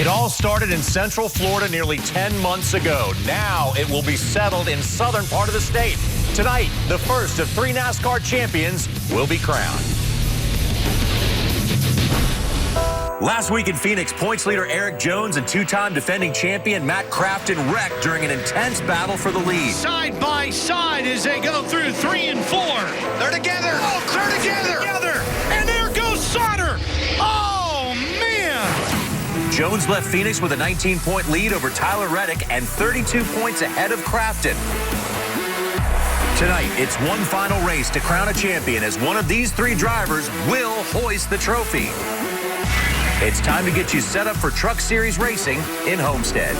It all started in Central Florida nearly 10 months ago. Now it will be settled in southern part of the state. Tonight, the first of 3 NASCAR champions will be crowned. Last week in Phoenix, points leader Erik Jones and 2-time defending champion Matt Crafton wrecked during an intense battle for the lead. Side by side as they go through 3 and 4. They're together. Oh, They're together. And there goes Sauter. Oh, man. Jones left Phoenix with a 19-point lead over Tyler Reddick and 32 points ahead of Crafton. Tonight, it's one final race to crown a champion as one of these 3 drivers will hoist the trophy. It's time to get you set up for Truck Series racing in Homestead.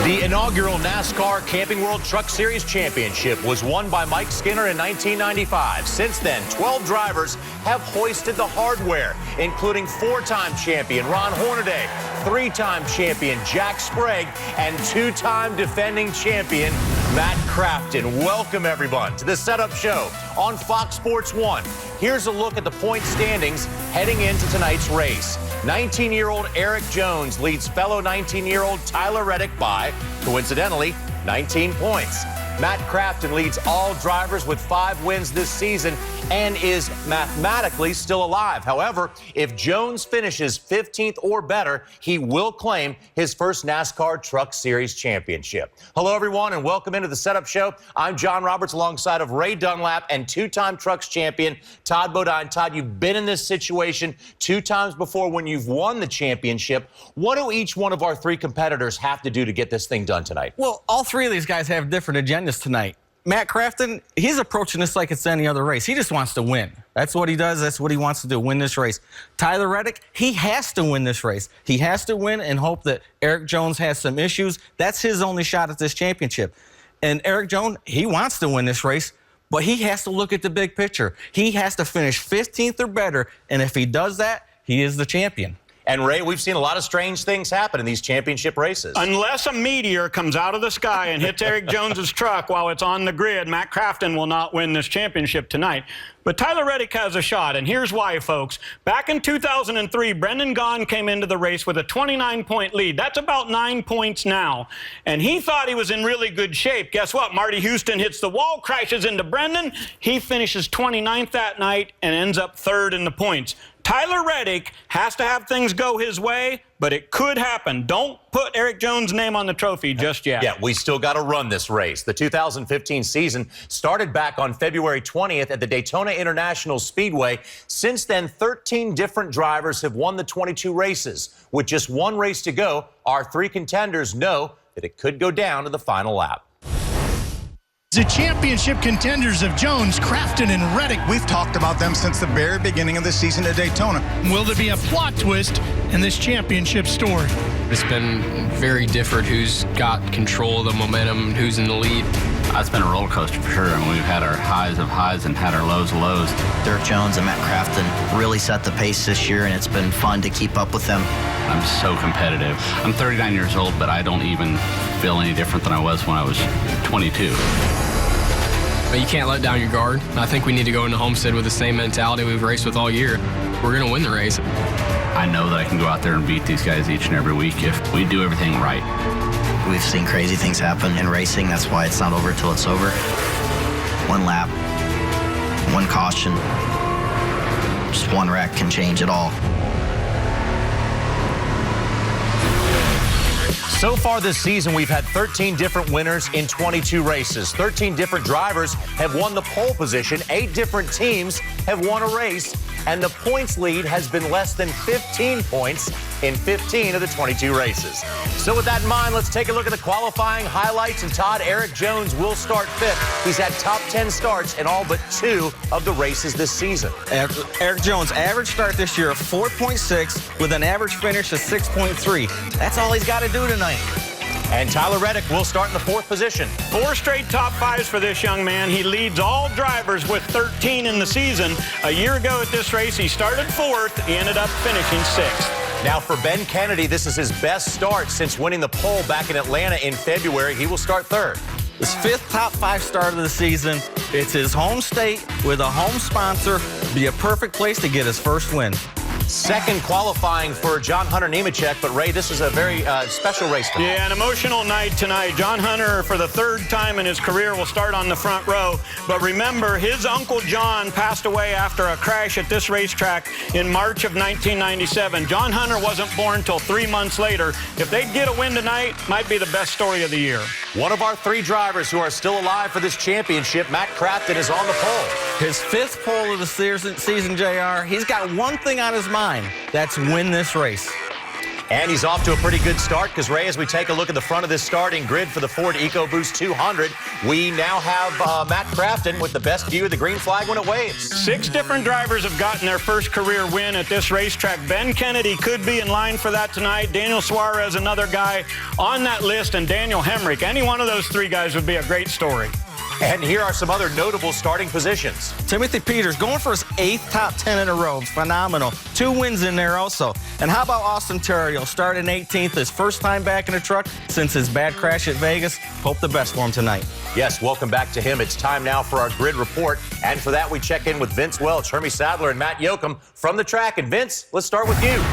The inaugural NASCAR Camping World Truck Series Championship was won by Mike Skinner in 1995. Since then, 12 drivers have hoisted the hardware, including 4-time champion Ron Hornaday, 3-time champion Jack Sprague, and 2-time defending champion Matt Crafton. Welcome, everyone, to the Setup Show on Fox Sports 1. Here's a look at the point standings heading into tonight's race. 19-year-old Erik Jones leads fellow 19-year-old Tyler Reddick by, coincidentally, 19 points. Matt Crafton leads all drivers with 5 wins this season and is mathematically still alive. However, if Jones finishes 15th or better, he will claim his first NASCAR Truck Series championship. Hello, everyone, and welcome into the Setup Show. I'm John Roberts alongside of Ray Dunlap and 2-time Trucks champion Todd Bodine. Todd, you've been in this situation 2 times before when you've won the championship. What do each one of our 3 competitors have to do to get this thing done tonight? Well, all 3 of these guys have different agendas tonight. Matt Crafton, he's approaching this like it's any other race. He just wants to win. That's what he does. That's what he wants to do, win this race. Tyler Reddick, he has to win this race. He has to win and hope that Erik Jones has some issues. That's his only shot at this championship. And Erik Jones, he wants to win this race, but he has to look at the big picture. He has to finish 15th or better, and if he does that, he is the champion. And, Ray, we've seen a lot of strange things happen in these championship races. Unless a meteor comes out of the sky and hits Erik Jones's truck while it's on the grid, Matt Crafton will not win this championship tonight. But Tyler Reddick has a shot, and here's why, folks. Back in 2003, Brendan Gaughan came into the race with a 29-point lead. That's about 9 points now. And he thought he was in really good shape. Guess what? Marty Houston hits the wall, crashes into Brendan. He finishes 29th that night and ends up 3rd in the points. Tyler Reddick has to have things go his way, but it could happen. Don't put Erik Jones' name on the trophy just yet. Yeah, we still got to run this race. The 2015 season started back on February 20th at the Daytona International Speedway. Since then, 13 different drivers have won the 22 races. With just 1 race to go, our 3 contenders know that it could go down to the final lap. The championship contenders of Jones, Crafton, and Reddick. We've talked about them since the very beginning of the season at Daytona. Will there be a plot twist in this championship story? It's been very different who's got control of the momentum, who's in the lead. It's been a roller coaster for sure, and we've had our highs of highs and had our lows of lows. Erik Jones and Matt Crafton really set the pace this year, and it's been fun to keep up with them. I'm so competitive. I'm 39 years old, but I don't even feel any different than I was when I was 22. But you can't let down your guard. I think we need to go into Homestead with the same mentality we've raced with all year. We're going to win the race. I know that I can go out there and beat these guys each and every week if we do everything right. We've seen crazy things happen in racing. That's why it's not over till it's over. 1 lap, 1 caution, just 1 wreck can change it all. So far this season, we've had 13 different winners in 22 races. 13 different drivers have won the pole position. 8 different teams have won a race. And the points lead has been less than 15 points in 15 of the 22 races. So with that in mind, let's take a look at the qualifying highlights. And Todd, Erik Jones will start 5th. He's had top 10 starts in all but 2 of the races this season. Erik Jones' average start this year of 4.6 with an average finish of 6.3. That's all he's got to do tonight. And Tyler Reddick will start in the 4th position. 4 straight top 5s for this young man. He leads all drivers with 13 in the season. A year ago at this race, he started 4th. He ended up finishing 6th. Now for Ben Kennedy, this is his best start since winning the pole back in Atlanta in February. He will start 3rd. His 5th top 5 start of the season. It's his home state with a home sponsor. Be a perfect place to get his first win. Second qualifying for John Hunter Nemechek, but Ray, this is a very special race tonight. Yeah, an emotional night tonight. John Hunter, for the third time in his career, will start on the front row. But remember, his Uncle John passed away after a crash at this racetrack in March of 1997. John Hunter wasn't born till 3 months later. If they get a win tonight, might be the best story of the year. One of our 3 drivers who are still alive for this championship, Matt Crafton, is on the pole. His 5th pole of the season, JR. He's got one thing on his mind. That's win this race. And he's off to a pretty good start because, Ray, as we take a look at the front of this starting grid for the Ford EcoBoost 200, we now have Matt Crafton with the best view of the green flag when it waves. 6 different drivers have gotten their first career win at this racetrack. Ben Kennedy could be in line for that tonight. Daniel Suarez, another guy on that list, and Daniel Hemrick. Any one of those 3 guys would be a great story. And here are some other notable starting positions. Timothy Peters going for his 8th top 10 in a row. Phenomenal. 2 wins in there also. And how about Austin Terrio? Starting 18th, his first time back in a truck since his bad crash at Vegas. Hope the best for him tonight. Yes, welcome back to him. It's time now for our grid report. And for that, we check in with Vince Welch, Hermie Sadler, and Matt Yoakum from the track. And Vince, let's start with you.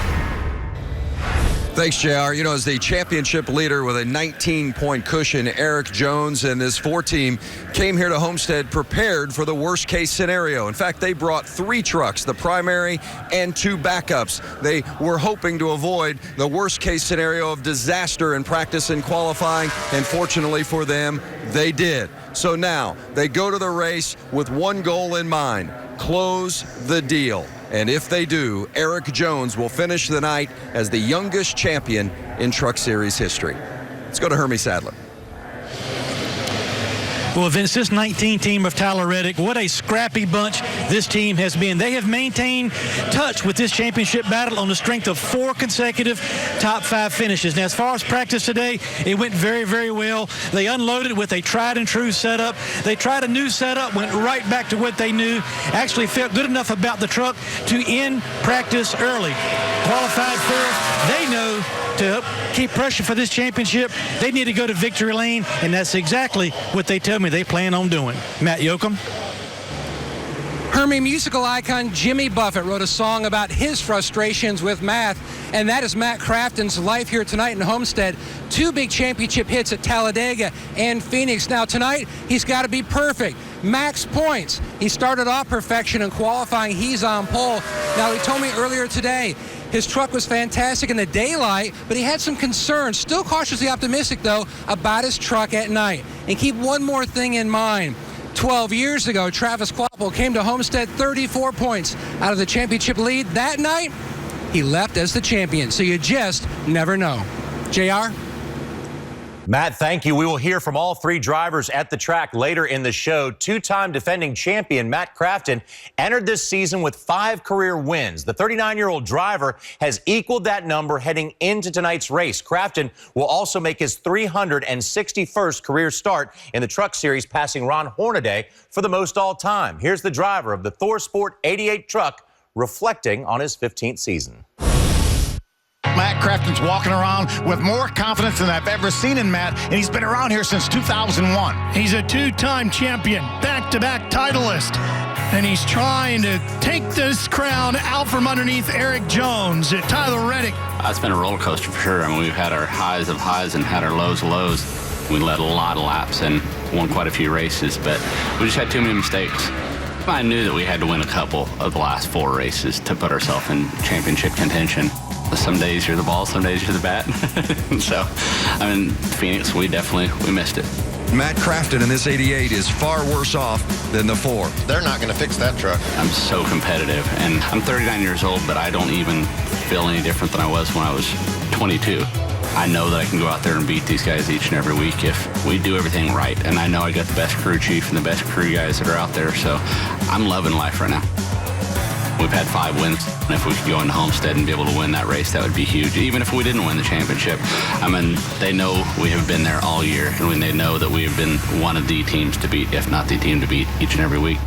Thanks, JR. You know, as the championship leader with a 19-point cushion, Eric Jones and his 4 team came here to Homestead prepared for the worst-case scenario. In fact, they brought 3 trucks, the primary and 2 backups. They were hoping to avoid the worst-case scenario of disaster in practice and qualifying, and fortunately for them, they did. So now they go to the race with one goal in mind: close the deal. And if they do, Eric Jones will finish the night as the youngest champion in Truck Series history. Let's go to Hermie Sadler. Well, Vince, this 19 team of Tyler Reddick, what a scrappy bunch this team has been. They have maintained touch with this championship battle on the strength of 4 consecutive top 5 finishes. Now, as far as practice today, it went very, very well. They unloaded with a tried and true setup. They tried a new setup, went right back to what they knew, actually felt good enough about the truck to end practice early. Qualified 4th, they know to help keep pressure for this championship, they need to go to victory lane, and that's exactly what they tell me they plan on doing. Matt Yoakum. Hermie, musical icon Jimmy Buffett wrote a song about his frustrations with math, and that is Matt Crafton's life here tonight in Homestead. 2 big championship hits at Talladega and Phoenix. Now tonight, he's got to be perfect. Max points. He started off perfection in qualifying. He's on pole. Now, he told me earlier today his truck was fantastic in the daylight, but he had some concerns. Still cautiously optimistic, though, about his truck at night. And keep one more thing in mind. 12 years ago, Travis Kvapil came to Homestead 34 points out of the championship lead. That night, he left as the champion. So you just never know. JR? Matt, thank you. We will hear from all 3 drivers at the track later in the show. 2-time defending champion Matt Crafton entered this season with 5 career wins. The 39-year-old driver has equaled that number heading into tonight's race. Crafton will also make his 361st career start in the Truck Series, passing Ron Hornaday for the most all-time. Here's the driver of the Thor Sport 88 truck reflecting on his 15th season. Matt Crafton's walking around with more confidence than I've ever seen in Matt, and he's been around here since 2001. He's a 2-time champion, back-to-back titleist, and he's trying to take this crown out from underneath Eric Jones at Tyler Reddick. It's been a roller coaster for sure. I mean, we've had our highs of highs and had our lows of lows. We led a lot of laps and won quite a few races, but we just had too many mistakes. I knew that we had to win a couple of the last 4 races to put ourselves in championship contention. Some days you're the ball, some days you're the bat. So, I mean, Phoenix, we missed it. Matt Crafton in this 88 is far worse off than the 4. They're not going to fix that truck. I'm so competitive, and I'm 39 years old, but I don't even feel any different than I was when I was 22. I know that I can go out there and beat these guys each and every week if we do everything right. And I know I got the best crew chief and the best crew guys that are out there, so I'm loving life right now. We've had 5 wins, and if we could go into Homestead and be able to win that race, that would be huge. Even if we didn't win the championship, I mean, they know we have been there all year, and when they know that we have been one of the teams to beat, if not the team to beat, each and every week.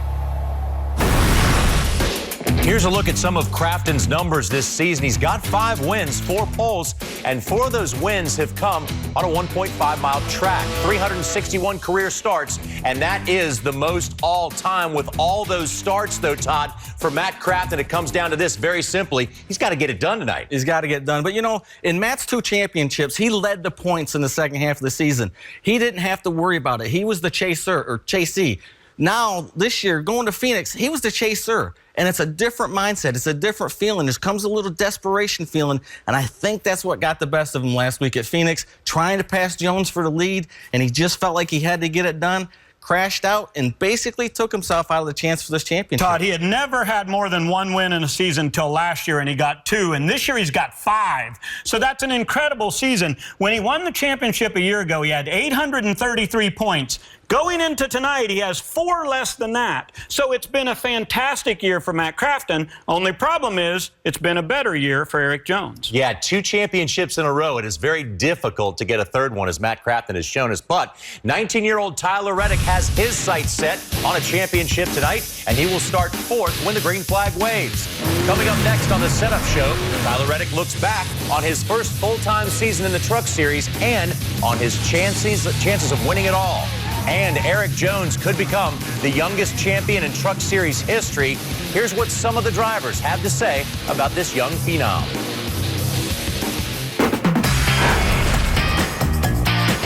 Here's a look at some of Crafton's numbers this season. He's got 5 wins, 4 poles, and 4 of those wins have come on a 1.5-mile track. 361 career starts, and that is the most all-time. With all those starts, though, Todd, for Matt Crafton, it comes down to this very simply. He's got to get it done tonight. He's got to get done. But, you know, in Matt's 2 championships, he led the points in the second half of the season. He didn't have to worry about it. He was the chaser, or chasee. Now, this year, going to Phoenix, he was the chaser. And it's a different mindset. It's a different feeling. There comes a little desperation feeling, and I think that's what got the best of him last week at Phoenix, trying to pass Jones for the lead, and he just felt like he had to get it done, crashed out, and basically took himself out of the chance for this championship. Todd, he had never had more than 1 win in a season until last year, and he got 2. And this year he's got 5. So that's an incredible season. When he won the championship a year ago, he had 833 points. Going into tonight, he has 4 less than that. So it's been a fantastic year for Matt Crafton. Only problem is it's been a better year for Erik Jones. Yeah, 2 championships in a row. It is very difficult to get a 3rd one, as Matt Crafton has shown us. But 19-year-old Tyler Reddick has his sights set on a championship tonight, and he will start 4th when the green flag waves. Coming up next on the Setup Show, Tyler Reddick looks back on his first full-time season in the Truck Series and on his chances of winning it all. And Erik Jones could become the youngest champion in Truck Series history. Here's what some of the drivers have to say about this young phenom.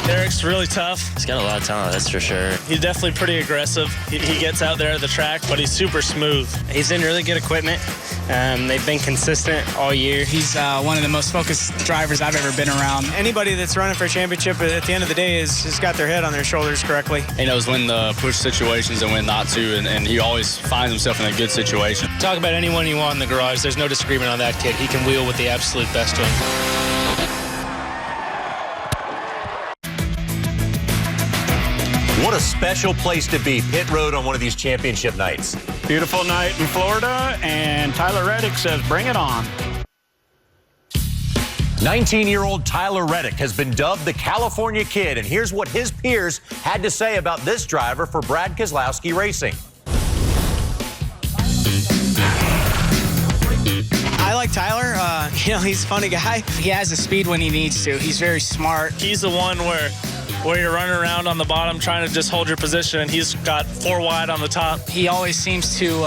Erik's really tough. He's got a lot of talent, that's for sure. He's definitely pretty aggressive. He gets out there at the track, but he's super smooth. He's in really good equipment. They've been consistent all year. He's one of the most focused drivers I've ever been around. Anybody that's running for a championship at the end of the day has got their head on their shoulders correctly. He knows when to push situations and when not to, and he always finds himself in a good situation. Talk about anyone you want in the garage. There's no disagreement on that kid. He can wheel with the absolute best of him. What a special place to be, pit road on one of these championship nights. Beautiful night in Florida, and Tyler Reddick says, bring it on. 19-year-old Tyler Reddick has been dubbed the California Kid, and here's what his peers had to say about this driver for Brad Keselowski Racing. I like Tyler. He's a funny guy. He has the speed when he needs to. He's very smart. He's the one where you're running around on the bottom trying to just hold your position, and he's got 4 wide on the top. He always seems to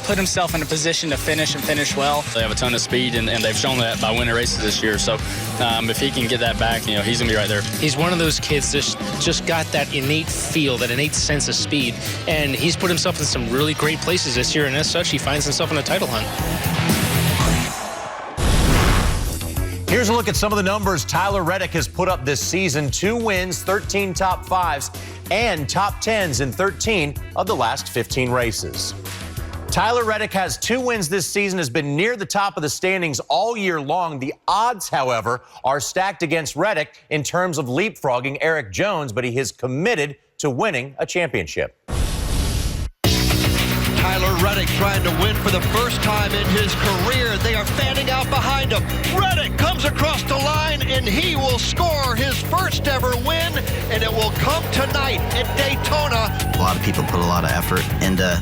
put himself in a position to finish and finish well. They have a ton of speed, and they've shown that by winning races this year. So if he can get that back, he's going to be right there. He's one of those kids that's just got that innate feel, that innate sense of speed, and he's put himself in some really great places this year, and as such, he finds himself in a title hunt. Here's a look at some of the numbers Tyler Reddick has put up this season. 2 wins, 13 top 5s, and top 10s in 13 of the last 15 races. Tyler Reddick has 2 wins this season, has been near the top of the standings all year long. The odds, however, are stacked against Reddick in terms of leapfrogging Erik Jones, but he is committed to winning a championship. Tyler Reddick trying to win for the first time in his career. They are fanning out behind him. Reddick comes across the line, and he will score his first ever win, and it will come tonight at Daytona. A lot of people put a lot of effort into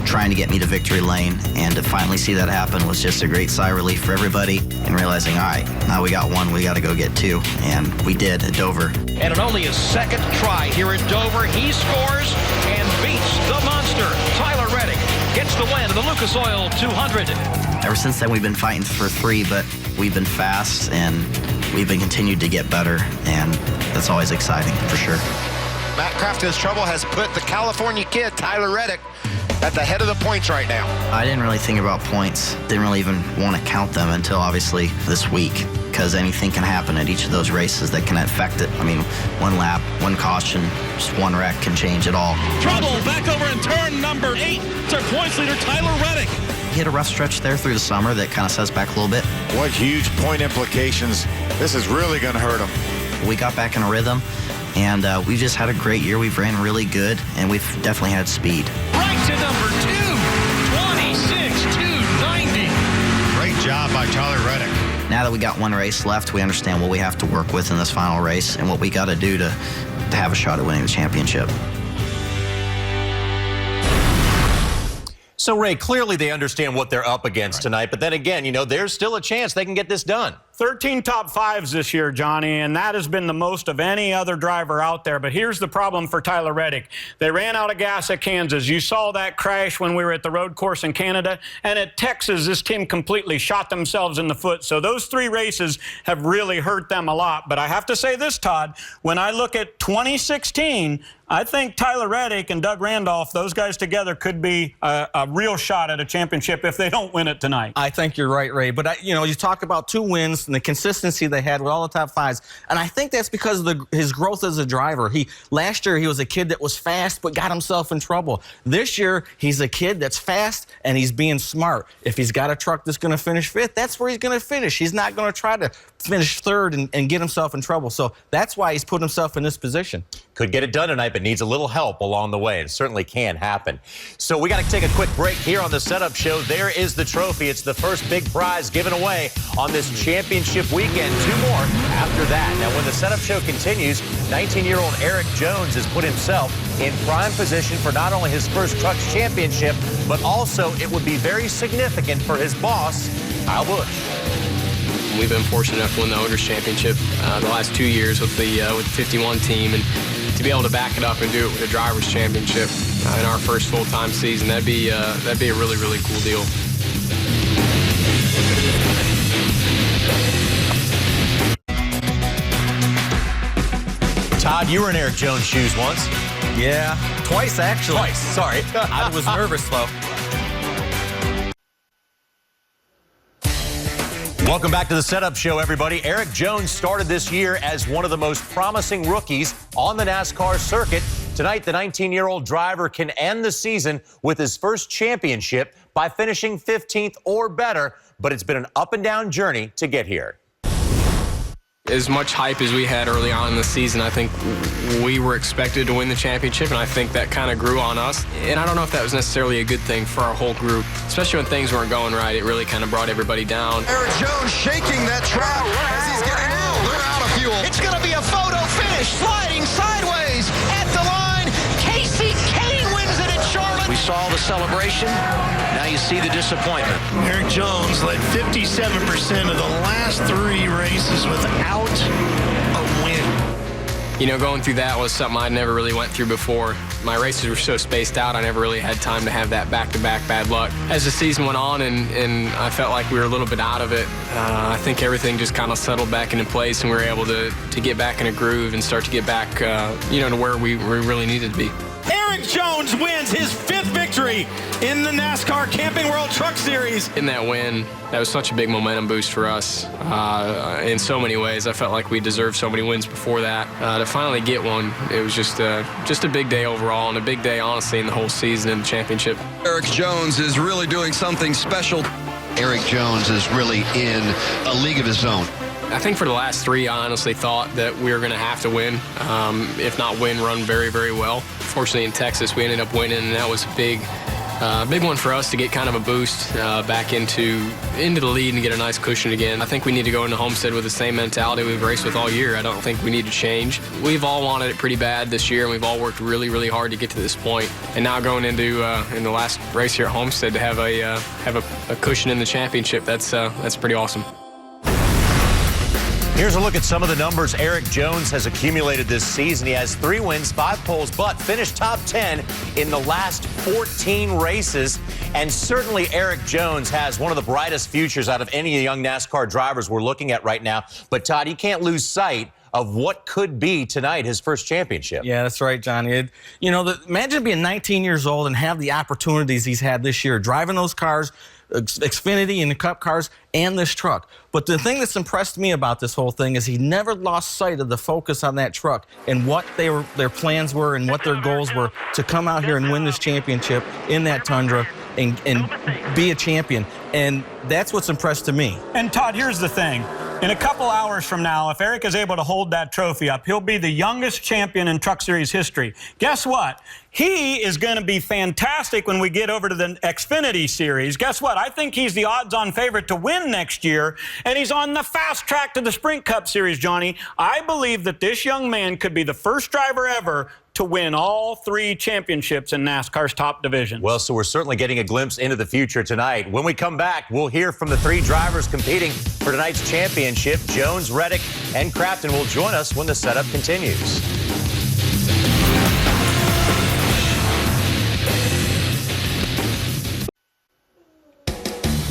trying to get me to victory lane, and to finally see that happen was just a great sigh of relief for everybody, and realizing, all right, now we got 1, we got to go get 2, and we did at Dover. And in only his second try here at Dover, he scores and beats the monster. Tyler Reddick gets the win in the Lucas Oil 200. Ever since then, we've been fighting for 3, but we've been fast, and we've been continued to get better, and that's always exciting, for sure. Matt Crafton's trouble has put the California Kid, Tyler Reddick, at the head of the points right now. I didn't really think about points. Didn't really even want to count them until obviously this week, because anything can happen at each of those races that can affect it. I mean, 1 lap, 1 caution, just 1 wreck can change it all. Trouble back over in turn number 8. It's our points leader, Tyler Reddick. He had a rough stretch there through the summer that kind of set us back a little bit. What huge point implications. This is really going to hurt him. We got back in a rhythm, and we just had a great year. We've ran really good, and we've definitely had speed. Right to number 2, 26.290. Great job by Tyler Reddick. Now that we got 1 race left, we understand what we have to work with in this final race and what we got to do to have a shot at winning the championship. So, Ray, clearly they understand what they're up against tonight. But then again, you know, there's still a chance they can get this done. 13 top fives this year, Johnny, and that has been the most of any other driver out there. But here's the problem for Tyler Reddick. They ran out of gas at Kansas. You saw that crash when we were at the road course in Canada. And at Texas, this team completely shot themselves in the foot. So those 3 races have really hurt them a lot. But I have to say this, Todd, when I look at 2016, I think Tyler Reddick and Doug Randolph, those guys together, could be a real shot at a championship if they don't win it tonight. I think you're right, Ray. But, you know, you talk about 2 wins and the consistency they had with all the top 5s. And I think that's because of his growth as a driver. Last year, he was a kid that was fast but got himself in trouble. This year, he's a kid that's fast and he's being smart. If he's got a truck that's going to finish 5th, that's where he's going to finish. He's not going to try to finish 3rd and get himself in trouble. So that's why he's put himself in this position. Could get it done tonight, but needs a little help along the way. It certainly can happen. So we got to take a quick break here on the Setup Show. There is the trophy. It's the first big prize given away on this championship weekend. 2 more after that. Now, when the Setup Show continues, 19-year-old Eric Jones has put himself in prime position for not only his first Trucks championship, but also it would be very significant for his boss, Kyle Busch. We've been fortunate enough to win the Owners Championship the last 2 years with the 51 team, and to be able to back it up and do it with the Drivers Championship in our first full-time season, that'd be a really, really cool deal. Todd, you were in Eric Jones' shoes once. Yeah, twice actually. Twice, sorry. I was nervous though. Welcome back to the Setup Show, everybody. Eric Jones started this year as one of the most promising rookies on the NASCAR circuit. Tonight, the 19-year-old driver can end the season with his first championship by finishing 15th or better, but it's been an up-and-down journey to get here. As much hype as we had early on in the season, I think we were expected to win the championship, and I think that kind of grew on us. And I don't know if that was necessarily a good thing for our whole group, especially when things weren't going right. It really kind of brought everybody down. Eric Jones shaking that track as he's getting low. They're out of fuel. It's going to be a photo finish, sliding sideways at the line. Casey Kane wins it at Charlotte. We saw the celebration. Now you see the disappointment. Eric Jones led 57% of the last 3 races without a win. You know, going through that was something I never really went through before. My races were so spaced out, I never really had time to have that back-to-back bad luck. As the season went on and I felt like we were a little bit out of it, I think everything just kind of settled back into place and we were able to get back in a groove and start to get back, you know, to where we really needed to be. Eric Jones wins his 5th victory in the NASCAR Camping World Truck Series. In that win, that was such a big momentum boost for us in so many ways. I felt like we deserved so many wins before that. To finally get one, it was just a big day overall and a big day, honestly, in the whole season in the championship. Eric Jones is really doing something special. Eric Jones is really in a league of his own. I think for the last 3, I honestly thought that we were going to have to win. If not win, run very, very well. Fortunately, in Texas, we ended up winning, and that was a big one for us to get kind of a boost back into the lead and get a nice cushion again. I think we need to go into Homestead with the same mentality we've raced with all year. I don't think we need to change. We've all wanted it pretty bad this year, and we've all worked really, really hard to get to this point. And now going into in the last race here at Homestead to have a cushion in the championship, that's pretty awesome. Here's a look at some of the numbers Eric Jones has accumulated this season. He has 3 wins, 5 poles, but finished top 10 in the last 14 races. And certainly Eric Jones has one of the brightest futures out of any of the young NASCAR drivers we're looking at right now. But, Todd, you can't lose sight of what could be tonight his first championship. Yeah, that's right, Johnny. You know, imagine being 19 years old and have the opportunities he's had this year, driving those cars, Xfinity and the Cup cars, and this truck. But the thing that's impressed me about this whole thing is he never lost sight of the focus on that truck and what their plans were and what their goals were to come out here and win this championship in that Tundra and be a champion. And that's what's impressed to me. And Todd, here's the thing. In a couple hours from now, if Eric is able to hold that trophy up, he'll be the youngest champion in Truck Series history. Guess what? He is going to be fantastic when we get over to the Xfinity Series. Guess what? I think he's the odds-on favorite to win next year, and he's on the fast track to the Sprint Cup Series, Johnny. I believe that this young man could be the first driver ever to win all 3 championships in NASCAR's top division. Well, so we're certainly getting a glimpse into the future tonight. When we come back, we'll hear from the 3 drivers competing for tonight's championship. Jones, Reddick, and Crafton will join us when the setup continues.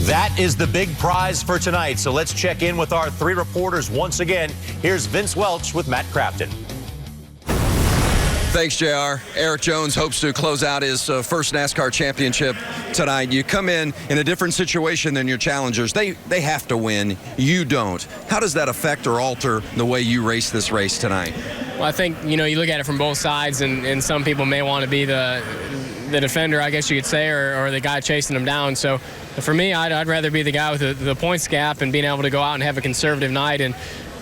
That is the big prize for tonight. So let's check in with our 3 reporters once again. Here's Vince Welch with Matt Crafton. Thanks, JR. Eric Jones hopes to close out his first NASCAR championship tonight. You come in a different situation than your challengers. They have to win. You don't. How does that affect or alter the way you race this race tonight? Well, I think, you look at it from both sides, and some people may want to be the defender, I guess you could say, or the guy chasing them down. So for me, I'd rather be the guy with the points gap and being able to go out and have a conservative night and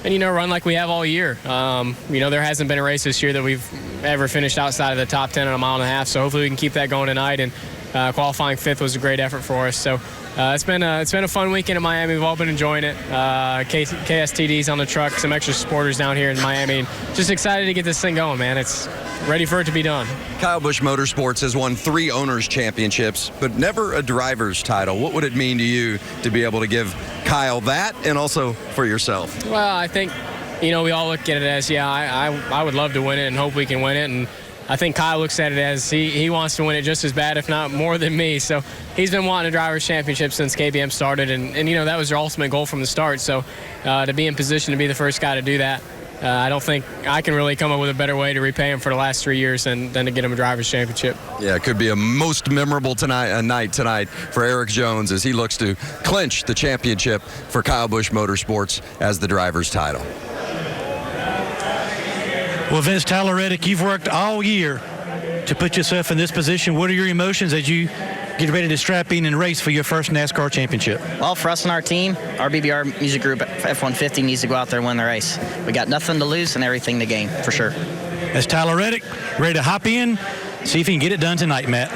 run like we have all year. There hasn't been a race this year that we've ever finished outside of the top 10 in a mile and a half. So hopefully we can keep that going tonight. And qualifying 5th was a great effort for us. So it's been a fun weekend in Miami. We've all been enjoying it. KSTD's on the truck, some extra supporters down here in Miami. And just excited to get this thing going, man. It's ready for it to be done. Kyle Busch Motorsports has won 3 owners' championships, but never a driver's title. What would it mean to you to be able to give Kyle that and also for yourself? Well, I think, we all look at it as, I would love to win it and hope we can win it. And I think Kyle looks at it as he wants to win it just as bad, if not more than me. So he's been wanting a driver's championship since KBM started. And that was their ultimate goal from the start. So to be in position to be the first guy to do that, I don't think I can really come up with a better way to repay him for the last 3 years than to get him a driver's championship. Yeah, it could be a most memorable night tonight for Eric Jones as he looks to clinch the championship for Kyle Busch Motorsports as the driver's title. Well, Vince, Tyler Reddick, you've worked all year to put yourself in this position. What are your emotions as you get ready to strap in and race for your first NASCAR championship? Well, for us and our team, our BBR music group F-150 needs to go out there and win the race. We got nothing to lose and everything to gain, for sure. That's Tyler Reddick, ready to hop in, see if he can get it done tonight, Matt.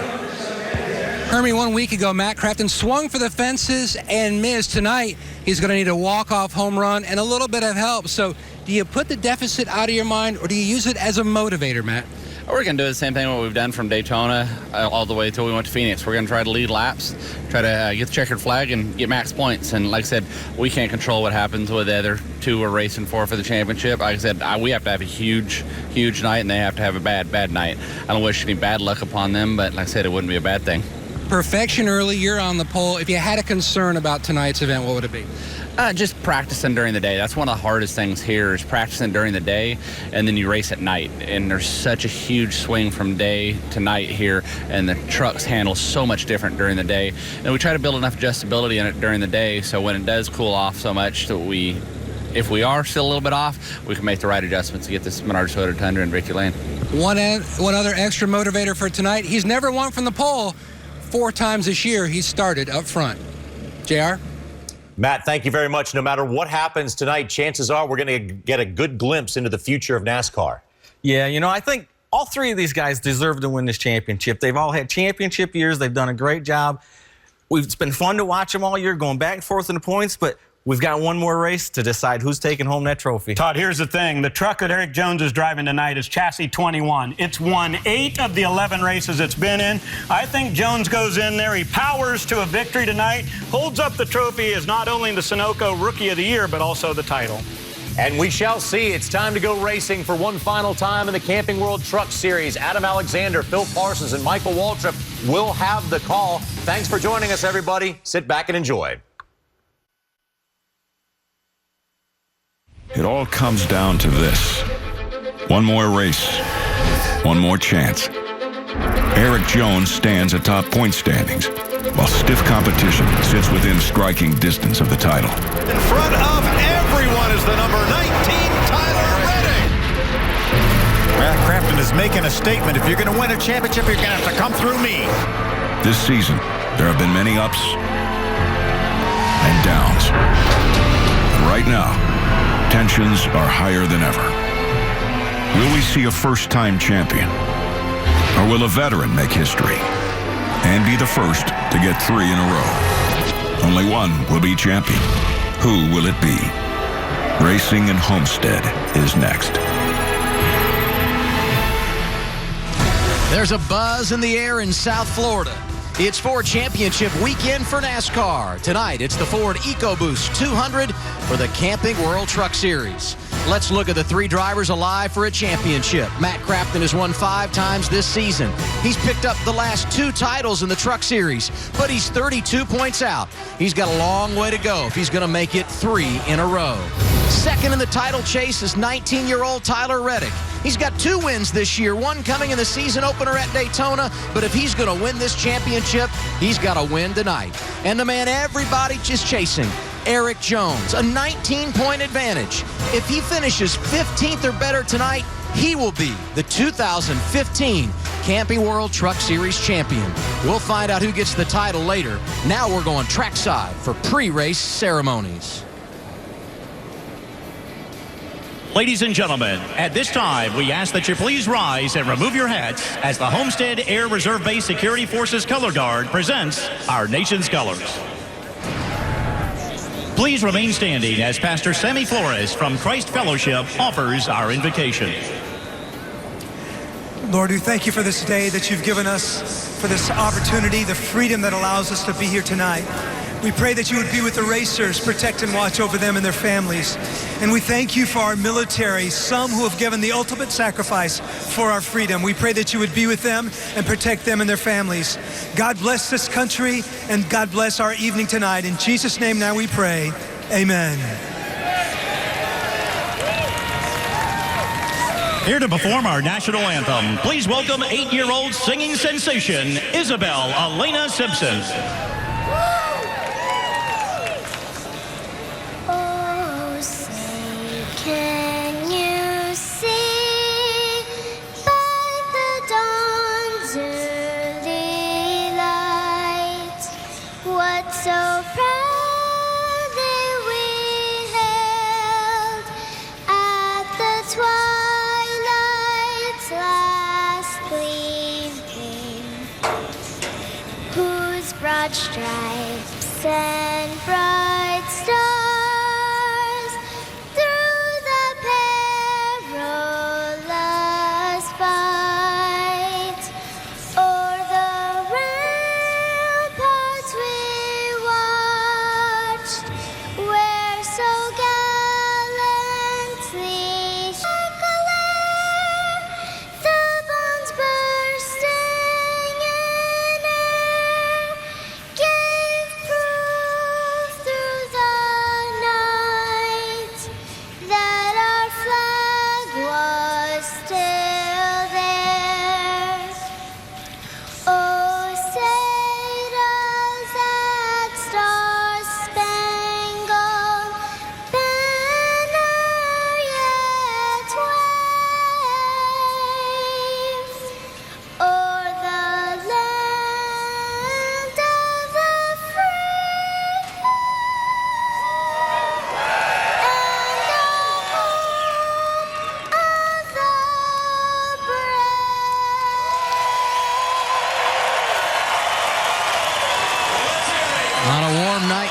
Hermie, 1 week ago, Matt Crafton swung for the fences and missed. Tonight, he's going to need a walk-off home run and a little bit of help. So do you put the deficit out of your mind, or do you use it as a motivator, Matt? We're going to do the same thing what we've done from Daytona all the way until we went to Phoenix. We're going to try to lead laps, try to get the checkered flag and get max points. And like I said, we can't control what happens with the other 2 we're racing for the championship. Like I said, we have to have a huge night, and they have to have a bad night. I don't wish any bad luck upon them, but like I said, it wouldn't be a bad thing. Perfection early, you're on the pole. If you had a concern about tonight's event, what would it be? Just practicing during the day. That's one of the hardest things here is practicing during the day, and then you race at night. And there's such a huge swing from day to night here, and the trucks handle so much different during the day. And we try to build enough adjustability in it during the day, so when it does cool off so much that if we are still a little bit off, we can make the right adjustments to get this Menards Toyota Tundra in Ricky Lane. One other extra motivator for tonight. He's never won from the pole. 4 times this year he's started up front. JR? Matt, thank you very much. No matter what happens tonight, chances are we're going to get a good glimpse into the future of NASCAR. Yeah, I think all 3 of these guys deserve to win this championship. They've all had championship years. They've done a great job. It's been fun to watch them all year going back and forth in the points, but we've got one more race to decide who's taking home that trophy. Todd, here's the thing. The truck that Eric Jones is driving tonight is chassis 21. It's won 8 of the 11 races it's been in. I think Jones goes in there. He powers to a victory tonight, holds up the trophy as not only the Sunoco Rookie of the Year, but also the title. And we shall see. It's time to go racing for one final time in the Camping World Truck Series. Adam Alexander, Phil Parsons, and Michael Waltrip will have the call. Thanks for joining us, everybody. Sit back and enjoy. It all comes down to this. One more race, one more chance. Eric Jones stands atop point standings, while stiff competition sits within striking distance of the title. In front of everyone is the number 19, Tyler Reddick. Matt Crafton is making a statement. If you're going to win a championship, you're going to have to come through me. This season, there have been many ups and downs. And right now, tensions are higher than ever. Will we see a first-time champion? Or will a veteran make history and be the first to get 3 in a row? Only one will be champion. Who will it be? Racing in Homestead is next. There's a buzz in the air in South Florida. It's Ford Championship weekend for NASCAR. Tonight, it's the Ford EcoBoost 200 for the Camping World Truck Series. Let's look at the 3 drivers alive for a championship. Matt Crafton has won 5 times this season. He's picked up the last 2 titles in the Truck Series, but he's 32 points out. He's got a long way to go if he's going to make it 3 in a row. Second in the title chase is 19-year-old Tyler Reddick. He's got 2 wins this year, one coming in the season opener at Daytona, but if he's going to win this championship, he's got to win tonight. And the man everybody just chasing, Erik Jones, a 19-point advantage. If he finishes 15th or better tonight, he will be the 2015 Camping World Truck Series champion. We'll find out who gets the title later. Now we're going trackside for pre-race ceremonies. Ladies and gentlemen, at this time, we ask that you please rise and remove your hats as the Homestead Air Reserve Base Security Forces Color Guard presents our nation's colors. Please remain standing as Pastor Sammy Flores from Christ Fellowship offers our invocation. Lord, we thank you for this day that you've given us, for this opportunity, the freedom that allows us to be here tonight. We pray that you would be with the racers, protect and watch over them and their families. And we thank you for our military, some who have given the ultimate sacrifice for our freedom. We pray that you would be with them and protect them and their families. God bless this country, and God bless our evening tonight. In Jesus' name now we pray, amen. Here to perform our national anthem, please welcome 8-year-old singing sensation, Isabel Elena Simpson. Can you see by the dawn's early light what so proudly we hailed at the twilight's last gleaming, whose broad stripes and bright stars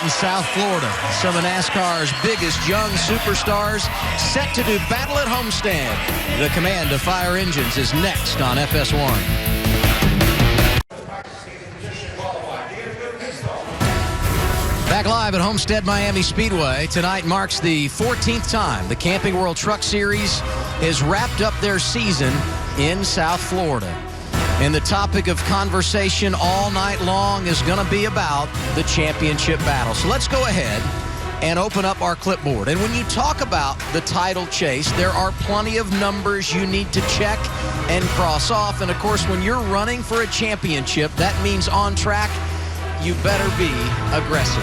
South Florida. Some of NASCAR's biggest young superstars set to do battle at Homestead. The command of fire engines is next on FS1. Back live at Homestead-Miami Speedway. Tonight marks the 14th time the Camping World Truck Series has wrapped up their season in South Florida. And the topic of conversation all night long is going to be about the championship battle. So let's go ahead and open up our clipboard. And when you talk about the title chase, there are plenty of numbers you need to check and cross off. And of course, when you're running for a championship, that means on track, you better be aggressive.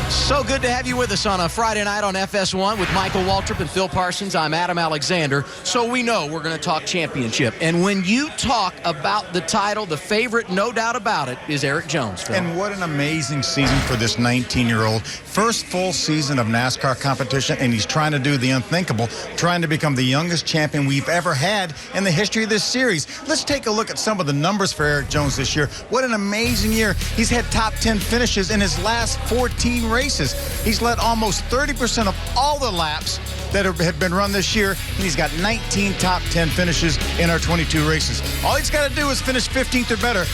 So good to have you with us on a Friday night on FS1 with Michael Waltrip and Phil Parsons. I'm Adam Alexander. So we know we're going to talk championship. And when you talk about the title, the favorite, no doubt about it, is Erik Jones, Phil. And what an amazing season for this 19-year-old. First full season of NASCAR competition, and he's trying to do the unthinkable, trying to become the youngest champion we've ever had in the history of this series. Let's take a look at some of the numbers for Erik Jones this year. What an amazing year. He's had top 10 finishes in his last 14 races. He's led almost 30% of all the laps that have been run this year, and he's got 19 top 10 finishes in our 22 races. All he's got to do is finish 15th or better,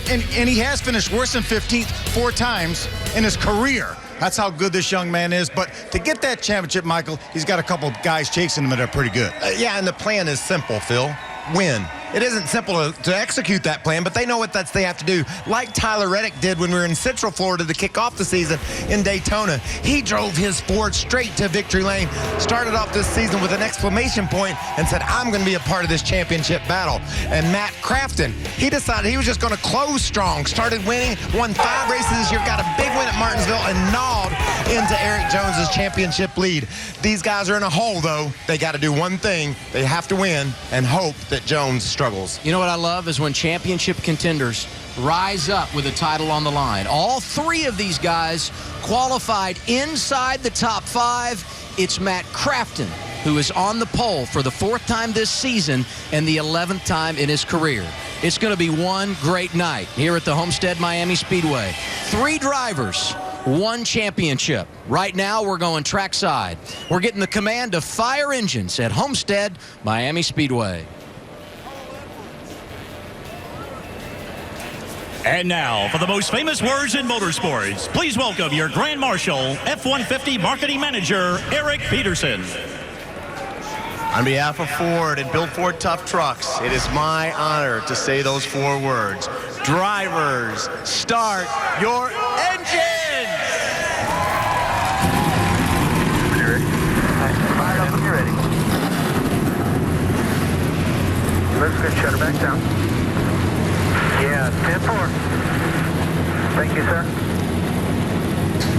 and he has finished worse than 15th 4 times in his career. That's how good this young man is. But to get that championship, Michael, he's got a couple of guys chasing him that are pretty good. Yeah, and the plan is simple, Phil. Win. It isn't simple to execute that plan, but they know what they have to do. Like Tyler Reddick did when we were in Central Florida to kick off the season in Daytona. He drove his Ford straight to victory lane, started off this season with an exclamation point and said, I'm going to be a part of this championship battle. And Matt Crafton, he decided he was just going to close strong, started winning, won 5 races this year, got a big win at Martinsville, and gnawed into Eric Jones's championship lead. These guys are in a hole, though. They got to do one thing. They have to win and hope that Jones struggles. You know what I love is when championship contenders rise up with a title on the line. All 3 of these guys qualified inside the top 5. It's Matt Crafton who is on the pole for the 4th time this season and the 11th time in his career. It's going to be one great night here at the Homestead-Miami Speedway. 3 drivers, 1 championship. Right now, we're going trackside. We're getting the command of fire engines at Homestead-Miami Speedway. And now, for the most famous words in motorsports, please welcome your Grand Marshal, F-150 Marketing Manager, Eric Peterson. On behalf of Ford and Build Ford Tough Trucks, it is my honor to say those 4 words. Drivers, start your engines! You ready? Fire up when you're ready. Looks good. Shut her back down. Yeah, 10-4. Thank you, sir.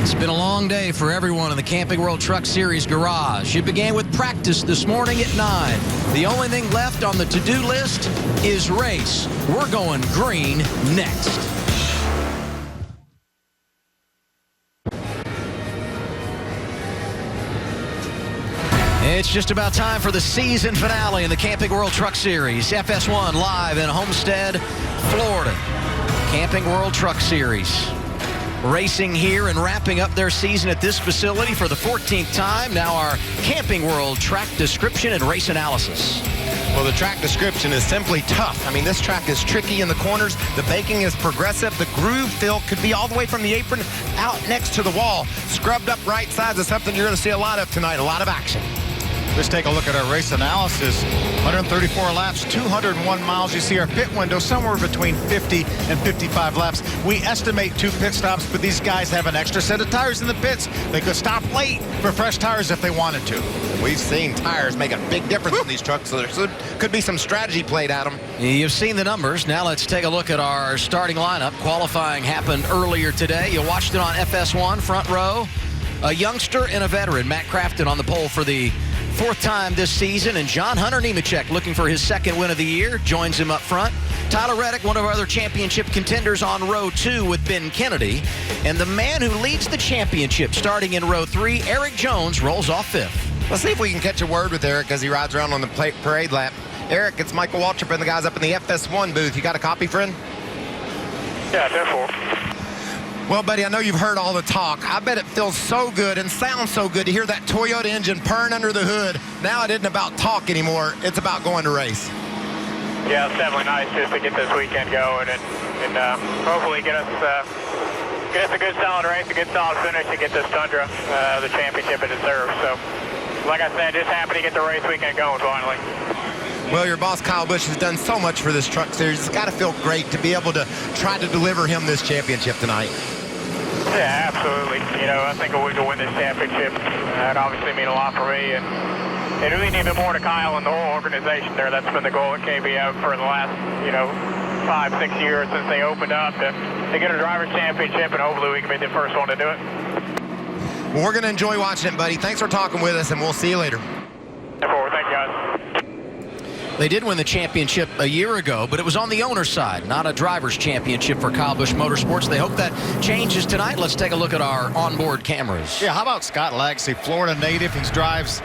It's been a long day for everyone in the Camping World Truck Series garage. It began with practice this morning at 9. The only thing left on the to-do list is race. We're going green next. It's just about time for the season finale in the Camping World Truck Series. FS1 live in Homestead, Florida. Camping World Truck Series. Racing here and wrapping up their season at this facility for the 14th time. Now our Camping World track description and race analysis. Well, the track description is simply tough. I mean, this track is tricky in the corners. The baking is progressive. The groove fill could be all the way from the apron out next to the wall. Scrubbed up right sides is something you're going to see a lot of tonight. A lot of action. Let's take a look at our race analysis. 134 laps, 201 miles. You see our pit window somewhere between 50 and 55 laps. We estimate 2 pit stops, but these guys have an extra set of tires in the pits. They could stop late for fresh tires if they wanted to. We've seen tires make a big difference in these trucks, so there could be some strategy played at them. You've seen the numbers. Now let's take a look at our starting lineup. Qualifying happened earlier today. You watched it on FS1, front row. A youngster and a veteran, Matt Crafton, on the pole for the 4th time this season, and John Hunter Nemechek, looking for his 2nd win of the year, joins him up front. Tyler Reddick, one of our other championship contenders, on row 2 with Ben Kennedy. And the man who leads the championship starting in row 3, Eric Jones, rolls off 5th. Let's see if we can catch a word with Eric as he rides around on the parade lap. Eric, it's Michael Waltrip and the guys up in the FS1 booth. You got a copy, friend? Yeah, 10-4. Well, buddy, I know you've heard all the talk. I bet it feels so good and sounds so good to hear that Toyota engine purring under the hood. Now it isn't about talk anymore. It's about going to race. Yeah, it's definitely nice just to get this weekend going and hopefully get us a good solid race, a good solid finish, and get this Tundra the championship it deserves. So, like I said, just happy to get the race weekend going finally. Well, your boss, Kyle Busch, has done so much for this truck series. It's got to feel great to be able to try to deliver him this championship tonight. Yeah, absolutely. You know, I think if we can win this championship, that'd obviously mean a lot for me. And it really need more to Kyle and the whole organization there. That's been the goal at KBF for the last, 5-6 years since they opened up to get a driver's championship, and hopefully we can be the first one to do it. Well, we're going to enjoy watching it, buddy. Thanks for talking with us, and we'll see you later. Thank you, guys. They did win the championship a year ago, but it was on the owner's side, not a driver's championship for Kyle Busch Motorsports. They hope that changes tonight. Let's take a look at our onboard cameras. Yeah, how about Scott Lagsy, Florida native? He drives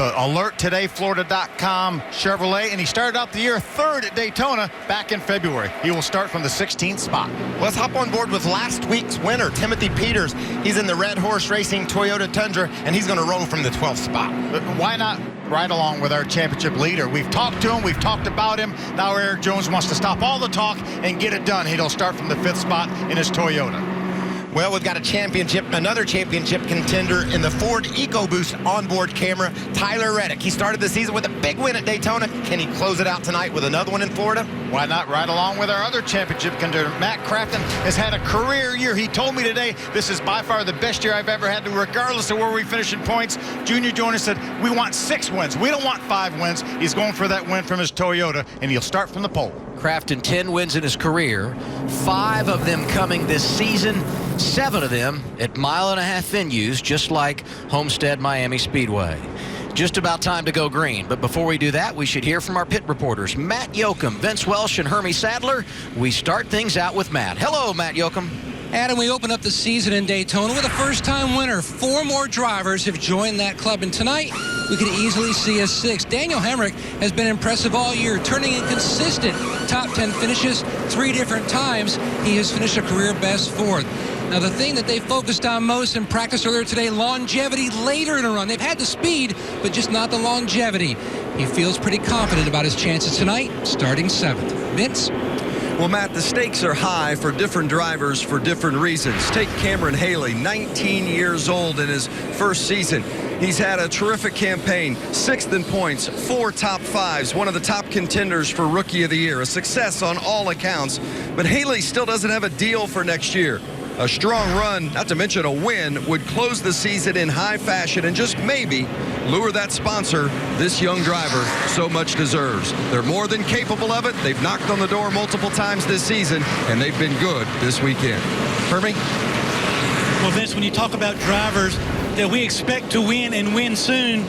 the Alert Today, Florida.com Chevrolet, and he started out the year third at Daytona back in February. He will start from the 16th spot. Let's hop on board with last week's winner, Timothy Peters. He's in the Red Horse Racing Toyota Tundra, and he's going to roll from the 12th spot. Why not ride along with our championship leader? We've talked to him. We've talked about him. Now Eric Jones wants to stop all the talk and get it done. He'll start from the 5th spot in his Toyota. Well, we've got another championship contender in the Ford EcoBoost onboard camera, Tyler Reddick. He started the season with a big win at Daytona. Can he close it out tonight with another one in Florida? Why not ride along with our other championship contender? Matt Crafton has had a career year. He told me today this is by far the best year I've ever had, regardless of where we finish in points. Junior Jonas said, we want 6 wins. We don't want 5 wins. He's going for that win from his Toyota, and he'll start from the pole. Crafton, 10 wins in his career, 5 of them coming this season, 7 of them at mile-and-a-half venues, just like Homestead-Miami Speedway. Just about time to go green, but before we do that, we should hear from our pit reporters, Matt Yoakum, Vince Welsh, and Hermie Sadler. We start things out with Matt. Hello, Matt Yoakum. Adam, we open up the season in Daytona with a first-time winner. 4 more drivers have joined that club, and tonight we could easily see a 6th. Daniel Hemrick has been impressive all year, turning in consistent top 10 finishes 3 different times. He has finished a career best 4th. Now, the thing that they focused on most in practice earlier today, longevity later in a run. They've had the speed, but just not the longevity. He feels pretty confident about his chances tonight, starting 7th. Vince? Well, Matt, the stakes are high for different drivers for different reasons. Take Cameron Haley, 19 years old in his first season. He's had a terrific campaign, 6th in points, 4 top 5s, one of the top contenders for Rookie of the Year, a success on all accounts. But Haley still doesn't have a deal for next year. A strong run, not to mention a win, would close the season in high fashion and just maybe lure that sponsor this young driver so much deserves. They're more than capable of it. They've knocked on the door multiple times this season, and they've been good this weekend. Hermie? Well, Vince, when you talk about drivers that we expect to win and win soon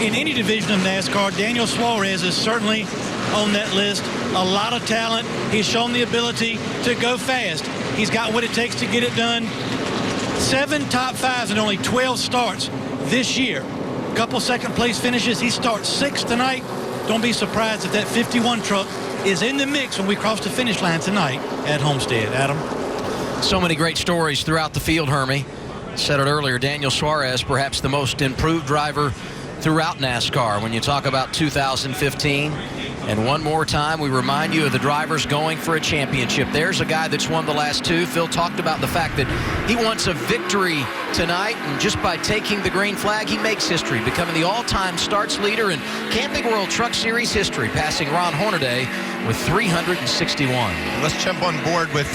in any division of NASCAR, Daniel Suarez is certainly on that list. A lot of talent. He's shown the ability to go fast. He's got what it takes to get it done. 7 top 5s and only 12 starts this year. A couple second place finishes. He starts 6th tonight. Don't be surprised if that 51 truck is in the mix when we cross the finish line tonight at Homestead. Adam? So many great stories throughout the field, Hermie. Said it earlier, Daniel Suarez, perhaps the most improved driver throughout NASCAR when you talk about 2015. And one more time, we remind you of the drivers going for a championship. There's a guy that's won the last 2. Phil talked about the fact that he wants a victory tonight, and just by taking the green flag, he makes history, becoming the all-time starts leader in Camping World Truck Series history, passing Ron Hornaday with 361. Let's jump on board with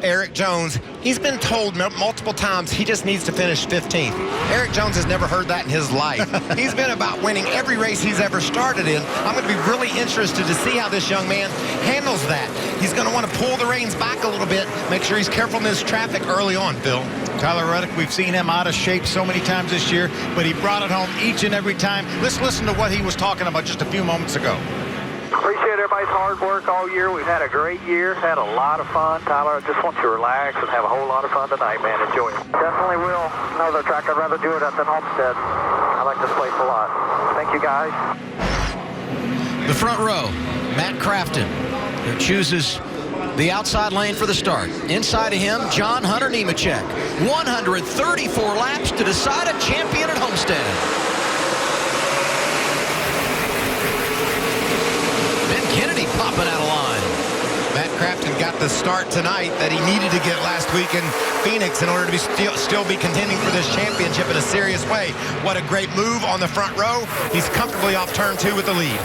Eric Jones. He's been told multiple times he just needs to finish 15th. Eric Jones has never heard that in his life. He's been about winning every race he's ever started in. I'm going to be really interested to see how this young man handles that. He's going to want to pull the reins back a little bit, make sure he's careful in his traffic early on, Phil. Tyler Reddick, we've seen him out of shape so many times this year, but he brought it home each and every time. Let's listen to what he was talking about just a few moments ago. Appreciate everybody's hard work all year. We've had a great year, had a lot of fun. Tyler, I just want you to relax and have a whole lot of fun tonight, man. Enjoy it. Definitely will. Another track, I'd rather do it at than Homestead. I like this place a lot. Thank you, guys. The front row, Matt Crafton, who chooses the outside lane for the start. Inside of him, John Hunter Nemechek. 134 laps to decide a champion at Homestead. Kennedy popping out of line. Matt Crafton got the start tonight that he needed to get last week in Phoenix in order to be still be contending for this championship in a serious way. What a great move on the front row. He's comfortably off turn 2 with the lead.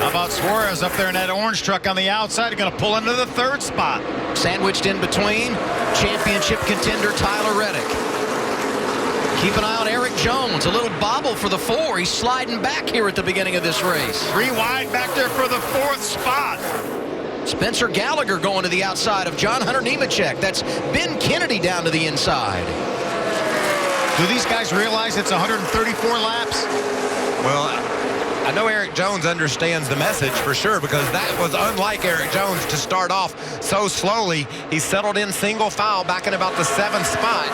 How about Suarez up there in that orange truck on the outside? Going to pull into the 3rd spot. Sandwiched in between, championship contender Tyler Reddick. Keep an eye on Eric Jones. A little bobble for the 4. He's sliding back here at the beginning of this race. 3 wide back there for the 4th spot. Spencer Gallagher going to the outside of John Hunter Nemechek. That's Ben Kennedy down to the inside. Do these guys realize it's 134 laps? Well, I know Eric Jones understands the message for sure, because that was unlike Eric Jones to start off so slowly. He settled in single file back in about the 7th spot.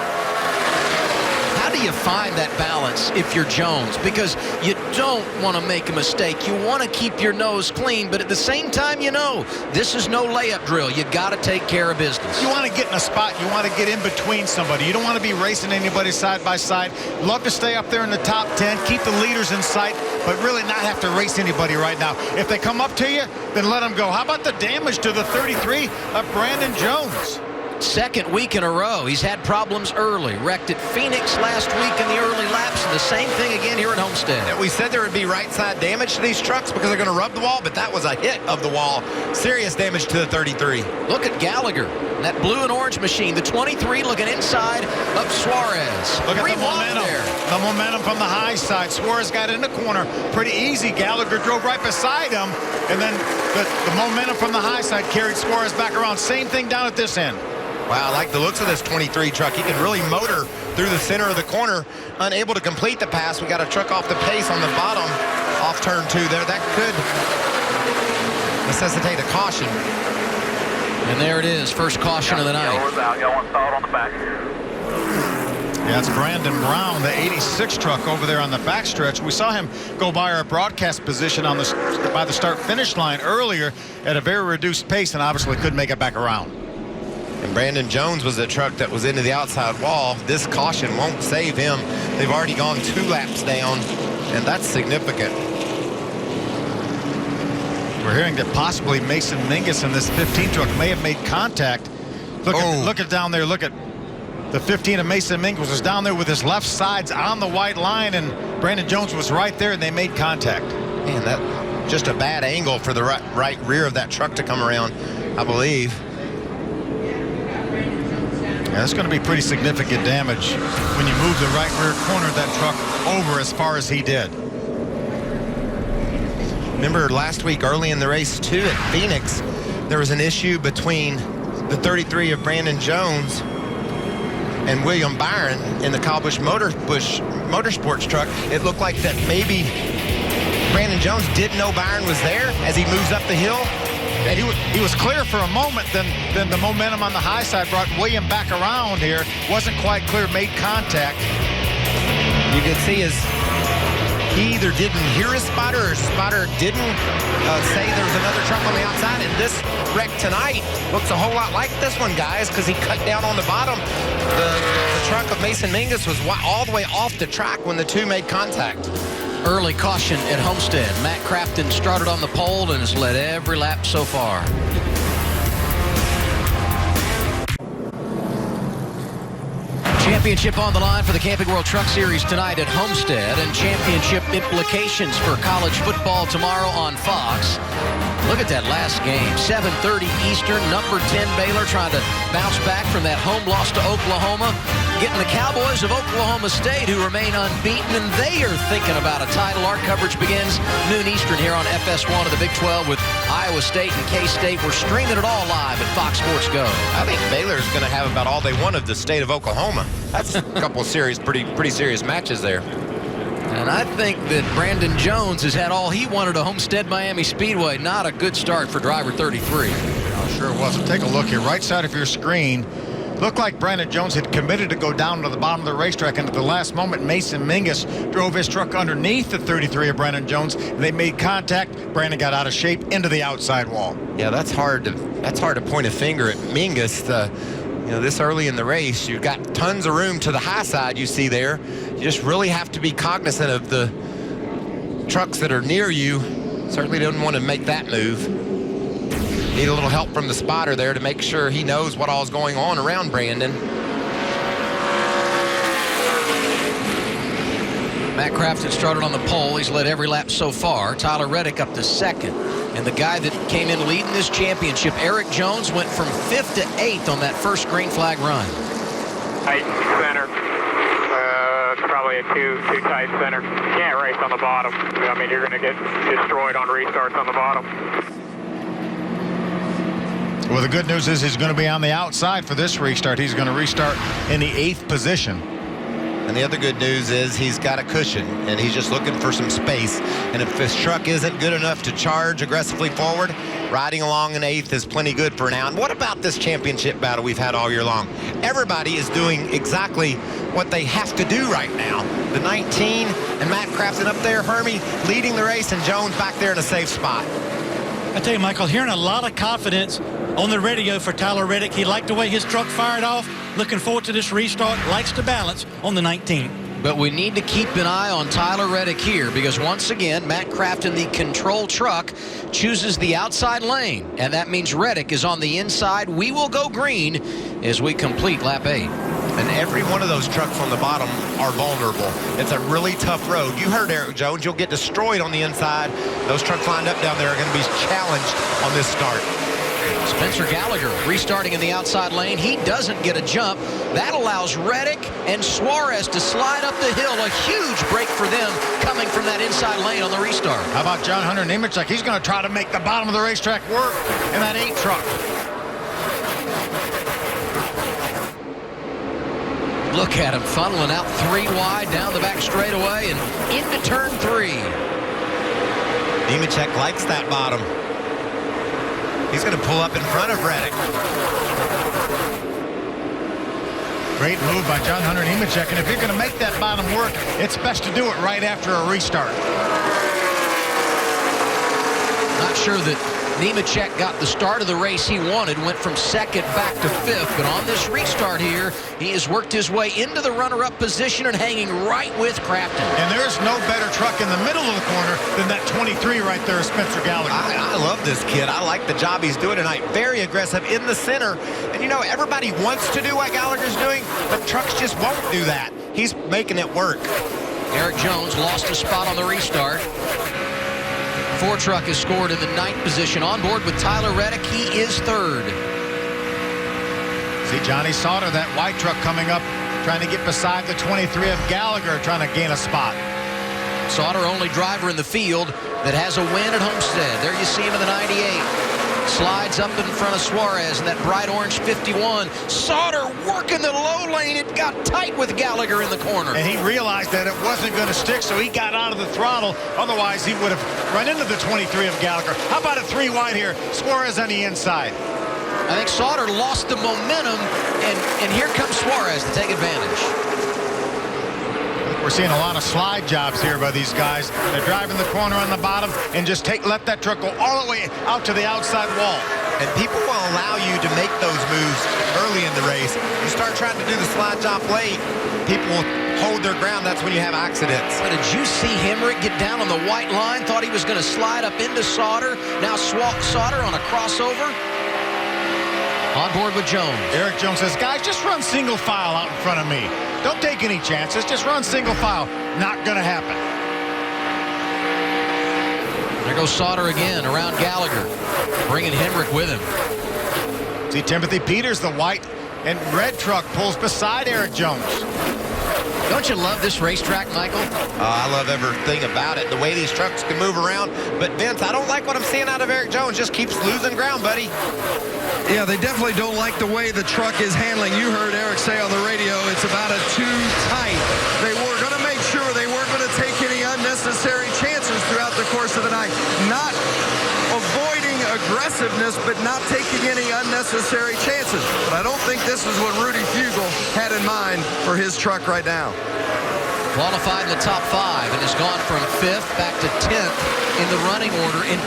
How do you find that balance if you're Jones? Because you don't want to make a mistake. You want to keep your nose clean, but at the same time, you know, this is no layup drill. You got to take care of business. You want to get in a spot. You want to get in between somebody. You don't want to be racing anybody side by side. Love to stay up there in the top 10, keep the leaders in sight, but really not have to race anybody right now. If they come up to you, then let them go. How about the damage to the 33 of Brandon Jones? Second week in a row. He's had problems early. Wrecked at Phoenix last week in the early laps, and the same thing again here at Homestead. Yeah, we said there would be right side damage to these trucks because they're going to rub the wall, but that was a hit of the wall. Serious damage to the 33. Look at Gallagher, that blue and orange machine. The 23 looking inside of Suarez. Look at the momentum. The momentum from the high side. Suarez got in the corner pretty easy. Gallagher drove right beside him, and then the momentum from the high side carried Suarez back around. Same thing down at this end. Wow, I like the looks of this 23 truck. He can really motor through the center of the corner. Unable to complete the pass. We got a truck off the pace on the bottom off turn 2 there. That could necessitate a caution. And there it is, first caution of the night. Y'all want salt on the back. Yeah, it's Brandon Brown, the 86 truck over there on the backstretch. We saw him go by our broadcast position on by the start-finish line earlier at a very reduced pace, and obviously couldn't make it back around. And Brandon Jones was a truck that was into the outside wall. This caution won't save him. They've already gone 2 laps down, and that's significant. We're hearing that possibly Mason Mingus in this 15 truck may have made contact. Look at down there. Look at the 15 of Mason Mingus was down there with his left sides on the white line, and Brandon Jones was right there, and they made contact. Man, that just a bad angle for the right rear of that truck to come around, I believe. Yeah, that's going to be pretty significant damage when you move the right rear corner of that truck over as far as he did. Remember last week early in the race too at Phoenix, there was an issue between the 33 of Brandon Jones and William Byron in the Kyle Busch Motorsports truck. It looked like that maybe Brandon Jones didn't know Byron was there as he moves up the hill. And he was clear for a moment, then the momentum on the high side brought William back around here. Wasn't quite clear, made contact. You could see he either didn't hear his spotter or his spotter didn't say there's another truck on the outside. And this wreck tonight looks a whole lot like this one, guys, because he cut down on the bottom. The truck of Mason Mingus was all the way off the track when the two made contact. Early caution at Homestead. Matt Crafton started on the pole and has led every lap so far. Championship on the line for the Camping World Truck Series tonight at Homestead, and championship implications for college football tomorrow on Fox. Look at that last game, 7:30 Eastern, number 10 Baylor trying to bounce back from that home loss to Oklahoma, getting the Cowboys of Oklahoma State, who remain unbeaten, and they are thinking about a title. Our coverage begins noon Eastern here on FS1 of the Big 12 with Iowa State and K-State. We're streaming it all live at Fox Sports Go. I think Baylor's going to have about all they want of the state of Oklahoma. That's a couple of pretty serious matches there. And I think that Brandon Jones has had all he wanted at Homestead-Miami Speedway. Not a good start for driver 33. Oh, sure it wasn't. Take a look here. Right side of your screen. Looked like Brandon Jones had committed to go down to the bottom of the racetrack, and at the last moment, Mason Mingus drove his truck underneath the 33 of Brandon Jones. They made contact. Brandon got out of shape into the outside wall. Yeah, that's hard to point a finger at Mingus. This early in the race, you've got tons of room to the high side you see there. You just really have to be cognizant of the trucks that are near you. Certainly don't want to make that move. Need a little help from the spotter there to make sure he knows what all's going on around Brandon. Matt Crafton started on the pole. He's led every lap so far. Tyler Reddick up to second. And the guy that came in leading this championship, Eric Jones, went from 5th to 8th on that first green flag run. Tight center. It's probably a too tight center. You can't race on the bottom. I mean, you're going to get destroyed on restarts on the bottom. Well, the good news is he's going to be on the outside for this restart. He's going to restart in the 8th position. And the other good news is he's got a cushion, and he's just looking for some space. And if his truck isn't good enough to charge aggressively forward, Riding along in 8th is plenty good for now. And what about this championship battle we've had all year long? Everybody is doing exactly what they have to do right now. The 19 and Matt Crafton up there, Hermie leading the race, and Jones back there in a safe spot. I tell you, Michael, hearing a lot of confidence on the radio for Tyler Reddick. He liked the way his truck fired off. Looking forward to this restart. Likes to balance on the 19. But we need to keep an eye on Tyler Reddick here, because once again, Matt Crafton, the control truck, chooses the outside lane, and that means Reddick is on the inside. We will go green as we complete lap 8. And every one of those trucks on the bottom are vulnerable. It's a really tough road. You heard Eric Jones. You'll get destroyed on the inside. Those trucks lined up down there are going to be challenged on this start. Spencer Gallagher restarting in the outside lane. He doesn't get a jump. That allows Reddick and Suarez to slide up the hill. A huge break for them coming from that inside lane on the restart. How about John Hunter Nemechek? He's going to try to make the bottom of the racetrack work in that 8 truck. Look at him funneling out 3 wide down the back straightaway and into turn 3. Nemechek likes that bottom. He's going to pull up in front of Reddick. Great move by John Hunter Nemechek. And if you're going to make that bottom work, it's best to do it right after a restart. Not sure that Nemechek got the start of the race he wanted, went from 2nd back to 5th, but on this restart here, he has worked his way into the runner-up position and hanging right with Crafton. And there's no better truck in the middle of the corner than that 23 right there, Spencer Gallagher. I love this kid. I like the job he's doing tonight. Very aggressive in the center. And you know, everybody wants to do what Gallagher's doing, but trucks just won't do that. He's making it work. Eric Jones lost a spot on the restart. Ford truck is scored in the 9th position. On board with Tyler Reddick, he is 3rd. See Johnny Sauter, that white truck coming up, trying to get beside the 23 of Gallagher, trying to gain a spot. Sauter, only driver in the field that has a win at Homestead. There you see him in the 98. Slides up in front of Suarez in that bright orange 51. Sauter working the low lane. It got tight with Gallagher in the corner. And he realized that it wasn't going to stick, so he got out of the throttle. Otherwise, he would have run into the 23 of Gallagher. How about a 3 wide here? Suarez on the inside. I think Sauter lost the momentum, and here comes Suarez to take advantage. We're seeing a lot of slide jobs here by these guys. They're driving the corner on the bottom and just let that truck go all the way out to the outside wall. And people will allow you to make those moves early in the race. You start trying to do the slide job late, people will hold their ground. That's when you have accidents. But did you see Hemrick get down on the white line? Thought he was going to slide up into Sauter. Now Sauter on a crossover. On board with Jones. Eric Jones says, guys, just run single file out in front of me. Don't take any chances. Just run single file. Not going to happen. There goes Sauter again around Gallagher, bringing Hemrick with him. See Timothy Peters, the white and red truck, pulls beside Eric Jones. Don't you love this racetrack, Michael? I love everything about it, the way these trucks can move around. But, Vince, I don't like what I'm seeing out of Eric Jones. Just keeps losing ground, buddy. Yeah, they definitely don't like the way the truck is handling. You heard Eric say on the radio it's about a too tight. They were going to make sure they weren't going to take any unnecessary chances throughout the course of the night. Not avoiding aggressiveness, but not taking any unnecessary chances. But I don't think this is what Rudy Fugle had in mind for his truck right now. Qualified in the top 5 and has gone from 5th back to 10th in the running order and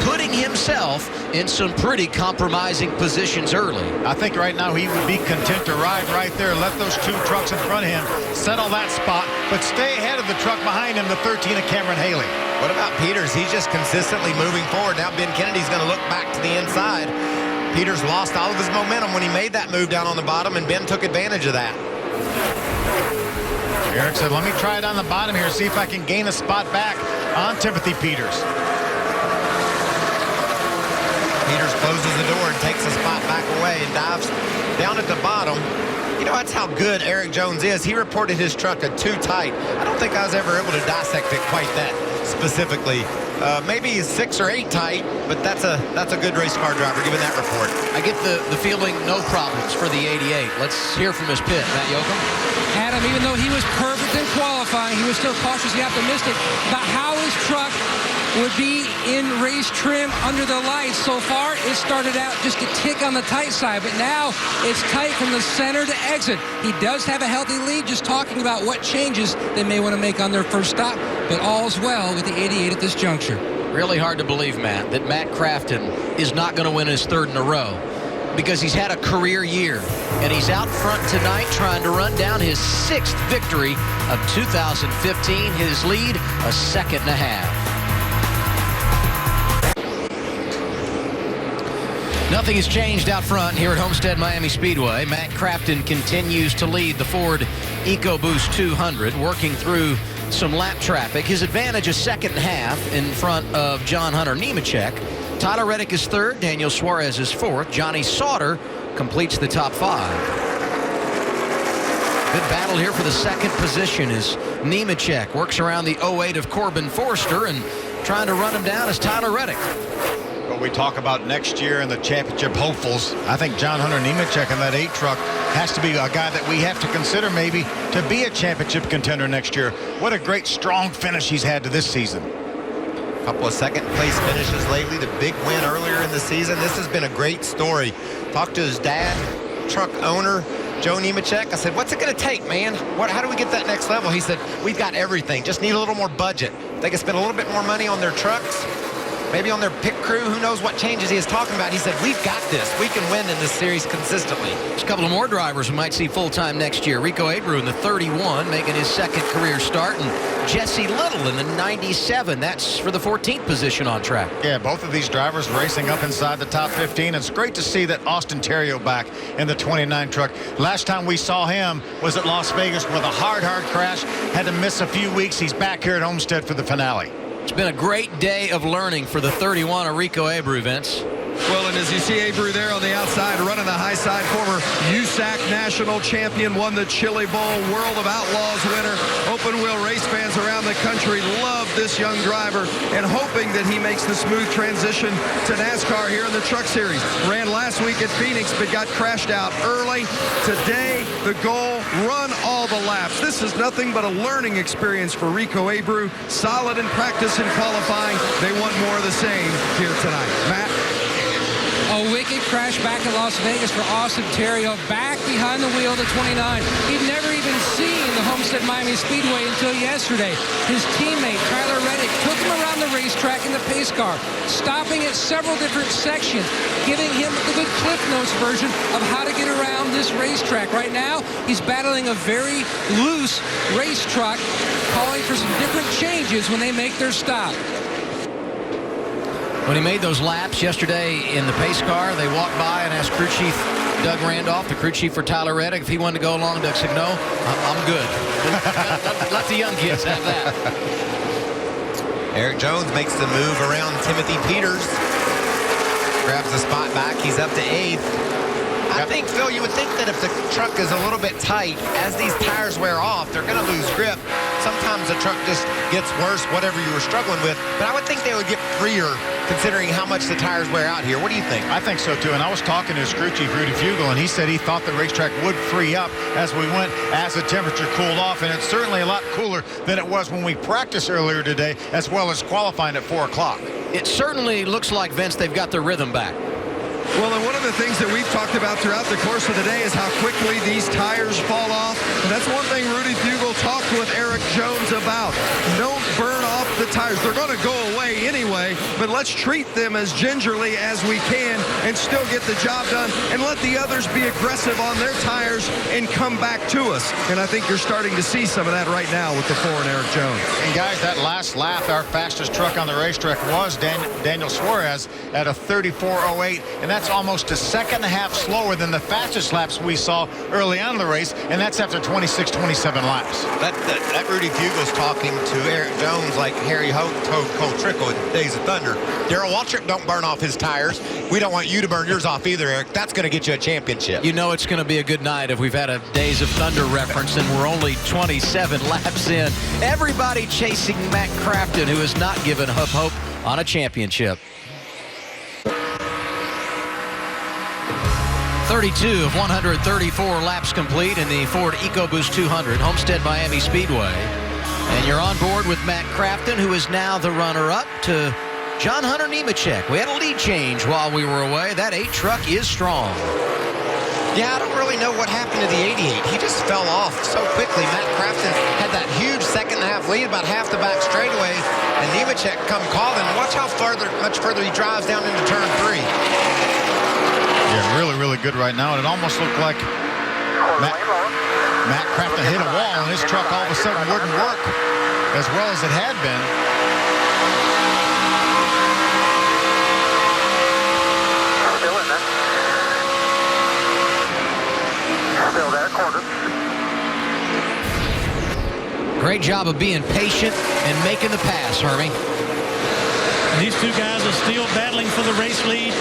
putting himself in some pretty compromising positions early. I think right now he would be content to ride right there, let those 2 trucks in front of him settle that spot, but stay ahead of the truck behind him, the 13 of Cameron Haley. What about Peters? He's just consistently moving forward. Now Ben Kennedy's going to look back to the inside. Peters lost all of his momentum when he made that move down on the bottom, and Ben took advantage of that. Eric said, let me try it on the bottom here, see if I can gain a spot back on Timothy Peters. Peters closes the door and takes a spot back away and dives down at the bottom. You know, that's how good Eric Jones is. He reported his truck a too tight. I don't think I was ever able to dissect it quite that specifically. Maybe 6 or 8 tight, but that's a good race car driver giving that report. I get the feeling no problems for the 88. Let's hear from his pit. Matt Yoakum. Adam, even though he was perfect in qualifying, he was still cautiously optimistic about how his truck would be in race trim under the lights. So far, it started out just a tick on the tight side, but now it's tight from the center to exit. He does have a healthy lead, just talking about what changes they may want to make on their first stop, but all's well with the 88 at this juncture. Really hard to believe, Matt, that Matt Crafton is not going to win his third in a row, because he's had a career year, and he's out front tonight trying to run down his 6th victory of 2015. His lead, a second and a half. Nothing has changed out front here at Homestead-Miami Speedway. Matt Crafton continues to lead the Ford EcoBoost 200, working through some lap traffic. His advantage is second and a half in front of John Hunter Nemechek. Tyler Reddick is third. Daniel Suarez is fourth. Johnny Sauter completes the top 5. Good battle here for the second position as Nemechek works around the 08 of Corbin Forster, and trying to run him down is Tyler Reddick. But we talk about next year and the championship hopefuls. I think John Hunter Nemechek in that 8 truck has to be a guy that we have to consider maybe to be a championship contender next year. What a great strong finish he's had to this season. Couple of second-place finishes lately. The big win earlier in the season. This has been a great story. Talked to his dad, truck owner, Joe Nemechek. I said, what's it going to take, man? How do we get that next level? He said, we've got everything. Just need a little more budget. They can spend a little bit more money on their trucks, maybe on their pit crew. Who knows what changes he is talking about. He said, we've got this. We can win in this series consistently. There's a couple of more drivers we might see full-time next year. Rico Abreu in the 31, making his second career start, and Jesse Little in the 97. That's for the 14th position on track. Yeah, both of these drivers racing up inside the top 15. It's great to see that Austin Terrio back in the 29 truck. Last time we saw him was at Las Vegas with a hard crash. Had to miss a few weeks. He's back here at Homestead for the finale. It's been a great day of learning for the 31 of Rico Abreu, Vince. Well, and as you see Abreu there on the outside, running the high side, former USAC national champion, won the Chili Bowl, World of Outlaws winner. Open wheel race fans around the country love this young driver and hoping that he makes the smooth transition to NASCAR here in the Truck Series. Ran last week at Phoenix, but got crashed out early. Today, the goal, run all the laps. This is nothing but a learning experience for Rico Abreu. Solid in practice and qualifying. They want more of the same here tonight. Matt? A wicked crash back in Las Vegas for Austin Terrio, back behind the wheel of the 29. He'd never even seen the Homestead-Miami Speedway until yesterday. His teammate, Tyler Reddick, took him around the racetrack in the pace car, stopping at several different sections, giving him the good Cliff Notes version of how to get around this racetrack. Right now, he's battling a very loose race truck, calling for some different changes when they make their stop. When he made those laps yesterday in the pace car, they walked by and asked crew chief Doug Randolph, the crew chief for Tyler Reddick, if he wanted to go along. Doug said, no, I'm good. Let the young kids have that. Eric Jones makes the move around Timothy Peters. Grabs the spot back. He's up to 8th. I think, Phil, you would think that if the truck is a little bit tight, as these tires wear off, they're going to lose grip. Sometimes the truck just gets worse, whatever you were struggling with. But I would think they would get freer, considering how much the tires wear out here. What do you think? I think so, too. And I was talking to his crew chief, Rudy Fugel, and he said he thought the racetrack would free up as we went, as the temperature cooled off. And it's certainly a lot cooler than it was when we practiced earlier today, as well as qualifying at 4 o'clock. It certainly looks like, Vince, they've got their rhythm back. Well, and one of the things that we've talked about throughout the course of the day is how quickly these tires fall off. And that's one thing Rudy Fugel talked with Eric Jones about. Don't burn off the tires. They're going to go away anyway, but let's treat them as gingerly as we can and still get the job done and let the others be aggressive on their tires and come back to us. And I think you're starting to see some of that right now with the 4 and Eric Jones. And guys, that last lap, our fastest truck on the racetrack was Daniel Suarez at a 34.08, and that's almost a second and a half slower than the fastest laps we saw early on in the race, and that's after 26, 27 laps. That Rudy Fugel's talking to Eric Jones like Harry Hope told Cole Trickle in Days of Thunder. Darrell Waltrip don't burn off his tires. We don't want you to burn yours off either, Eric. That's going to get you a championship. You know it's going to be a good night if we've had a Days of Thunder reference and we're only 27 laps in. Everybody chasing Matt Crafton, who has not given up hope on a championship. 32 of 134 laps complete in the Ford EcoBoost 200, Homestead-Miami Speedway. And you're on board with Matt Crafton, who is now the runner-up to John Hunter Nemechek. We had a lead change while we were away. That 8 truck is strong. Yeah, I don't really know what happened to the 88. He just fell off so quickly. Matt Crafton had that huge second and a half lead, about half the back straightaway, and Nemechek come calling. Watch how much further he drives down into turn 3. Yeah, really, really good right now. And it almost looked like Matt Crafton hit a wall, and his truck all of a sudden wouldn't work as well as it had been. Still in there. Still there, quarter. Great job of being patient and making the pass, Hermie. These two guys are still battling for the race lead.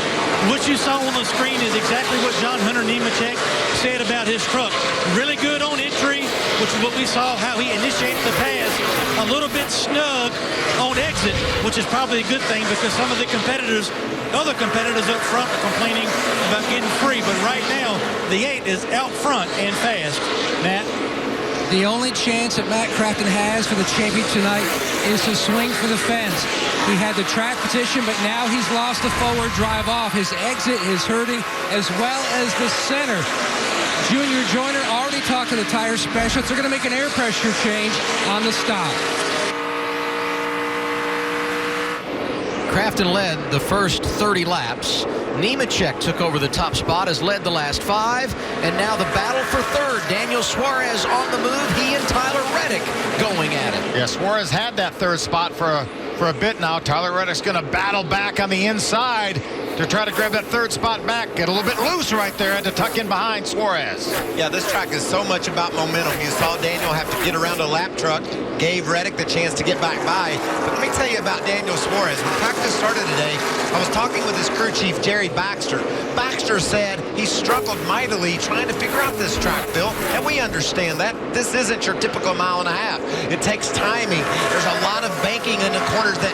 What you saw on the screen is exactly what John Hunter Nemechek said about his truck. Really good on entry, which is what we saw, how he initiated the pass. A little bit snug on exit, which is probably a good thing because some of the other competitors up front are complaining about getting free. But right now, the 8 is out front and fast. Matt? The only chance that Matt Crafton has for the championship tonight is to swing for the fence. He had the track position, but now he's lost the forward drive off. His exit is hurting, as well as the center. Junior Joyner already talked to the tire specialists. They're going to make an air pressure change on the stop. Crafton led the first 30 laps. Nemechek took over the top spot, has led the last 5, and now the battle for third. Daniel Suarez on the move. He and Tyler Reddick going at it. Yeah, Suarez had that third spot for a bit now. Tyler Reddick's going to battle back on the inside to try to grab that third spot back. Get a little bit loose right there. Had to tuck in behind Suarez. Yeah, this track is so much about momentum. You saw Daniel have to get around a lap truck, gave Reddick the chance to get back by. But let me tell you about Daniel Suarez. When practice started today, I was talking with his crew chief, Jerry Baxter. Baxter said he struggled mightily trying to figure out this track, Phil, and we understand that. This isn't your typical mile and a half. It takes timing. There's a lot of banking in the corners that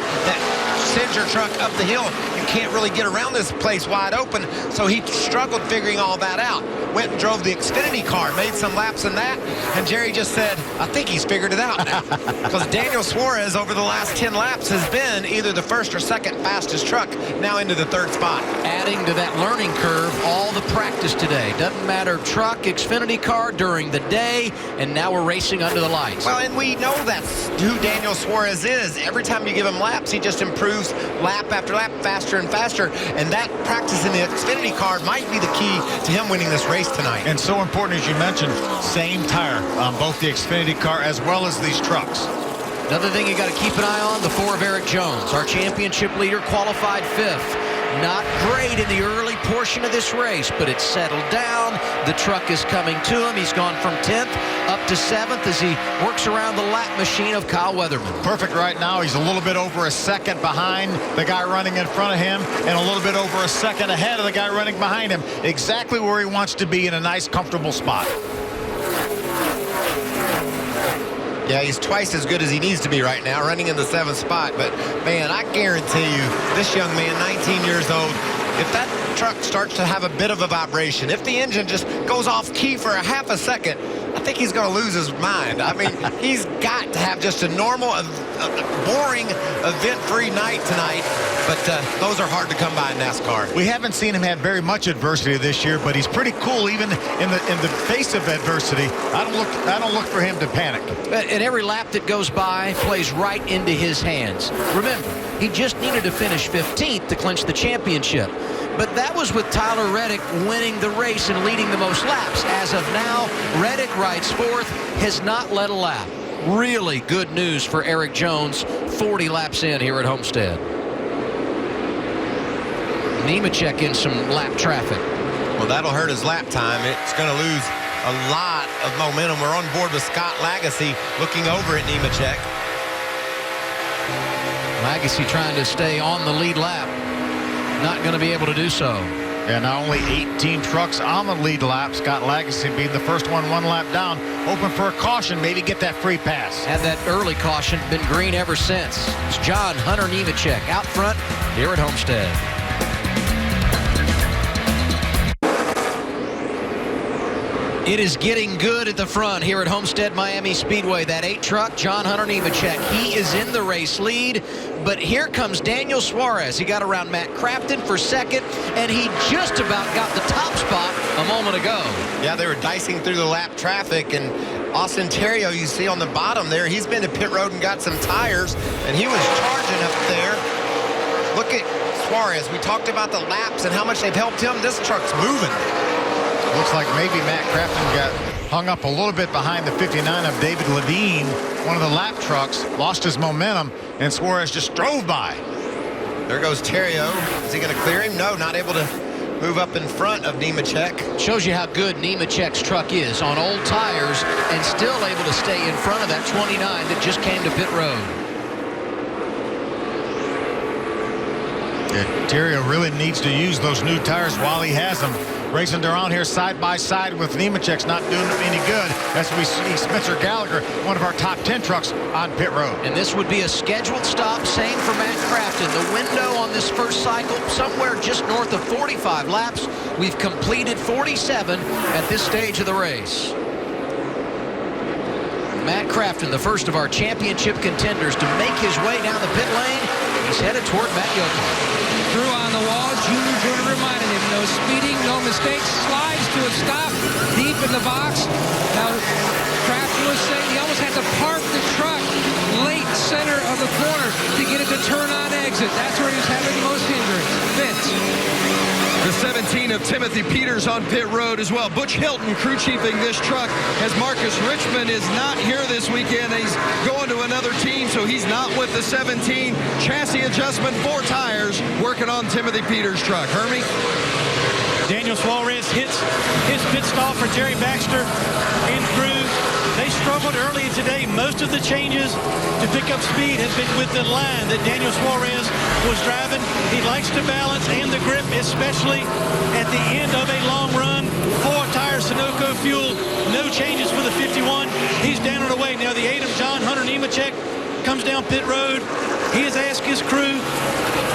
sends your truck up the hill. You can't really get around this place wide open, so he struggled figuring all that out. Went and drove the Xfinity car, made some laps in that, and Jerry just said, I think he's figured it out now. Because Daniel Suarez over the last 10 laps has been either the first or second fastest truck, now into the third spot. Adding to that learning curve, all the practice today. Doesn't matter truck, Xfinity car during the day, and now we're racing under the lights. Well, and we know that's who Daniel Suarez is. Every time you give him laps, he just improves lap after lap, faster and faster, and that practice in the Xfinity car might be the key to him winning this race tonight. And so important, as you mentioned, same tire on both the Xfinity car as well as these trucks. Another thing you got to keep an eye on, the 4 of Eric Jones. Our championship leader qualified 5th. Not great in the early portion of this race, but it's settled down. The truck is coming to him. He's gone from 10th up to 7th as he works around the lap machine of Kyle Weatherman. Perfect right now. He's a little bit over a second behind the guy running in front of him and a little bit over a second ahead of the guy running behind him. Exactly where he wants to be in a nice, comfortable spot. Yeah, he's twice as good as he needs to be right now, running in the 7th spot. But, man, I guarantee you, this young man, 19 years old, if that truck starts to have a bit of a vibration, if the engine just goes off key for a half a second, I think he's going to lose his mind. I mean, he's got to have just a normal, boring, event-free night tonight. But those are hard to come by in NASCAR. We haven't seen him have very much adversity this year, but he's pretty cool even in the face of adversity. I don't look for him to panic. And every lap that goes by plays right into his hands. Remember, he just needed to finish 15th to clinch the championship. But that was with Tyler Reddick winning the race and leading the most laps. As of now, Reddick rides 4th, has not led a lap. Really good news for Eric Jones, 40 laps in here at Homestead. Nemechek in some lap traffic. Well, that'll hurt his lap time. It's going to lose a lot of momentum. We're on board with Scott Lagasse looking over at Nemechek. Lagasse trying to stay on the lead lap. Not going to be able to do so. And now only 18 trucks on the lead lap. Scott Lagasse being the first one lap down. Open for a caution, maybe get that free pass. Had that early caution, been green ever since. It's John Hunter Nemechek out front here at Homestead. It is getting good at the front here at Homestead-Miami Speedway. That 8 truck, John Hunter Nemechek, he is in the race lead. But here comes Daniel Suarez. He got around Matt Crafton for second, and he just about got the top spot a moment ago. Yeah, they were dicing through the lap traffic, and Austin Terrio, you see on the bottom there, he's been to pit road and got some tires, and he was charging up there. Look at Suarez. We talked about the laps and how much they've helped him. This truck's moving. Looks like maybe Matt Crafton got hung up a little bit behind the 59 of David Levine, one of the lap trucks, lost his momentum, and Suarez just drove by. There goes Terrio. Is he going to clear him? No, not able to move up in front of Nemechek. Shows you how good Nemechek's truck is on old tires and still able to stay in front of that 29 that just came to pit road. Yeah, Terrio really needs to use those new tires while he has them. Racing around here side by side with Nemechek's not doing him any good, as we see Spencer Gallagher, one of our top 10 trucks, on pit road. And this would be a scheduled stop, same for Matt Crafton. The window on this first cycle, somewhere just north of 45 laps. We've completed 47 at this stage of the race. Matt Crafton, the first of our championship contenders to make his way down the pit lane. He's headed toward Matt Yoakum. Crew on the wall. Junior Jordan reminded him, no speeding, no mistakes. Slides to a stop deep in the box. Now, Crafton was saying he almost had to park the truck late center of the corner to get it to turn on exit. That's where he was having the most hindrance. Vince. The 17 of Timothy Peters on pit road as well. Butch Hilton crew chiefing this truck, as Marcus Richmond is not here this weekend. He's going to another team, so he's not with the 17. Chassis adjustment, 4 tires, working on Timothy Peters' truck. Hermie? Daniel Suarez hits his pit stop for Jerry Baxter and crew. They struggled early today. Most of the changes to pick up speed has been with the line that Daniel Suarez was driving. He likes to balance and the grip, especially at the end of a long run. 4 tires, Sunoco fuel, no changes for the 51. He's down and away. Now the 8 of John Hunter Nemechek comes down pit road. He has asked his crew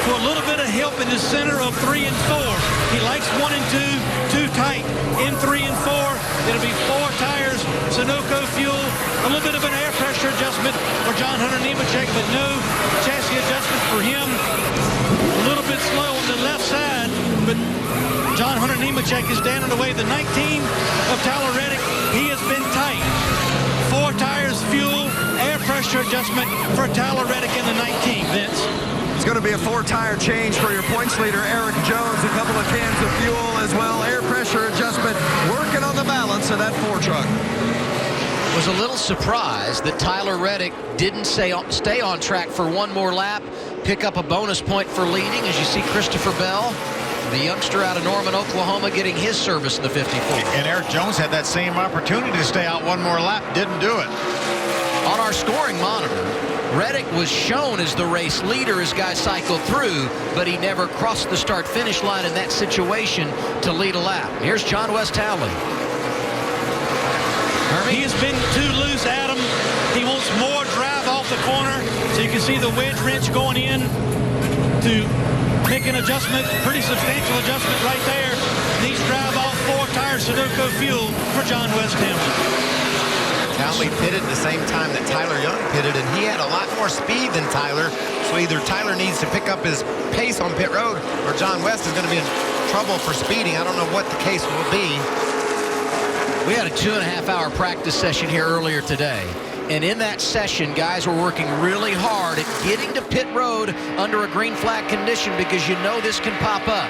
for a little bit of help in the center of 3 and 4. He likes 1 and 2, too tight. In 3 and 4, it'll be 4 tires, Sunoco fuel, a little bit of an air pressure adjustment for John Hunter Nemechek, but no chassis adjustment for him. A little bit slow on the left side, but John Hunter Nemechek is down and away. The 19 of Tyler Reddick, he has been tight. 4 tires, fuel, air pressure adjustment for Tyler Reddick in the 19, Vince. It's going to be a 4-tire change for your points leader, Eric Jones. A couple of cans of fuel as well. Air pressure adjustment, working on the balance of that 4 truck. Was a little surprised that Tyler Reddick didn't stay on track for 1 more lap, pick up a bonus point for leading, as you see Christopher Bell, the youngster out of Norman, Oklahoma, getting his service in the 54. And Eric Jones had that same opportunity to stay out 1 more lap, didn't do it. On our scoring monitor, Reddick was shown as the race leader as guys cycled through, but he never crossed the start-finish line in that situation to lead a lap. Here's John West Howley. He has been too loose, Adam. He wants more drive off the corner, so you can see the wedge wrench going in to make an adjustment, pretty substantial adjustment right there. Needs drive off 4 tires, Sunoco fuel for John West Howley. Howley pitted at the same time that Tyler Young pitted, and he had a lot more speed than Tyler. So either Tyler needs to pick up his pace on pit road, or John West is going to be in trouble for speeding. I don't know what the case will be. We had a 2.5-hour practice session here earlier today. And in that session, guys were working really hard at getting to pit road under a green flag condition, because you know this can pop up.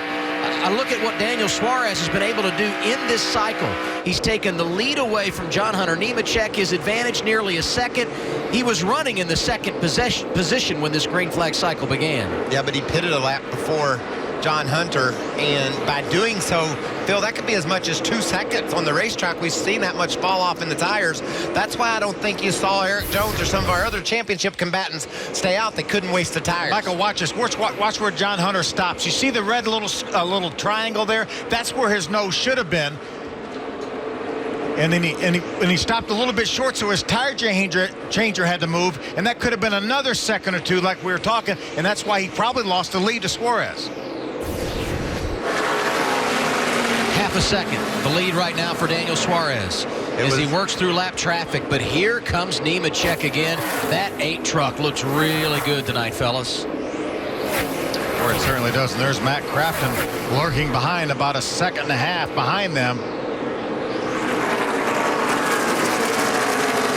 I look at what Daniel Suarez has been able to do in this cycle. He's taken the lead away from John Hunter Nemechek, his advantage nearly a second. He was running in the second position when this green flag cycle began. Yeah, but he pitted a lap before John Hunter, and by doing so, Phil, that could be as much as 2 seconds on the racetrack. We've seen that much fall off in the tires. That's why I don't think you saw Eric Jones or some of our other championship combatants stay out. They couldn't waste the tires. Michael, watch this. Watch where John Hunter stops. You see the red little triangle there? That's where his nose should have been. And then he stopped a little bit short, so his tire changer had to move, and that could have been another second or 2 like we were talking, and that's why he probably lost the lead to Suarez. Half a second. The lead right now for Daniel Suarez as he works through lap traffic. But here comes Nemechek again. That 8 truck looks really good tonight, fellas. Or it certainly does. And there's Matt Crafton lurking behind, about a second and a half behind them.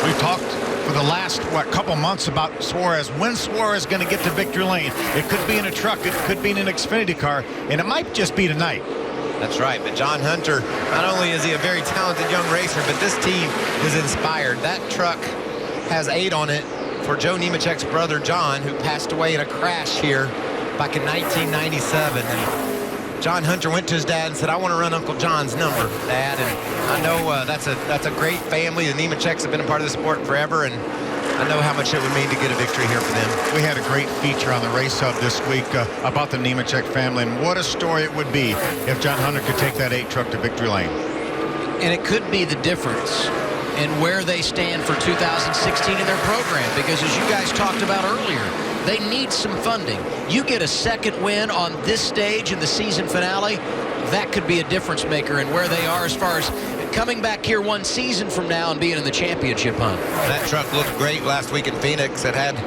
We've talked for the last, couple months about Suarez. When Suarez going to get to victory lane? It could be in a truck. It could be in an Xfinity car. And it might just be tonight. That's right, but John Hunter, not only is he a very talented young racer, but this team is inspired. That truck has 8 on it for Joe Nemechek's brother, John, who passed away in a crash here back in 1997. And John Hunter went to his dad and said, I want to run Uncle John's number, Dad. And I know that's a great family. The Nemecheks have been a part of the sport forever, and I know how much it would mean to get a victory here for them. We had a great feature on the Race Hub this week about the Nemechek family, and what a story it would be if John Hunter could take that 8 truck to victory lane. And it could be the difference in where they stand for 2016 in their program, because as you guys talked about earlier, they need some funding. You get a second win on this stage in the season finale, that could be a difference maker in where they are as far as coming back here one season from now and being in the championship hunt. That truck looked great last week in Phoenix. It had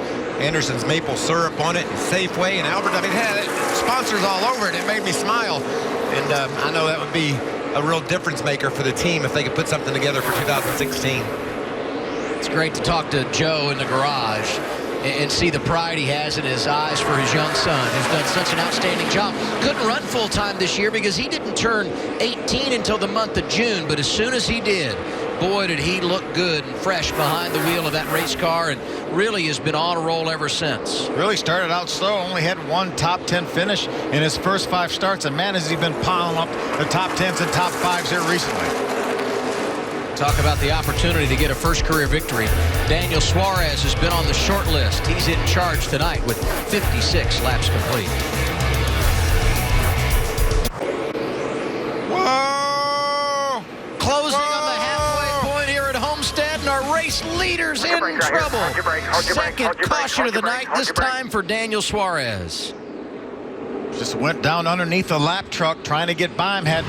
Anderson's maple syrup on it, and Safeway and Albert. I mean, it had sponsors all over it. It made me smile. And I know that would be a real difference maker for the team if they could put something together for 2016. It's great to talk to Joe in the garage and see the pride he has in his eyes for his young son, who's done such an outstanding job. Couldn't run full-time this year because he didn't turn 18 until the month of June, but as soon as he did, boy, did he look good and fresh behind the wheel of that race car, and really has been on a roll ever since. Really started out slow, only had 1 top 10 finish in his first 5 starts, and man, has he been piling up the top 10s and top 5s here recently. Talk about the opportunity to get a first career victory. Daniel Suarez has been on the short list. He's in charge tonight with 56 laps complete. Whoa! Closing on the halfway point here at Homestead, and our race leaders in trouble. Second caution of the night, this time for Daniel Suarez. Just went down underneath the lap truck trying to get by him. Had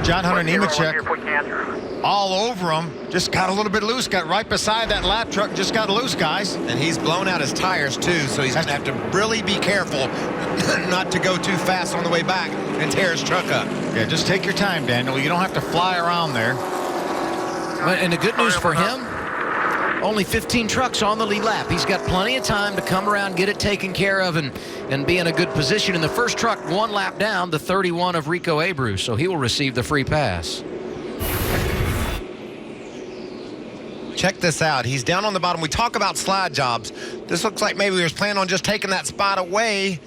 John Hunter Nemechek all over him. Just got a little bit loose. Got right beside that lap truck and just got loose, guys. And he's blown out his tires, too, so he's going to have to really be careful not to go too fast on the way back and tear his truck up. Yeah, just take your time, Daniel. You don't have to fly around there. And the good news for him, only 15 trucks on the lead lap. He's got plenty of time to come around, get it taken care of, and be in a good position. And the first truck 1 lap down, the 31 of Rico Abreu, so he will receive the free pass. Check this out. He's down on the bottom. We talk about slide jobs. This looks like maybe he was planning on just taking that spot away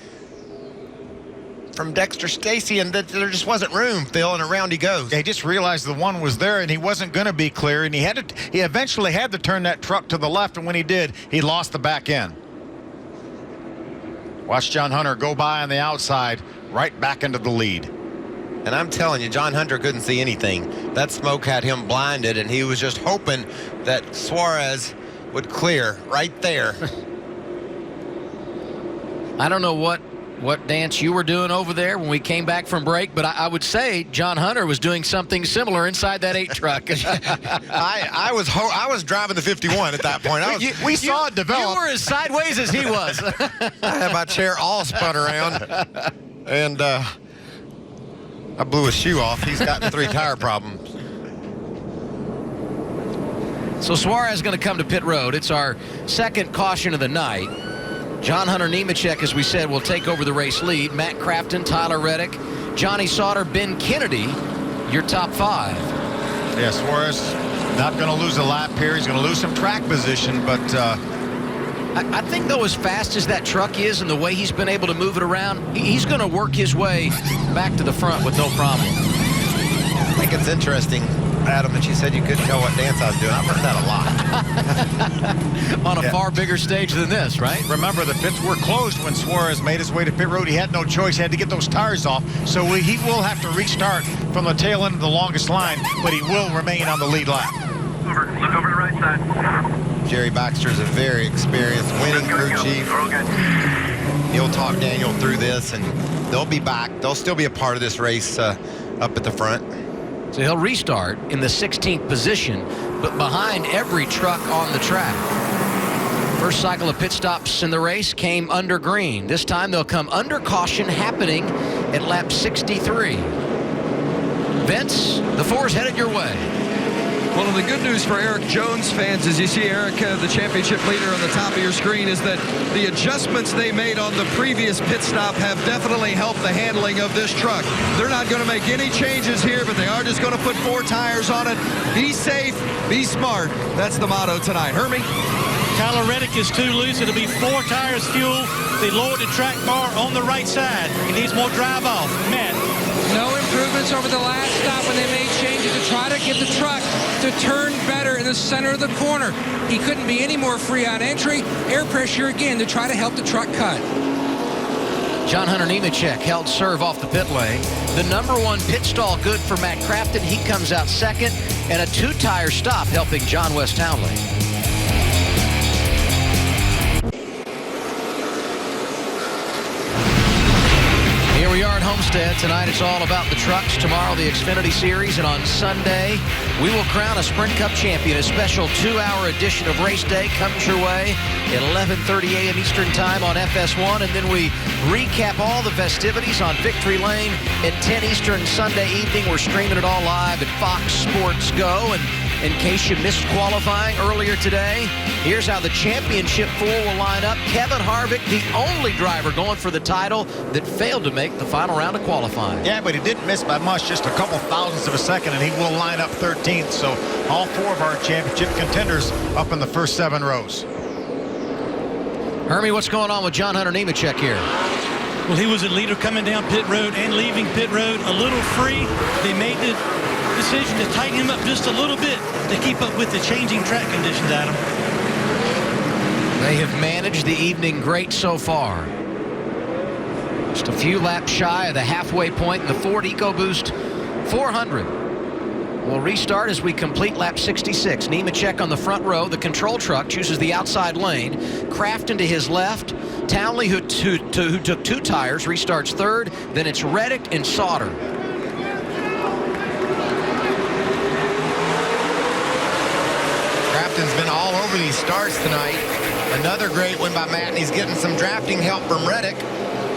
from Dexter Stacy, and that there just wasn't room, Phil, and around he goes. He just realized the one was there, and he wasn't going to be clear, and he eventually had to turn that truck to the left, and when he did, he lost the back end. Watch John Hunter go by on the outside, right back into the lead. And I'm telling you, John Hunter couldn't see anything. That smoke had him blinded, and he was just hoping that Suarez would clear right there. I don't know what dance you were doing over there when we came back from break, but I would say John Hunter was doing something similar inside that 8 truck. I was driving the 51 at that point. We saw it develop. You were as sideways as he was. I had my chair all spun around, and I blew his shoe off. He's got 3 tire problems. So Suarez is going to come to pit road. It's our second caution of the night. John Hunter Nemechek, as we said, will take over the race lead. Matt Crafton, Tyler Reddick, Johnny Sauter, Ben Kennedy, your top 5. Yeah, Suarez not going to lose a lap here. He's going to lose some track position, but I think, though, as fast as that truck is and the way he's been able to move it around, he's going to work his way back to the front with no problem. I think it's interesting, Adam, that you said you couldn't tell what dance I was doing. I've heard that a lot. On a far bigger stage than this, right? Remember, the pits were closed when Suarez made his way to pit road. He had no choice. He had to get those tires off. So he will have to restart from the tail end of the longest line, but he will remain on the lead lap. Look over the right side. Jerry Baxter is a very experienced winning crew chief. He'll talk Daniel through this, and they'll be back. They'll still be a part of this race up at the front. So he'll restart in the 16th position, but behind every truck on the track. First cycle of pit stops in the race came under green. This time they'll come under caution, happening at lap 63. Vince, the four's headed your way. Well, and the good news for Eric Jones fans, as you see Eric, the championship leader on the top of your screen, is that the adjustments they made on the previous pit stop have definitely helped the handling of this truck. They're not going to make any changes here, but they are just going to put 4 tires on it. Be safe, be smart. That's the motto tonight. Hermie? Tyler Reddick is too loose. It'll be 4 tires fuel. They lowered the track bar on the right side. He needs more drive off. Matt. No improvements over the last stop when they made changes to try to get the truck to turn better in the center of the corner. He couldn't be any more free on entry. Air pressure again to try to help the truck cut. John Hunter Nemechek held serve off the pit lane. The #1 pit stall good for Matt Crafton. He comes out second, and a 2-tire stop helping John West Townley. Here we are at Homestead. Tonight it's all about the trucks. Tomorrow the Xfinity Series. And on Sunday, we will crown a Sprint Cup champion. A special 2-hour edition of Race Day comes your way at 11:30 a.m. Eastern Time on FS1. And then we recap all the festivities on Victory Lane at 10 Eastern Sunday evening. We're streaming it all live at Fox Sports Go. And in case you missed qualifying earlier today, here's how the championship 4 will line up. Kevin Harvick, the only driver going for the title that failed to make the final round of qualifying. Yeah, but he didn't miss by much, just a couple thousandths of a second, and he will line up 13th. So all 4 of our championship contenders up in the first 7 rows. Hermie, what's going on with John Hunter Nemechek here? Well, he was a leader coming down pit road and leaving pit road a little free. They made the decision to tighten him up just a little bit to keep up with the changing track conditions, Adam. They have managed the evening great so far. Just a few laps shy of the halfway point in the Ford EcoBoost 400. We'll restart as we complete lap 66. Nemechek on the front row. The control truck chooses the outside lane. Crafton to his left. Townley, who took 2 tires, restarts third. Then it's Reddick and Sauter. Crafton's been all over these starts tonight. Another great win by Matt, and he's getting some drafting help from Reddick.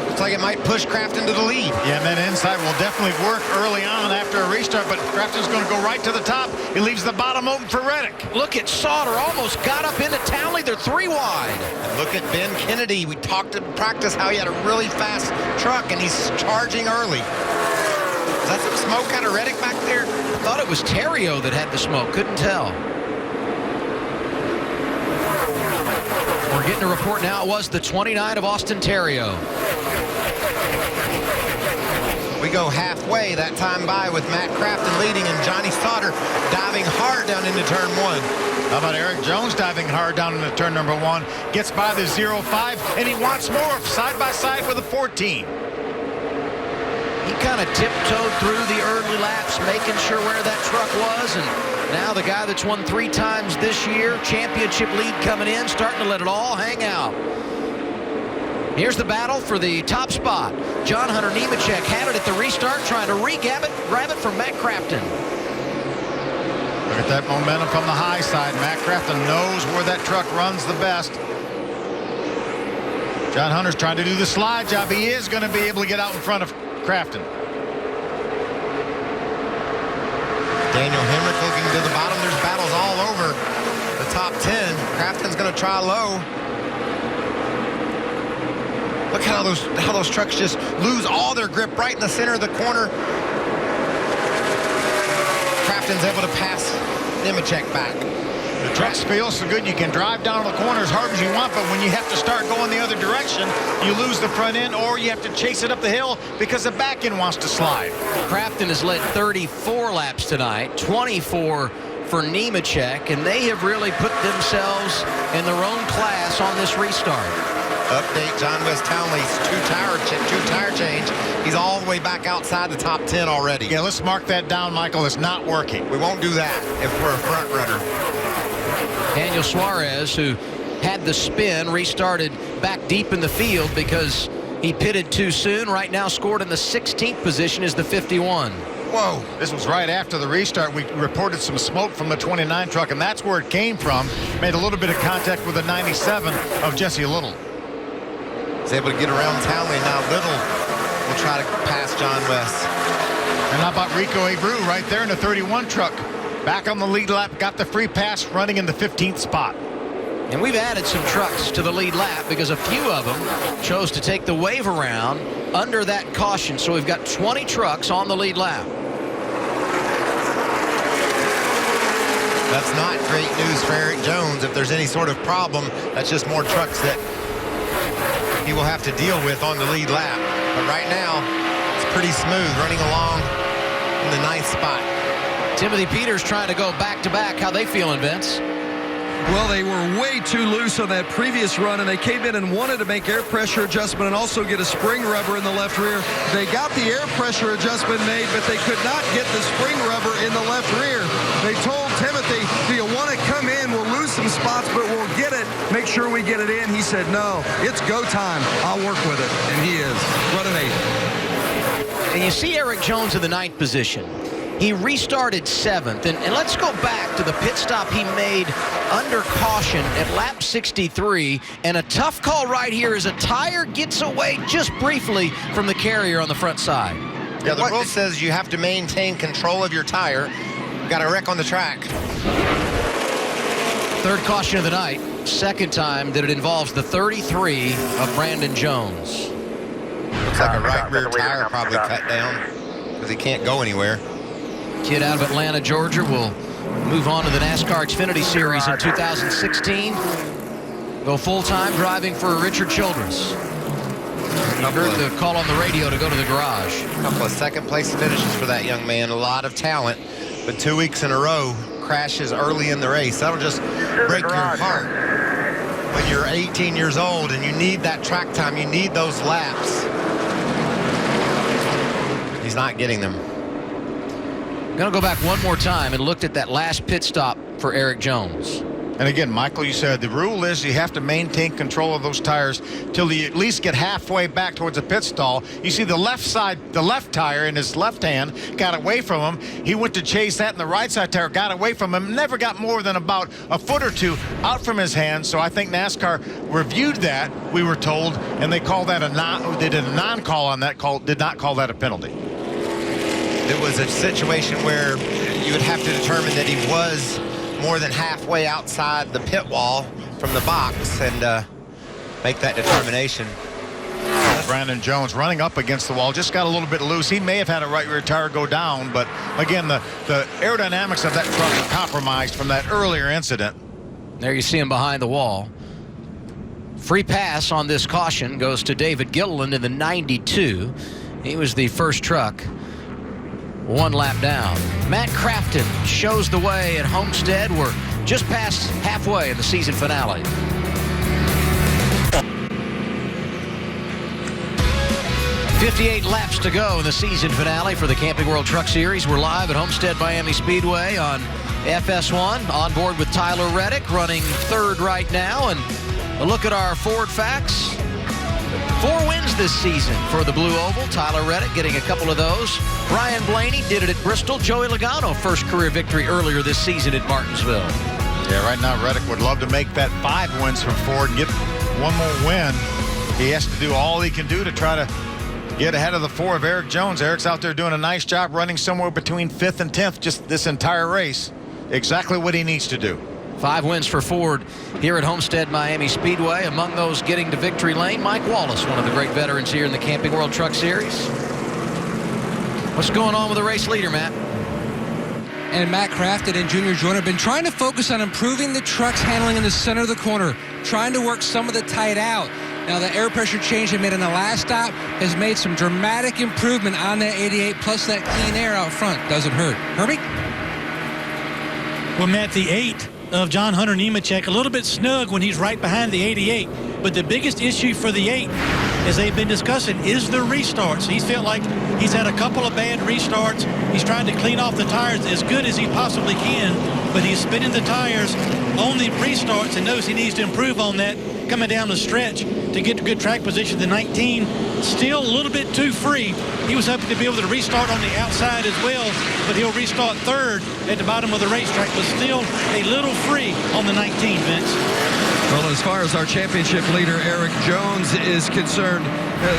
Looks like it might push Crafton to the lead. Yeah, and that inside will definitely work early on after a restart, but Crafton's going to go right to the top. He leaves the bottom open for Reddick. Look at Sauter, almost got up into Townley. They're 3 wide. And look at Ben Kennedy. We talked in practice how he had a really fast truck, and he's charging early. Is that some smoke out of Reddick back there? I thought it was Terrio that had the smoke. Couldn't tell. We're getting a report now. It was the 29 of Austin Terrio. We go halfway that time by with Matt Crafton leading and Johnny Sauter diving hard down into turn 1. How about Eric Jones diving hard down into turn number 1, gets by the 0.5, and he wants more side by side with a 14. He kind of tiptoed through the early laps, making sure where that truck was, and now the guy that's won 3 times this year, championship lead coming in, starting to let it all hang out. Here's the battle for the top spot. John Hunter Nemechek had it at the restart, trying to grab it from Matt Crafton. Look at that momentum from the high side. Matt Crafton knows where that truck runs the best. John Hunter's trying to do the slide job. He is going to be able to get out in front of Crafton. Daniel Hemrick looking to the bottom. There's battles all over the top 10. Crafton's going to try low. Look how those trucks just lose all their grip right in the center of the corner. Crafton's able to pass Nemechek back. The trucks feel so good you can drive down the corner as hard as you want, but when you have to start going the other direction, you lose the front end, or you have to chase it up the hill because the back end wants to slide. Crafton has led 34 laps tonight, 24 for Nemechek, and they have really put themselves in their own class on this restart. Update, John West Townley's two-tire change. He's all the way back outside the top 10 already. Yeah, let's mark that down, Michael. It's not working. We won't do that if we're a front runner. Daniel Suarez, who had the spin, restarted back deep in the field because he pitted too soon. Right now scored in the 16th position is the 51. Whoa, this was right after the restart. We reported some smoke from the 29 truck, and that's where it came from. Made a little bit of contact with the 97 of Jesse Little. He's able to get around Townley. Now Little will try to pass John West. And how about Rico Abreu right there in the 31 truck? Back on the lead lap, got the free pass, running in the 15th spot. And we've added some trucks to the lead lap because a few of them chose to take the wave around under that caution. So we've got 20 trucks on the lead lap. That's not great news for Eric Jones. If there's any sort of problem, that's just more trucks that he will have to deal with on the lead lap. But right now, it's pretty smooth, running along in the 9th spot. Timothy Peters trying to go back-to-back. How they feeling, Vince? Well, they were way too loose on that previous run, and they came in and wanted to make air pressure adjustment and also get a spring rubber in the left rear. They got the air pressure adjustment made, but they could not get the spring rubber in the left rear. They told Timothy, do you want to come in? We'll lose some spots, but we'll get it. Make sure we get it in. He said, no, it's go time. I'll work with it. And he is. Running 8. And you see Eric Jones in the 9th position. He restarted 7th, and let's go back to the pit stop he made under caution at lap 63, and a tough call right here as a tire gets away just briefly from the carrier on the front side. Yeah, the rule says you have to maintain control of your tire. Got a wreck on the track. 3rd caution of the night, 2nd time that it involves the 33 of Brandon Jones. Looks like a right rear tire probably cut down because he can't go anywhere. Kid out of Atlanta, Georgia, will move on to the NASCAR Xfinity Series in 2016. Go full-time driving for Richard Childress. He heard the call on the radio to go to the garage. A couple of second-place finishes for that young man. A lot of talent, but 2 weeks in a row, crashes early in the race. That'll just break your heart. When you're 18 years old and you need that track time, you need those laps. He's not getting them. Going to go back one more time and looked at that last pit stop for Eric Jones. And again, Michael, you said the rule is you have to maintain control of those tires till you at least get halfway back towards the pit stall. You see the left side, the left tire in his left hand got away from him. He went to chase that, and the right side tire got away from him. Never got more than about a foot or two out from his hand. So I think NASCAR reviewed that, we were told, and they called that they did a non-call on that call, did not call that a penalty. It was a situation where you would have to determine that he was more than halfway outside the pit wall from the box and make that determination. Brandon Jones running up against the wall, just got a little bit loose. He may have had a right rear tire go down, but again, the aerodynamics of that truck are compromised from that earlier incident. There you see him behind the wall. Free pass on this caution goes to David Gilliland in the 92. He was the first truck. One lap down. Matt Crafton shows the way at Homestead. We're just past halfway in the season finale. "58 laps to go in the season finale for the Camping World Truck Series. We're live at Homestead-Miami Speedway on FS1. On board with Tyler Reddick, running 3rd right now. And a look at our Ford facts. 4 wins this season for the Blue Oval. Tyler Reddick getting a couple of those. Brian Blaney did it at Bristol. Joey Logano, first career victory earlier this season at Martinsville. Yeah, right now Reddick would love to make that 5 wins from Ford and get one more win. He has to do all he can do to try to get ahead of the 4 of Eric Jones. Eric's out there doing a nice job running somewhere between 5th and 10th just this entire race. Exactly what he needs to do. 5 wins for Ford here at Homestead-Miami Speedway. Among those getting to victory lane, Mike Wallace, one of the great veterans here in the Camping World Truck Series. What's going on with the race leader, Matt? And Matt Crafton and Junior Joyner have been trying to focus on improving the truck's handling in the center of the corner, trying to work some of the tight out. Now, the air pressure change they made in the last stop has made some dramatic improvement on that 88, plus that clean air out front doesn't hurt. Herbie? Well, Matt, the 8 of John Hunter Nemechek, a little bit snug when he's right behind the 88. But the biggest issue for the 8, as they've been discussing, is the restarts. He's felt like he's had a couple of bad restarts. He's trying to clean off the tires as good as he possibly can, but he's spinning the tires on the restarts and knows he needs to improve on that coming down the stretch to get to good track position. The 19 still a little bit too free. He was hoping to be able to restart on the outside as well, but he'll restart third at the bottom of the racetrack, but still a little free on the 19, Vince. Well, as far as our championship leader, Eric Jones, is concerned,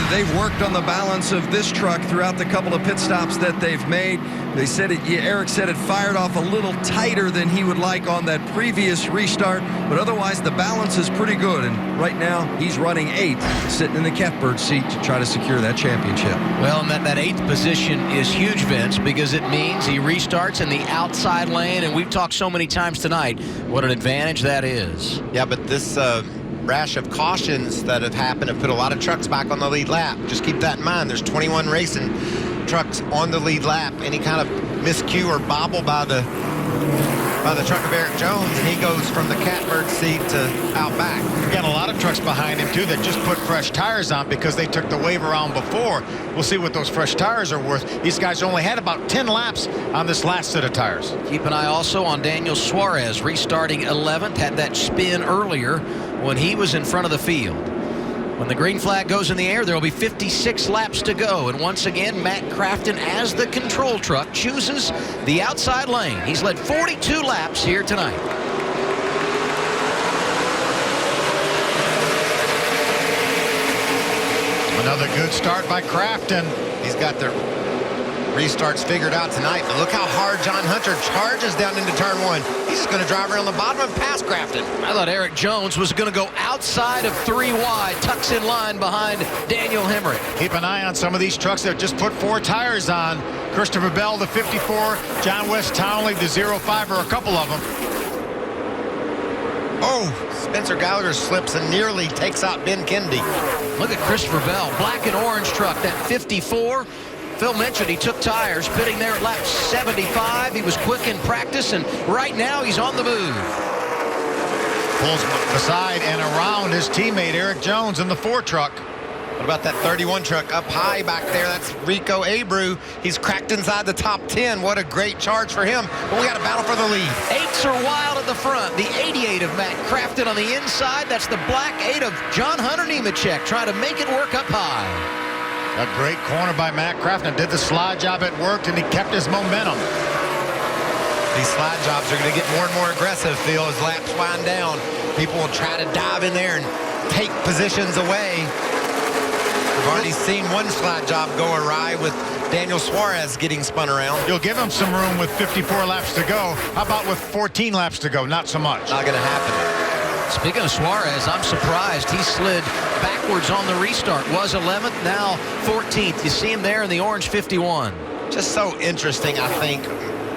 they've worked on the balance of this truck throughout the couple of pit stops that they've made. They said Eric said it fired off a little tighter than he would like on that previous restart, but otherwise the balance is pretty good. And right now he's running 8th, sitting in the catbird seat to try to secure that championship. Well, and that 8th position is huge, Vince, because it means he restarts in the outside lane, and we've talked so many times tonight what an advantage that is. Yeah, but this rash of cautions that have happened have put a lot of trucks back on the lead lap. Just keep that in mind. There's 21 racing trucks on the lead lap. Any kind of miscue or bobble by the truck of Eric Jones, and he goes from the catbird seat to out back. We got a lot of trucks behind him too that just put fresh tires on because they took the wave around before. We'll see what those fresh tires are worth. These guys only had about 10 laps on this last set of tires. Keep an eye also on Daniel Suarez, restarting 11th, had that spin earlier when he was in front of the field. When the green flag goes in the air, there will be 56 laps to go. And once again, Matt Crafton, as the control truck, chooses the outside lane. He's led 42 laps here tonight. Another good start by Crafton. He's got their restarts figured out tonight. But look how hard John Hunter charges down into turn 1. He's just going to drive around the bottom and pass Crafton. I thought Eric Jones was going to go outside of 3 wide, tucks in line behind Daniel Hemrick. Keep an eye on some of these trucks that just put 4 tires on. Christopher Bell, the 54, John West Townley, the 05, or a couple of them. Oh, Spencer Gallagher slips and nearly takes out Ben Kennedy. Look at Christopher Bell, black and orange truck, that 54. Phil mentioned he took tires, pitting there at lap 75. He was quick in practice, and right now he's on the move. Pulls beside and around his teammate Eric Jones in the 4 truck. What about that 31 truck up high back there? That's Rico Abreu. He's cracked inside the top 10. What a great charge for him. But we got a battle for the lead. 8s are wild at the front. The 88 of Matt Crafton on the inside. That's the black 8 of John Hunter Nemechek trying to make it work up high. A great corner by Matt Crafton. Did the slide job, it worked, and he kept his momentum. These slide jobs are going to get more and more aggressive, Phil, as laps wind down. People will try to dive in there and take positions away. We've already seen one slide job go awry with Daniel Suarez getting spun around. You'll give him some room with 54 laps to go. How about with 14 laps to go? Not so much. Not going to happen. Speaking of Suarez, I'm surprised he slid backwards on the restart. Was 11th, now 14th. You see him there in the orange 51. Just so interesting, I think,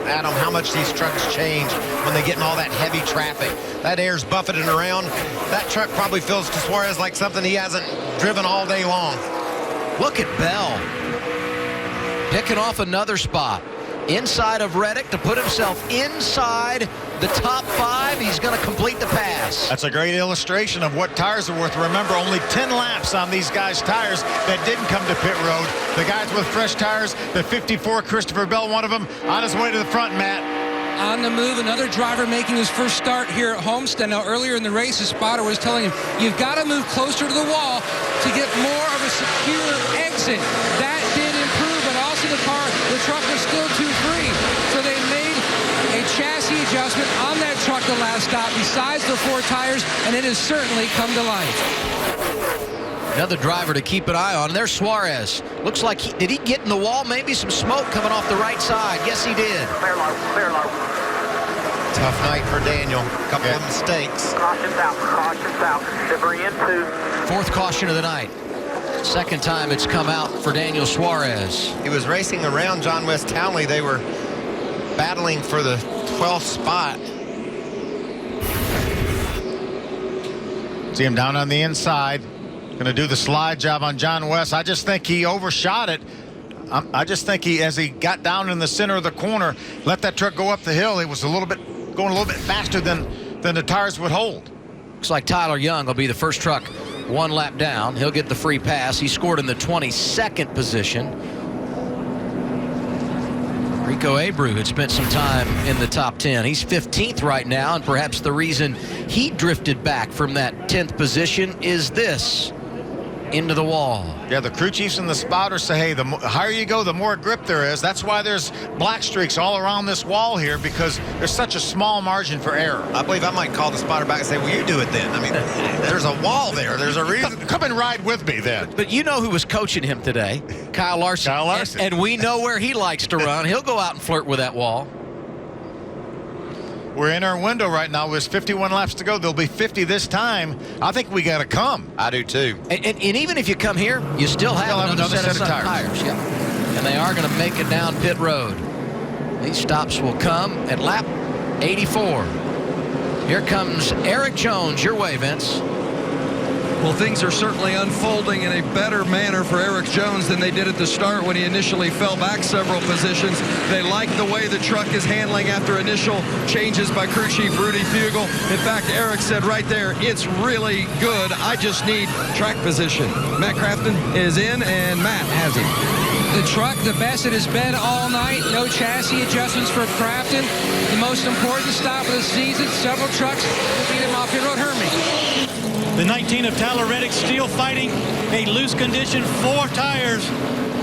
Adam, how much these trucks change when they get in all that heavy traffic. That air's buffeting around. That truck probably feels to Suarez like something he hasn't driven all day long. Look at Bell picking off another spot inside of Reddick to put himself inside the top 5. He's going to complete the pass. That's a great illustration of what tires are worth. Remember, only 10 laps on these guys' tires that didn't come to pit road. The guys with fresh tires, the 54, Christopher Bell, one of them, on his way to the front, Matt. On the move, another driver making his first start here at Homestead. Now, earlier in the race, his spotter was telling him, you've got to move closer to the wall to get more of a secure exit. That did improve, but also the truck was still too free. So they made a chassis adjustment on that truck the last stop, besides the 4 tires, and it has certainly come to life. Another driver to keep an eye on. There's Suarez. Looks like did he get in the wall? Maybe some smoke coming off the right side. Yes, he did. Clear low, clear low. Tough night for Daniel. A couple of mistakes. Caution's out, debris in 2. 4th caution of the night. Second time it's come out for Daniel Suarez. He was racing around John West Townley. They were battling for the 12th spot. See him down on the inside. Going to do the slide job on John West. I just think he overshot it. I just think as he got down in the center of the corner, let that truck go up the hill. It was going a little bit faster than the tires would hold. Looks like Tyler Young will be the first truck 1 lap down. He'll get the free pass. He scored in the 22nd position. Rico Abreu had spent some time in the top 10. He's 15th right now, and perhaps the reason he drifted back from that 10th position is this. Into the wall. Yeah, the crew chiefs and the spotters say, hey, the higher you go, the more grip there is. That's why there's black streaks all around this wall here, because there's such a small margin for error. I believe I might call the spotter back and say, well, you do it then. I mean, there's a wall there. There's a reason. Come and ride with me then. But you know who was coaching him today? Kyle Larson. Kyle Larson. And we know where he likes to run. He'll go out and flirt with that wall. We're in our window right now. There's 51 laps to go. There'll be 50 this time. I think we got to come. I do too. And even if you come here, you still have another set of tires. Yep. And they are going to make it down pit road. These stops will come at lap 84. Here comes Eric Jones. Your way, Vince. Well, things are certainly unfolding in a better manner for Eric Jones than they did at the start when he initially fell back several positions. They like the way the truck is handling after initial changes by crew chief Rudy Fugel. In fact, Eric said right there, it's really good. I just need track position. Matt Crafton is in, and Matt has him. The truck, the best it has been all night. No chassis adjustments for Crafton. The most important stop of the season. Several trucks will beat him off pit road. Hermie. The 19 of Tyler Reddick still fighting a loose condition, 4 tires,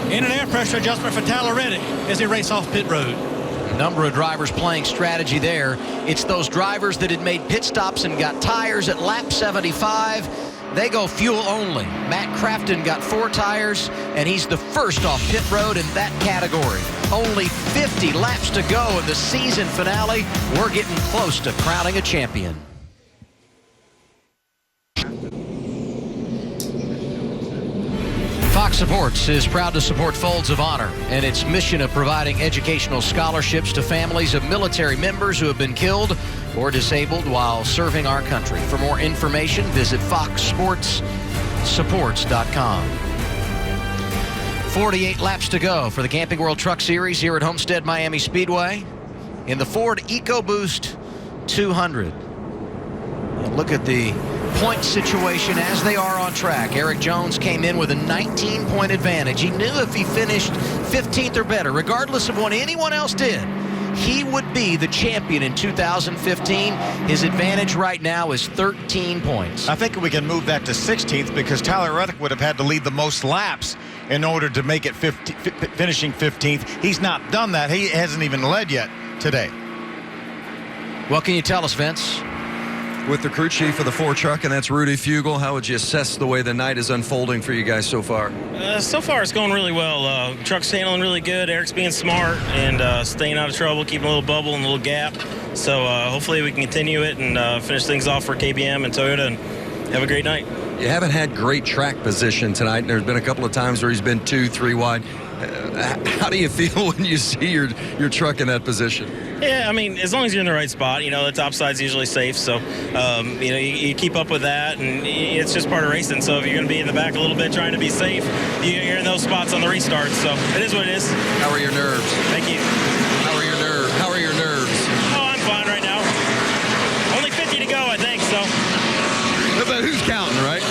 and an air pressure adjustment for Tyler Reddick as they race off pit road. A number of drivers playing strategy there. It's those drivers that had made pit stops and got tires at lap 75. They go fuel only. Matt Crafton got 4 tires, and he's the first off pit road in that category. Only 50 laps to go in the season finale. We're getting close to crowning a champion. Fox Sports is proud to support Folds of Honor and its mission of providing educational scholarships to families of military members who have been killed or disabled while serving our country. For more information, visit foxsportssupports.com. 48 laps to go for the Camping World Truck Series here at Homestead-Miami Speedway in the Ford EcoBoost 200. And look at the point situation as they are on track. Eric Jones came in with a 19-point advantage. He knew if he finished 15th or better, regardless of what anyone else did, he would be the champion in 2015. His advantage right now is 13 points. I think we can move that to 16th because Tyler Reddick would have had to lead the most laps in order to make it finishing 15th. He's not done that. He hasn't even led yet today. What can you tell us, Vince? With the crew chief of the 4 truck, and that's Rudy Fugel, how would you assess the way the night is unfolding for you guys so far? So far, it's going really well. Truck's handling really good. Eric's being smart and staying out of trouble, keeping a little bubble and a little gap. So hopefully we can continue it and finish things off for KBM and Toyota and have a great night. You haven't had great track position tonight, and there's been a couple of times where he's been 2, 3 wide. How do you feel when you see your truck in that position? Yeah, I mean, as long as you're in the right spot, the top side's usually safe. So, you keep up with that, and it's just part of racing. So if you're going to be in the back a little bit trying to be safe, you're in those spots on the restart. So it is what it is. How are your nerves? Thank you. How are your nerves? Oh, I'm fine right now. Only 50 to go, I think, so. But who's counting, right?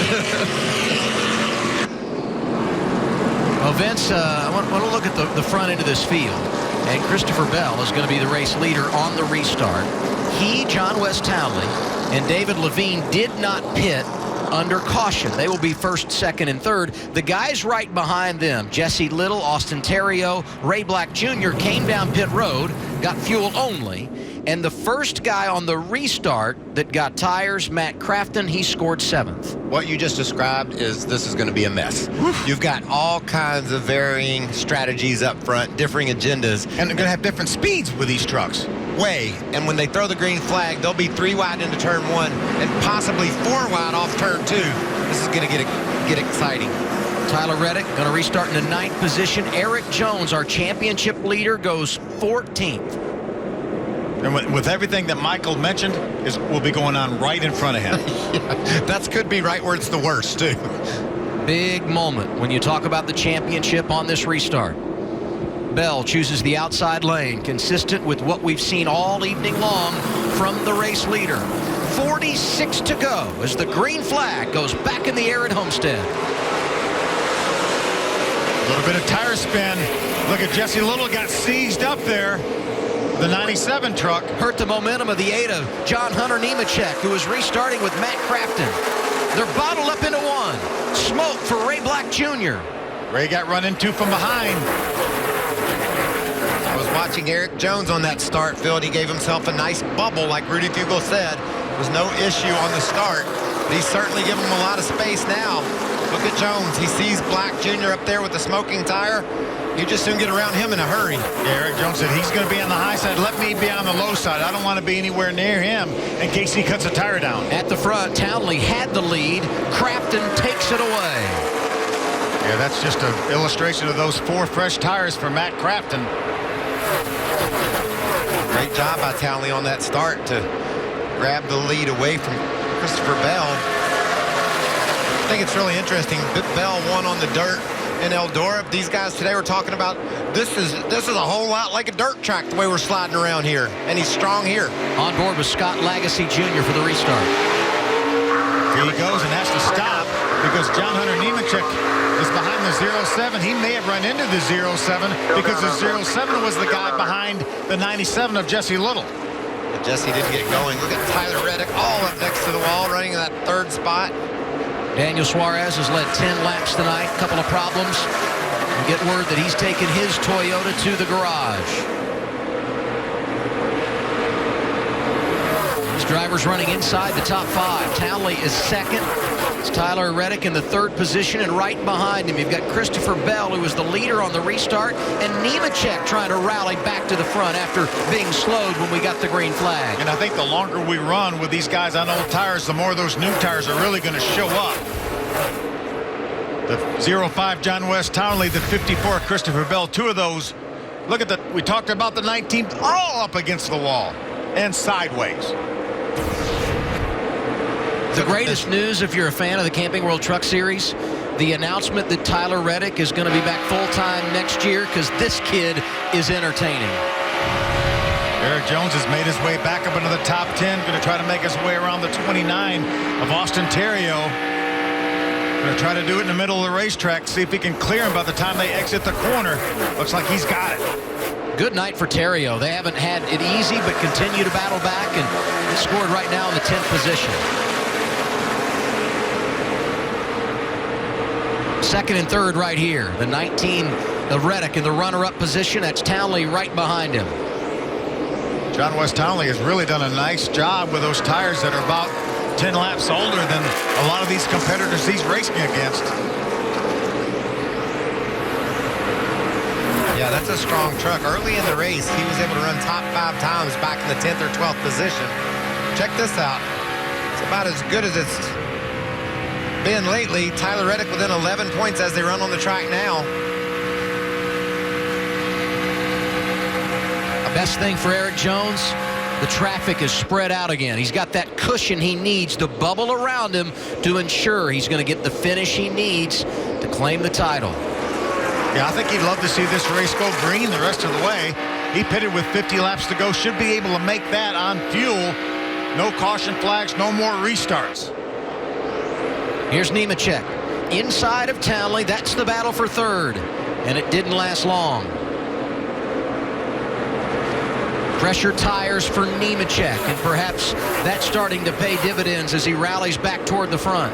Well, Vince, I want to look at the front end of this field. And Christopher Bell is going to be the race leader on the restart. He, John West Townley, and David Levine did not pit under caution. They will be first, second, and third. The guys right behind them, Jesse Little, Austin Terrio, Ray Black Jr., came down pit road, got fuel only. And the first guy on the restart that got tires, Matt Crafton, he scored 7th. What you just described is this is going to be a mess. You've got all kinds of varying strategies up front, differing agendas. And they're going to have different speeds with these trucks. And when they throw the green flag, they'll be 3 wide into turn 1 and possibly 4 wide off turn 2. This is going to get exciting. Tyler Reddick going to restart in the 9th position. Eric Jones, our championship leader, goes 14th. And with everything that Michael mentioned, will be going on right in front of him. Yeah, that could be right where it's the worst, too. Big moment when you talk about the championship on this restart. Bell chooses the outside lane, consistent with what we've seen all evening long from the race leader. 46 to go as the green flag goes back in the air at Homestead. little bit of tire spin. Look at Jesse Little got seized up there. The 97 truck. Hurt the momentum of the 8 of John Hunter Nemechek, who is restarting with Matt Crafton. They're bottled up into one. Smoke for Ray Black Jr. Ray got run into from behind. I was watching Eric Jones on that start, Phil. He gave himself a nice bubble, like Rudy Fugel said. There was no issue on the start. But he's certainly given him a lot of space now. Look at Jones. He sees Black Jr. up there with the smoking tire. You just soon get around him in a hurry. Yeah, Eric Jones said he's going to be on the high side. Let me be on the low side. I don't want to be anywhere near him in case he cuts a tire down. At the front, Townley had the lead. Crafton takes it away. Yeah, that's just an illustration of those 4 fresh tires for Matt Crafton. Great job by Townley on that start to grab the lead away from Christopher Bell. I think it's really interesting. Bell won on the dirt in Eldora. These guys today were talking about this is a whole lot like a dirt track the way we're sliding around here, and he's strong here. On board with Scott Lagasse Jr. for the restart. Here he goes and has to stop because John Hunter Nemechek is behind the 07. He may have run into the 07 because the 07 was the guy behind the 97 of Jesse Little. But Jesse didn't get going. Look at Tyler Reddick all up next to the wall, running in that 3rd spot. Daniel Suarez has led 10 laps tonight. A couple of problems. We get word that he's taken his Toyota to the garage. His driver's running inside the top 5. Townley is 2nd. It's Tyler Reddick in the 3rd position, and right behind him you've got Christopher Bell, who was the leader on the restart, and Nemechek trying to rally back to the front after being slowed when we got the green flag. And I think the longer we run with these guys on old tires, the more those new tires are really going to show up. The 05 John West Townley, the 54 Christopher Bell, 2 of those. Look at we talked about the 19, all up against the wall and sideways. The greatest news, if you're a fan of the Camping World Truck Series, the announcement that Tyler Reddick is going to be back full-time next year because this kid is entertaining. Eric Jones has made his way back up into the top 10, going to try to make his way around the 29 of Austin Theriault. Going to try to do it in the middle of the racetrack, see if he can clear him by the time they exit the corner. Looks like he's got it. Good night for Theriault. They haven't had it easy, but continue to battle back, and scored right now in the 10th position. 2nd and 3rd right here. The 19 of Reddick in the runner-up position. That's Townley right behind him. John West Townley has really done a nice job with those tires that are about 10 laps older than a lot of these competitors he's racing against. Yeah, that's a strong truck. Early in the race, he was able to run top 5 times back in the 10th or 12th position. Check this out. It's about as good as it's been lately. Tyler Reddick within 11 points as they run on the track now. Best thing for Eric Jones, the traffic is spread out again. He's got that cushion he needs to bubble around him to ensure he's going to get the finish he needs to claim the title. Yeah, I think he'd love to see this race go green the rest of the way. He pitted with 50 laps to go. Should be able to make that on fuel. No caution flags, no more restarts. Here's Nemechek. Inside of Townley, that's the battle for 3rd. And it didn't last long. Pressure tires for Nemechek, and perhaps that's starting to pay dividends as he rallies back toward the front.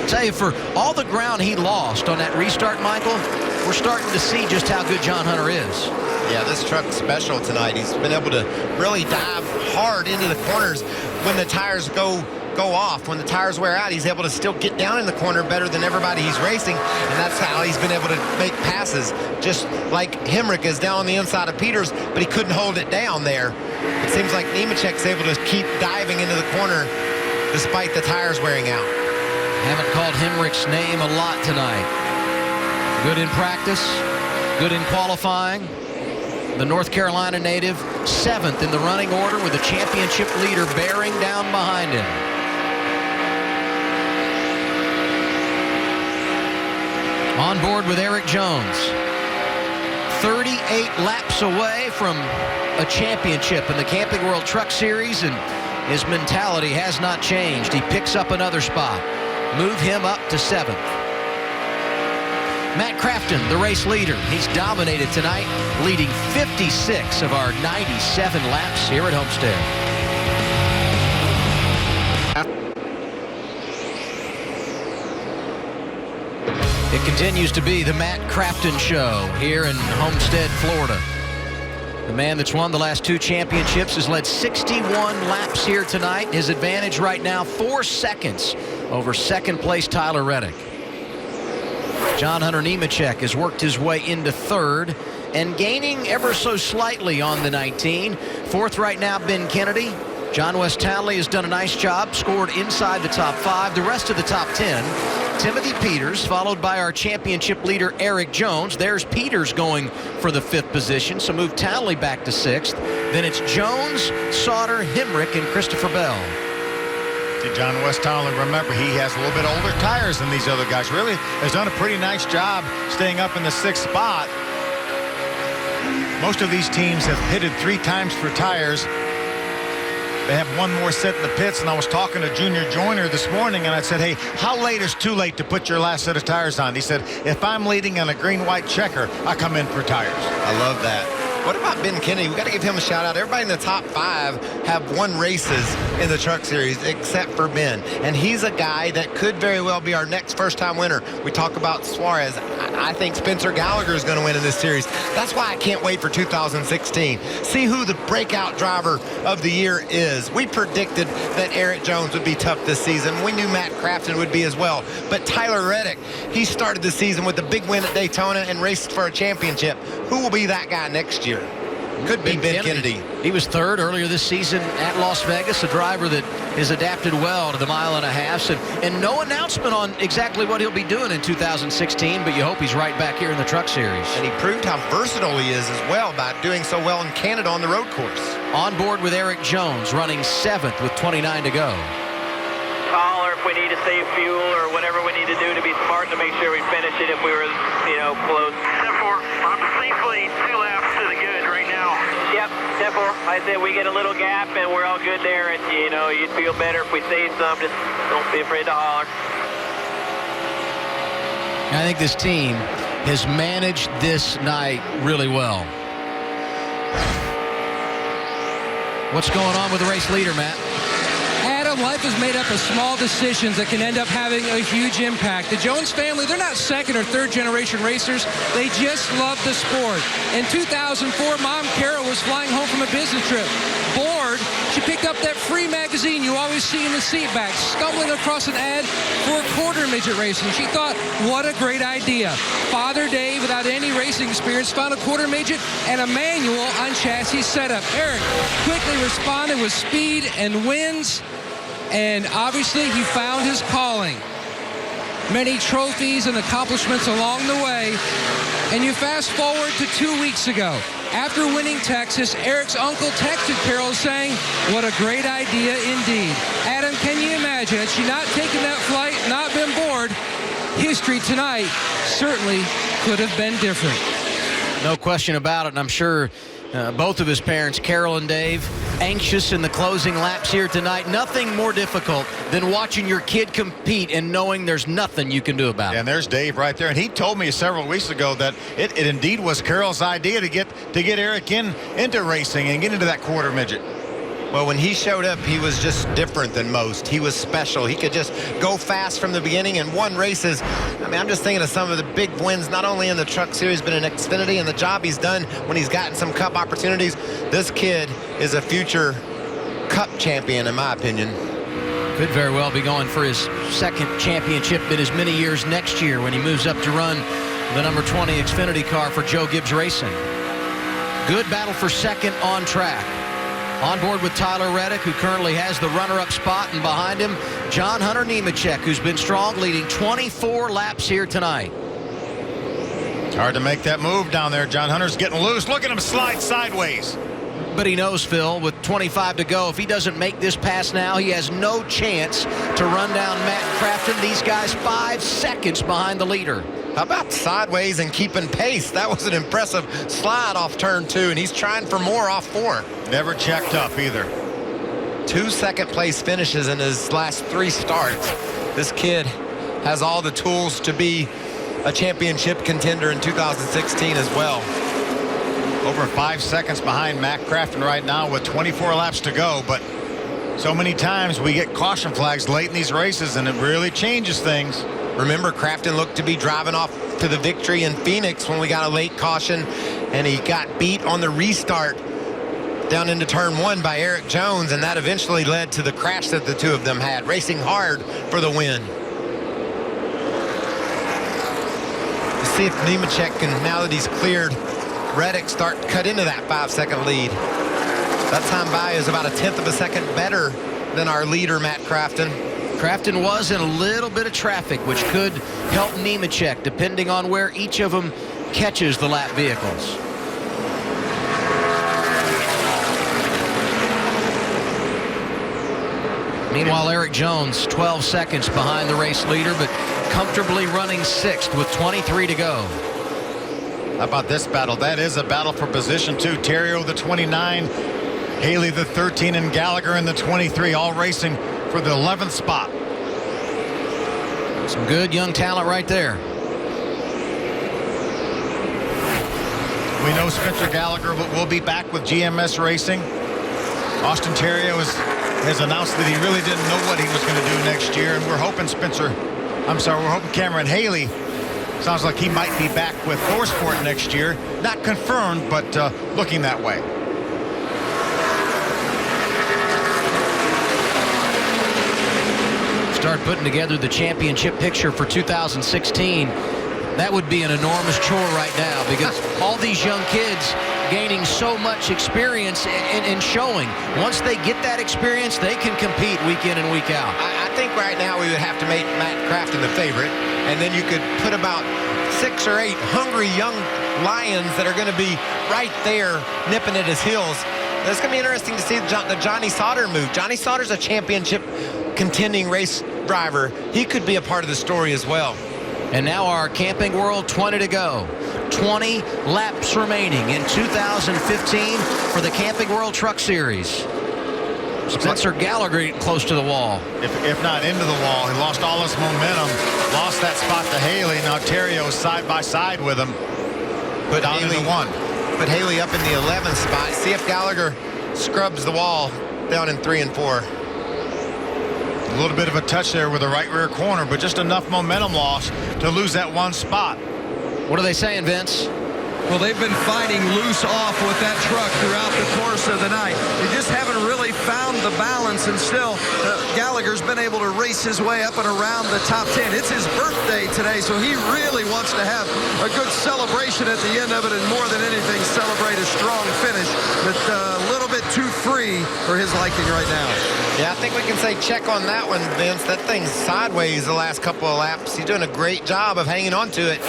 Tell you, for all the ground he lost on that restart, Michael, we're starting to see just how good John Hunter is. Yeah, this truck's special tonight. He's been able to really dive hard into the corners when the tires go off. When the tires wear out, he's able to still get down in the corner better than everybody he's racing, and that's how he's been able to make passes. Just like Hemrick is down on the inside of Peters, but he couldn't hold it down there. It seems like Nemechek's able to keep diving into the corner despite the tires wearing out. Haven't called Hemrick's name a lot tonight. Good in practice, good in qualifying. The North Carolina native, 7th in the running order with a championship leader bearing down behind him. On board with Eric Jones. 38 laps away from a championship in the Camping World Truck Series, and his mentality has not changed. He picks up another spot. move him up to 7th. Matt Crafton, the race leader. He's dominated tonight, leading 56 of our 97 laps here at Homestead. It continues to be the Matt Crafton Show here in Homestead, Florida. The man that's won the last 2 championships has led 61 laps here tonight. His advantage right now, 4 seconds over second-place Tyler Reddick. John Hunter Nemechek has worked his way into 3rd and gaining ever so slightly on the 19. 4th right now, Ben Kennedy. John West Townley has done a nice job, scored inside the top 5. The rest of the top 10, Timothy Peters, followed by our championship leader, Eric Jones. There's Peters going for the 5th position, so move Townley back to 6th. Then it's Jones, Sauter, Hemrick, and Christopher Bell. See, John West Townley, remember, he has a little bit older tires than these other guys. Really has done a pretty nice job staying up in the 6th spot. Most of these teams have pitted 3 times for tires. They have one more set in the pits, and I was talking to Junior Joyner this morning, and I said, hey, how late is too late to put your last set of tires on? He said, if I'm leading on a green-white checker, I come in for tires. I love that. What about Ben Kennedy? We got to give him a shout out. Everybody in the top 5 have won races in the Truck Series except for Ben. And he's a guy that could very well be our next first-time winner. We talk about Suarez. I think Spencer Gallagher is going to win in this series. That's why I can't wait for 2016. See who the breakout driver of the year is. We predicted that Eric Jones would be tough this season. We knew Matt Crafton would be as well. But Tyler Reddick, he started the season with a big win at Daytona and raced for a championship. Who will be that guy next year? Could be Ben Kennedy. He was 3rd earlier this season at Las Vegas, a driver that has adapted well to the 1.5 miles. And no announcement on exactly what he'll be doing in 2016, but you hope he's right back here in the Truck Series. And he proved how versatile he is as well by doing so well in Canada on the road course. On board with Eric Jones, running 7th with 29 to go. Call or if we need to save fuel or whatever we need to do to be smart to make sure we finish it if we were, close. 10-4, I'm safely 2 laps to the good right now. Yep, 10-4. I said we get a little gap and we're all good there, and you'd feel better if we saved some. Just don't be afraid to holler. I think this team has managed this night really well. What's going on with the race leader, Matt? Life is made up of small decisions that can end up having a huge impact. The Jones family, they're not 2nd or 3rd generation racers. They just love the sport. In 2004, Mom Carol was flying home from a business trip. Bored, she picked up that free magazine you always see in the seat back, stumbling across an ad for a quarter midget racing. She thought, what a great idea. Father Dave, without any racing experience, found a quarter midget and a manual on chassis setup. Eric quickly responded with speed and wins. And obviously, he found his calling. Many trophies and accomplishments along the way. And you fast forward to 2 weeks ago. After winning Texas, Eric's uncle texted Carol saying, what a great idea indeed. Adam, can you imagine? Had she not taken that flight, not been bored, history tonight certainly could have been different. No question about it, and I'm sure both of his parents, Carol and Dave, anxious in the closing laps here tonight. Nothing more difficult than watching your kid compete and knowing there's nothing you can do about it. And there's Dave right there. And he told me several weeks ago that it indeed was Carol's idea to get Eric into racing and get into that quarter midget. Well, when he showed up, he was just different than most. He was special. He could just go fast from the beginning and won races. I mean, I'm just thinking of some of the big wins, not only in the Truck Series, but in Xfinity and the job he's done when he's gotten some Cup opportunities. This kid is a future Cup champion, in my opinion. Could very well be going for his 2nd championship in as many years next year when he moves up to run the number 20 Xfinity car for Joe Gibbs Racing. Good battle for 2nd on track. On board with Tyler Reddick, who currently has the runner-up spot, and behind him, John Hunter Nemechek, who's been strong, leading 24 laps here tonight. Hard to make that move down there. John Hunter's getting loose. Look at him slide sideways. But he knows, Phil, with 25 to go, if he doesn't make this pass now, he has no chance to run down Matt Crafton. These guys 5 seconds behind the leader. How about sideways and keeping pace? That was an impressive slide off turn 2, and he's trying for more off 4. Never checked up either. 2 second-place finishes in his last 3 starts. This kid has all the tools to be a championship contender in 2016 as well. Over 5 seconds behind Matt Crafton right now with 24 laps to go, but so many times we get caution flags late in these races, and it really changes things. Remember, Crafton looked to be driving off to the victory in Phoenix when we got a late caution, and he got beat on the restart down into turn 1 by Eric Jones, and that eventually led to the crash that the two of them had, racing hard for the win. Let's see if Nemechek can, now that he's cleared Reddick, start to cut into that 5-second lead. That time by is about 1/10 of a second better than our leader, Matt Crafton. Crafton was in a little bit of traffic, which could help Nemechek, depending on where each of them catches the lap vehicles. Meanwhile, Eric Jones, 12 seconds behind the race leader, but comfortably running 6th with 23 to go. How about this battle? That is a battle for position 2. Terrio, the 29, Haley, the 13, and Gallagher in the 23, all racing for the 11th spot. Some good young talent right there. We know Spencer Gallagher will be back with GMS Racing. Austin Terrio has announced that he really didn't know what he was going to do next year, and we're hoping we're hoping Cameron Haley, sounds like he might be back with ThorSport next year. Not confirmed, but looking that way. Start putting together the championship picture for 2016. That would be an enormous chore right now, because all these young kids gaining so much experience and showing. Once they get that experience, they can compete week in and week out. I think right now we would have to make Matt Crafton the favorite, and then you could put about 6 or 8 hungry young lions that are going to be right there nipping at his heels. It's going to be interesting to see the Johnny Sauter move. Johnny Sauter's a championship contending race driver. He could be a part of the story as well. And now our Camping World 20 to go. 20 laps remaining in 2015 for the Camping World Truck Series. Spencer Gallagher getting close to the wall. If not into the wall, he lost all his momentum, lost that spot to Haley. Now Terrio is side by side with him. Put down Haley, in the 1. Put Haley up in the 11th spot. See if Gallagher scrubs the wall down in 3 and 4. A little bit of a touch there with the right rear corner, but just enough momentum loss to lose that 1 spot. What are they saying, Vince? Well, they've been fighting loose off with that truck throughout the course of the night. They just haven't really found the balance, and still Gallagher's been able to race his way up and around the top 10. It's his birthday today, so he really wants to have a good celebration at the end of it, and more than anything, celebrate a strong finish, but a little bit too free for his liking right now. Yeah, I think we can say check on that one, Vince. That thing's sideways the last couple of laps. He's doing a great job of hanging on to it.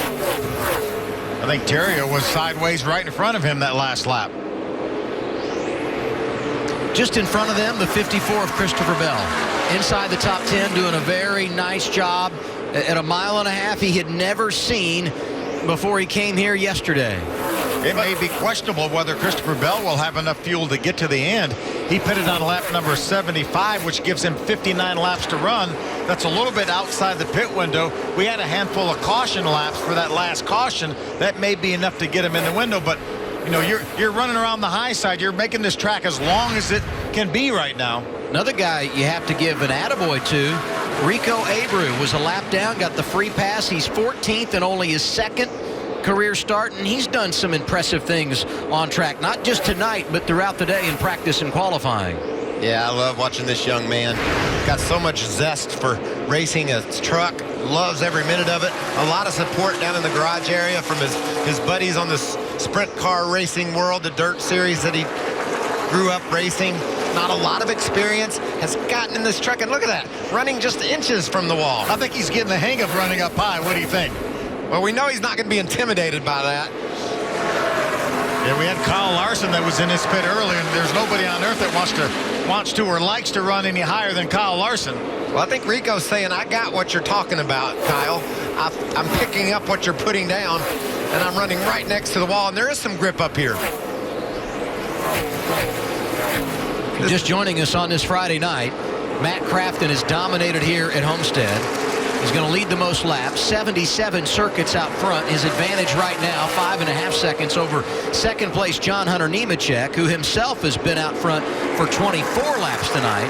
I think Terrio was sideways right in front of him that last lap. Just in front of them, the 54 of Christopher Bell. Inside the top 10, doing a very nice job at 1.5 miles he had never seen before he came here yesterday. It may be questionable whether Christopher Bell will have enough fuel to get to the end. He pitted on lap number 75, which gives him 59 laps to run. That's a little bit outside the pit window. We had a handful of caution laps for that last caution. That may be enough to get him in the window, but you know, you're running around the high side. You're making this track as long as it can be right now. Another guy you have to give an attaboy to, Rico Abreu, was a lap down, got the free pass. He's 14th and only his 2nd career start, and he's done some impressive things on track, not just tonight, but throughout the day in practice and qualifying. Yeah, I love watching this young man. Got so much zest for racing a truck, loves every minute of it. A lot of support down in the garage area from his buddies on this sprint car racing world, the dirt series that he grew up racing. Not a lot of experience, has gotten in this truck, and look at that, running just inches from the wall. I think he's getting the hang of running up high. What do you think? Well, we know he's not going to be intimidated by that. Yeah, we had Kyle Larson that was in his pit earlier, and there's nobody on earth that wants to or likes to run any higher than Kyle Larson. Well, I think Rico's saying, I got what you're talking about, Kyle. I'm picking up what you're putting down, and I'm running right next to the wall, and there is some grip up here. Just joining us on this Friday night, Matt Crafton has dominated here at Homestead. He's going to lead the most laps, 77 circuits out front. His advantage right now, 5.5 seconds over second place John Hunter Nemechek, who himself has been out front for 24 laps tonight.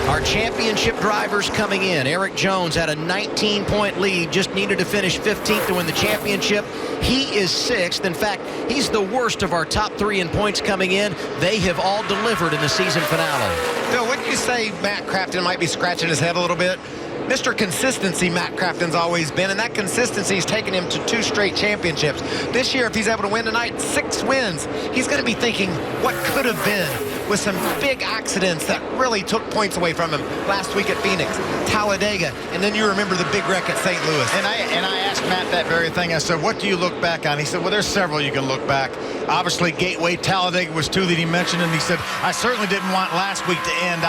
Our championship drivers coming in. Eric Jones had a 19-point lead, just needed to finish 15th to win the championship. He is 6th. In fact, he's the worst of our top 3 in points coming in. They have all delivered in the season finale. Phil, wouldn't you say Matt Crafton might be scratching his head a little bit? Mr. Consistency, Matt Crafton's always been, and that consistency has taken him to 2 straight championships. This year, if he's able to win tonight, 6 wins, he's going to be thinking what could have been with some big accidents that really took points away from him last week at Phoenix, Talladega, and then you remember the big wreck at St. Louis. And I asked Matt that very thing. I said, what do you look back on? He said, well, there's several you can look back. Obviously, Gateway, Talladega was 2 that he mentioned, and he said, I certainly didn't want last week to end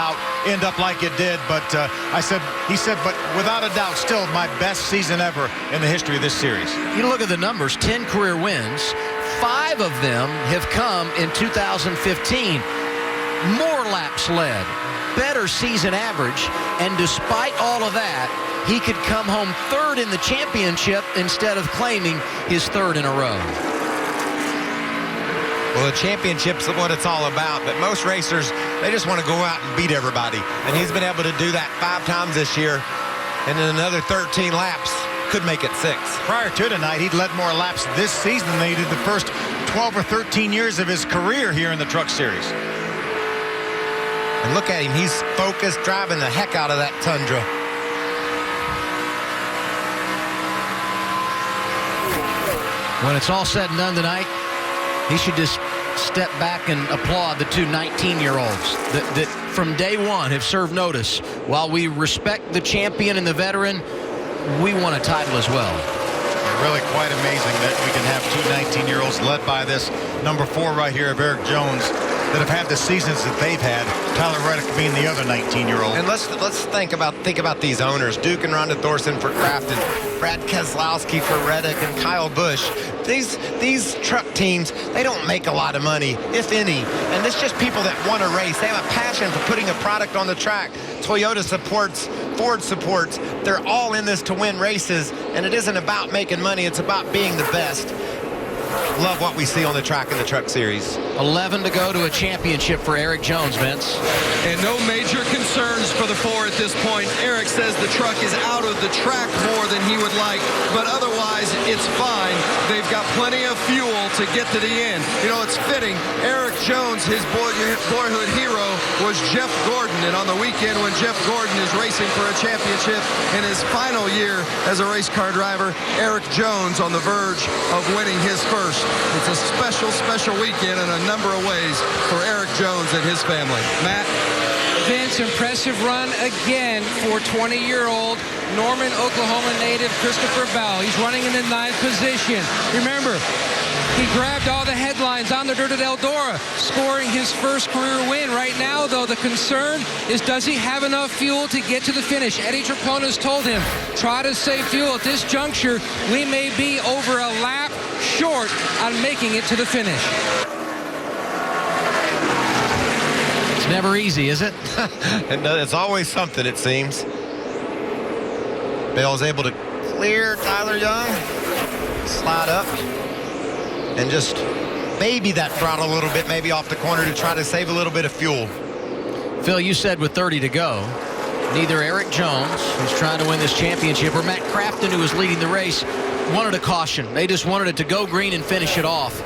up like it did, but he said, but without a doubt, still my best season ever in the history of this series. You look at the numbers, 10 career wins. 5 of them have come in 2015. More laps led, better season average, and despite all of that, he could come home 3rd in the championship instead of claiming his 3rd in a row. Well, the championship's what it's all about, but most racers, they just want to go out and beat everybody, and he's been able to do that 5 times this year, and in another 13 laps, could make it 6. Prior to tonight, he'd led more laps this season than he did the first 12 or 13 years of his career here in the Truck Series. And look at him, he's focused, driving the heck out of that Tundra. When it's all said and done tonight, he should just step back and applaud the 2 19-year-olds that from day one have served notice. While we respect the champion and the veteran, we want a title as well. Really quite amazing that we can have 2 19-year-olds led by this number 4 right here of Eric Jones that have had the seasons that they've had, Tyler Reddick being the other 19-year-old. And let's think about these owners. Duke and Rhonda Thorson for Crafton, Brad Keselowski for Reddick, and Kyle Busch. These truck teams, they don't make a lot of money, if any. And it's just people that want to race. They have a passion for putting a product on the track. Toyota supports, Ford supports. They're all in this to win races, and it isn't about making money. It's about being the best. Love what we see on the track in the Truck Series. 11 to go to a championship for Eric Jones, Vince. And no major concerns for the 4 at this point. Eric says the truck is out of the track more than he would like, but otherwise it's fine. They've got plenty of fuel to get to the end. You know, it's fitting. Eric Jones, his boyhood hero, was Jeff Gordon, and on the weekend when Jeff Gordon is racing for a championship in his final year as a race car driver, Eric Jones on the verge of winning his first. It's a special, special weekend in a number of ways for Eric Jones and his family. Matt? Vince, impressive run again for 20-year-old Norman, Oklahoma native Christopher Bell. He's running in the 9th position. Remember, he grabbed all the headlines on the dirt at Eldora, scoring his first career win. Right now, though, the concern is, does he have enough fuel to get to the finish? Eddie Tracona's told him, try to save fuel. At this juncture, we may be over a lap short on making it to the finish. It's never easy, is it? And it's always something, it seems. Bell's able to clear Tyler Young, slide up, and just maybe that throttle a little bit, maybe off the corner to try to save a little bit of fuel. Phil, you said with 30 to go, neither Eric Jones, who's trying to win this championship, or Matt Crafton, who was leading the race, wanted a caution. They just wanted it to go green and finish it off.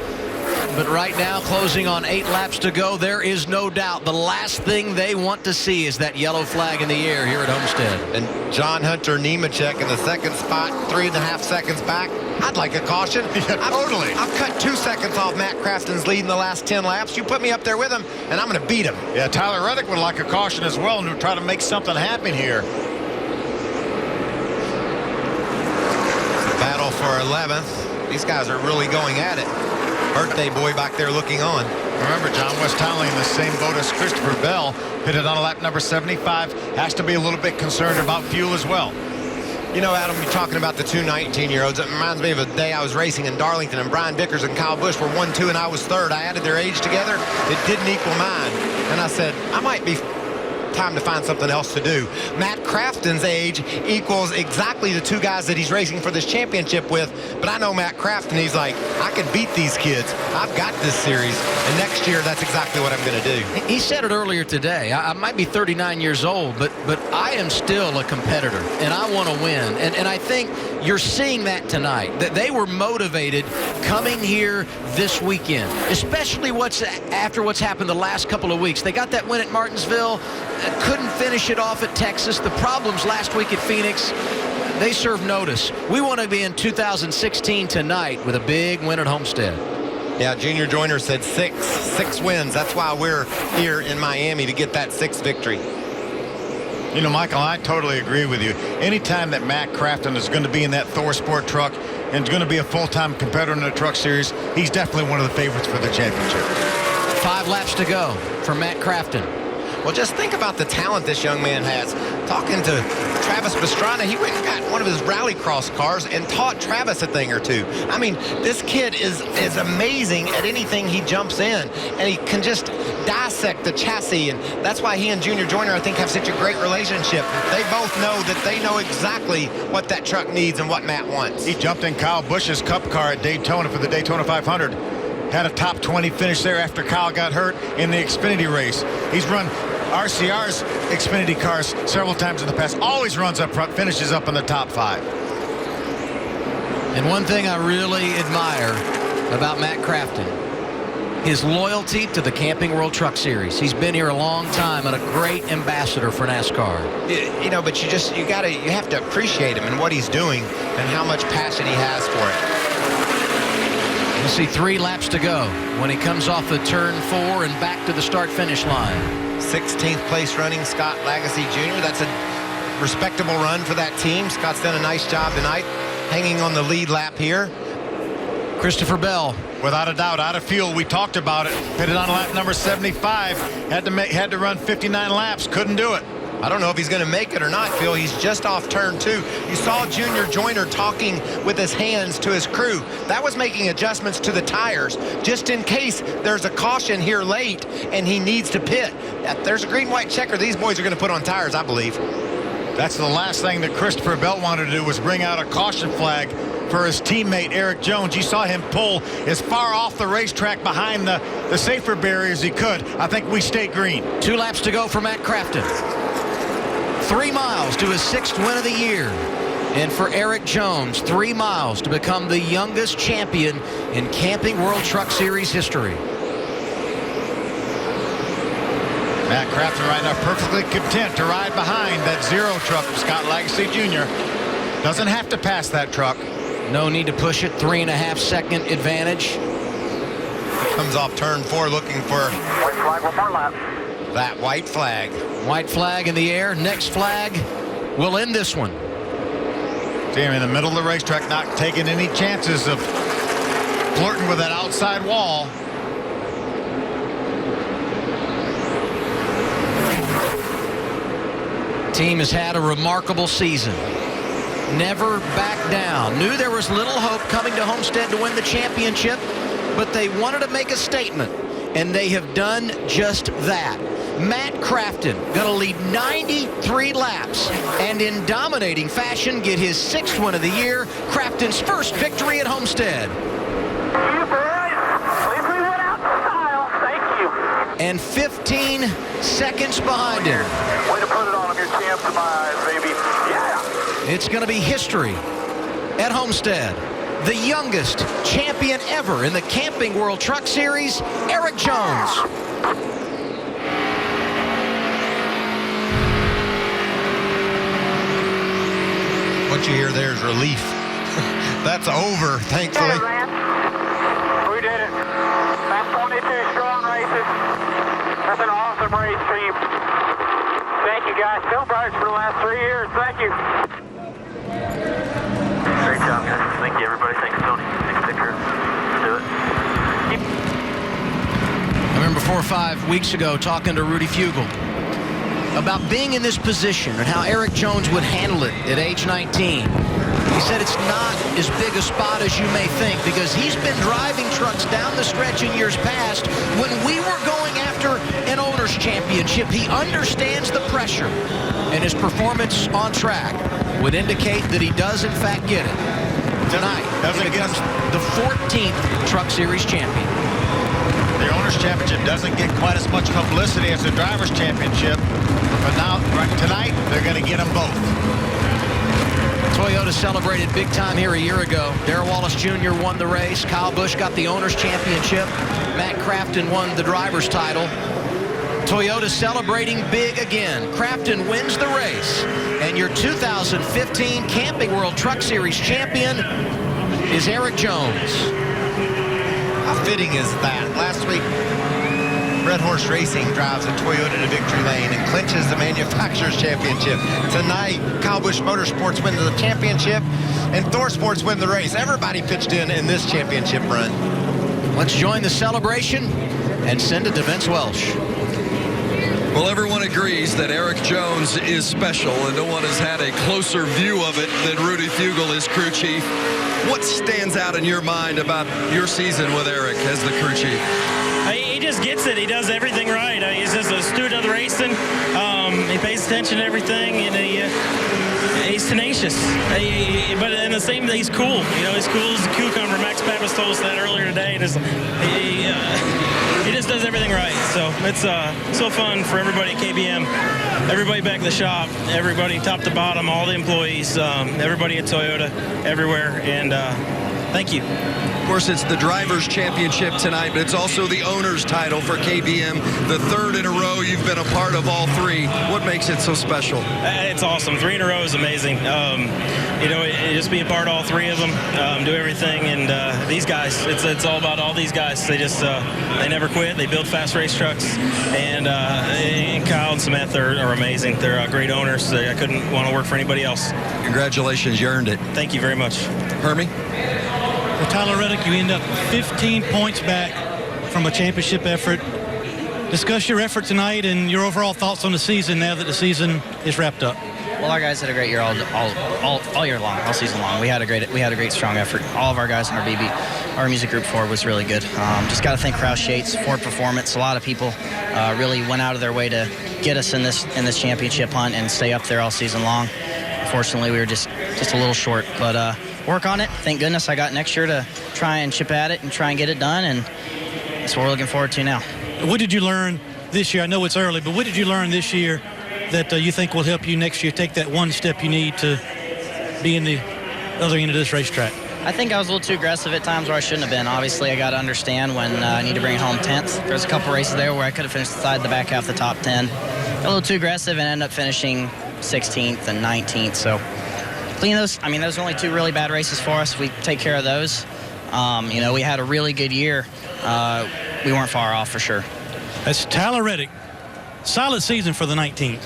But right now, closing on 8 laps to go, there is no doubt the last thing they want to see is that yellow flag in the air here at Homestead. And John Hunter Nemechek in the 2nd spot, 3.5 seconds back. I'd like a caution. Yeah, totally. I've cut 2 seconds off Matt Crafton's lead in the last 10 laps. You put me up there with him, and I'm going to beat him. Yeah, Tyler Reddick would like a caution as well and try to make something happen here. Battle for 11th. These guys are really going at it. Birthday boy back there looking on. Remember, John West Townley in the same boat as Christopher Bell, pitted on lap number 75, has to be a little bit concerned about fuel as well. You know, Adam, you're talking about the 2 19-year-olds. It reminds me of a day I was racing in Darlington, and Brian Vickers and Kyle Busch were 1, 2, and I was 3rd. I added their age together. It didn't equal mine. And I said, I might be time to find something else to do. Matt Crafton's age equals exactly the two guys that he's racing for this championship with, but I know Matt Crafton, he's like, I can beat these kids. I've got this series, and next year, that's exactly what I'm going to do. He said it earlier today. I might be 39 years old, but I am still a competitor, and I want to win. And I think you're seeing that tonight, that they were motivated coming here this weekend, especially after what's happened the last couple of weeks. They got that win at Martinsville, couldn't finish it off at Texas. The problems last week at Phoenix, they serve notice. We want to be in 2016 tonight with a big win at Homestead. Yeah, Junior Joyner said six wins. That's why we're here in Miami, to get that 6th victory. You know, Michael, I totally agree with you. Anytime that Matt Crafton is going to be in that Thor Sport truck and is going to be a full-time competitor in the truck series, he's definitely one of the favorites for the championship. 5 laps to go for Matt Crafton. Well, just think about the talent this young man has. Talking to Travis Pastrana, he went and got one of his rallycross cars and taught Travis a thing or two. I mean, this kid is amazing at anything he jumps in, and he can just dissect the chassis, and that's why he and Junior Joyner, I think, have such a great relationship. They both know that they know exactly what that truck needs and what Matt wants. He jumped in Kyle Busch's Cup car at Daytona for the Daytona 500. Had a top 20 finish there after Kyle got hurt in the Xfinity race. He's run RCR's Xfinity cars several times in the past. Always runs up front, finishes up in the top 5. And one thing I really admire about Matt Crafton, his loyalty to the Camping World Truck Series. He's been here a long time and a great ambassador for NASCAR. You know, but you have to appreciate him and what he's doing and how much passion he has for it. You see 3 laps to go when he comes off the turn 4 and back to the start-finish line. 16th place running Scott Lagasse Jr. That's a respectable run for that team. Scott's done a nice job tonight, hanging on the lead lap here. Christopher Bell. Without a doubt, out of fuel. We talked about it. Pitted on lap number 75. Had to run 59 laps. Couldn't do it. I don't know if he's going to make it or not, Phil. He's just off turn 2. You saw Junior Joyner talking with his hands to his crew. That was making adjustments to the tires, just in case there's a caution here late and he needs to pit. If there's a green-white checker, these boys are going to put on tires, I believe. That's the last thing that Christopher Bell wanted to do, was bring out a caution flag for his teammate Eric Jones. You saw him pull as far off the racetrack behind the safer barrier as he could. I think we stay green. 2 laps to go for Matt Crafton. 3 miles to his 6th win of the year. And for Eric Jones, 3 miles to become the youngest champion in Camping World Truck Series history. Matt Crafton right now perfectly content to ride behind that 0 truck of Scott Lagasse Jr. Doesn't have to pass that truck. No need to push it. 3.5-second advantage. Comes off turn 4 looking for white flag, 1 more lap. That white flag. White flag in the air. Next flag will end this one. See him in the middle of the racetrack, not taking any chances of flirting with that outside wall. Team has had a remarkable season. Never back down. Knew there was little hope coming to Homestead to win the championship, but they wanted to make a statement, and they have done just that. Matt Crafton going to lead 93 laps and in dominating fashion get his 6th win of the year, Crafton's first victory at Homestead. And 15 seconds behind him. Way to put it on him, your champs in my eyes, baby. Yeah! It's going to be history at Homestead. The youngest champion ever in the Camping World Truck Series, Eric Jones. What you hear there is relief. That's over, thankfully. We did it. That's 22 strong races. That's an awesome race team. Thank you, guys. Go Birds for the last 3 years. Thank you. Great job, guys. Thank you, everybody. Thanks, Tony. Take a picture. Do it. I remember 4 or 5 weeks ago talking to Rudy Fugle about being in this position and how Eric Jones would handle it at age 19. He said it's not as big a spot as you may think because he's been driving trucks down the stretch in years past when we were going after an ownership Drivers' Championship. He understands the pressure, and his performance on track would indicate that he does, in fact, get it. Tonight, he becomes the 14th Truck Series champion. The Owners' Championship doesn't get quite as much publicity as the Drivers' Championship, but now, tonight, they're going to get them both. Toyota celebrated big time here a year ago. Darrell Wallace Jr. won the race. Kyle Busch got the Owners' Championship. Matt Crafton won the Drivers' title. Toyota celebrating big again. Crafton wins the race. And your 2015 Camping World Truck Series champion is Eric Jones. How fitting is that? Last week, Red Horse Racing drives a Toyota to victory lane and clinches the Manufacturers' Championship. Tonight, Kyle Busch Motorsports wins the championship and Thor Sports win the race. Everybody pitched in this championship run. Let's join the celebration and send it to Vince Welsh. Well, everyone agrees that Eric Jones is special, and no one has had a closer view of it than Rudy Fugle, his crew chief. What stands out in your mind about your season with Eric as the crew chief? He just gets it. He does everything right. He's just a student of the racing. He pays attention to everything, and he's tenacious. But in the same, he's cool. He's cool as a cucumber. Max Pappas told us that earlier today. He just does everything right. So it's so fun for everybody at KBM, everybody back in the shop, everybody top to bottom, all the employees, everybody at Toyota, everywhere. And thank you. Of course, it's the Drivers' Championship tonight, but it's also the Owners' title for KBM. The third in a row you've been a part of all three. What makes it so special? It's awesome. 3 in a row is amazing. Just be a part of all 3 of them, do everything. And these guys, it's all about all these guys. They just, they never quit. They build fast race trucks. And Kyle and Samantha are amazing. They're great owners. I couldn't want to work for anybody else. Congratulations. You earned it. Thank you very much. Hermie? For Tyler Reddick, you end up 15 points back from a championship effort. Discuss your effort tonight and your overall thoughts on the season now that the season is wrapped up. Well, our guys had a great year all year long, all season long. We had a great strong effort. All of our guys in our music group 4 was really good. Just got to thank Kraus Yates for performance. A lot of people really went out of their way to get us in this championship hunt and stay up there all season long. Unfortunately, we were just a little short, but work on it. Thank goodness I got next year to try and chip at it and try and get it done, and that's what we're looking forward to now. What did you learn this year? I know it's early, but what did you learn this year that you think will help you next year take that one step you need to be in the other end of this racetrack? I think I was a little too aggressive at times where I shouldn't have been. Obviously, I got to understand when I need to bring it home 10th. There's a couple races there where I could have finished inside the back half of the top 10. Got a little too aggressive and ended up finishing 16th and 19th. So clean those. I mean, those are only 2 really bad races for us. We take care of those. We had a really good year. We weren't far off for sure. That's Tyler Reddick. Solid season for the 19th.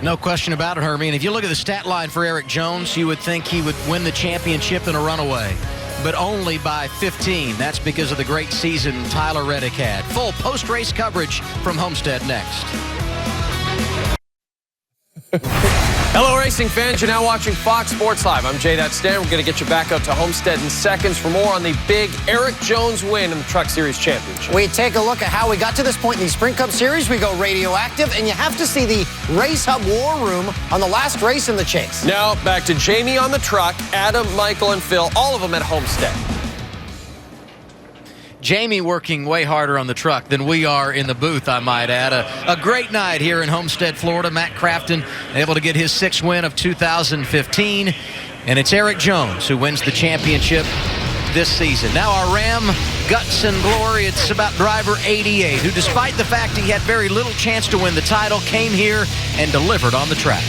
No question about it, Hermie. And if you look at the stat line for Eric Jones, you would think he would win the championship in a runaway, but only by 15. That's because of the great season Tyler Reddick had. Full post-race coverage from Homestead next. Hello, racing fans. You're now watching Fox Sports Live. I'm J.Stan. We're going to get you back up to Homestead in seconds for more on the big Eric Jones win in the Truck Series Championship. We take a look at how we got to this point in the Sprint Cup Series. We go radioactive, and you have to see the Race Hub War Room on the last race in the chase. Now, back to Jamie on the truck, Adam, Michael, and Phil, all of them at Homestead. Jamie working way harder on the truck than we are in the booth, I might add. A great night here in Homestead, Florida. Matt Crafton able to get his 6th win of 2015. And it's Eric Jones who wins the championship this season. Now our Ram guts and glory, it's about driver 88, who despite the fact he had very little chance to win the title, came here and delivered on the track.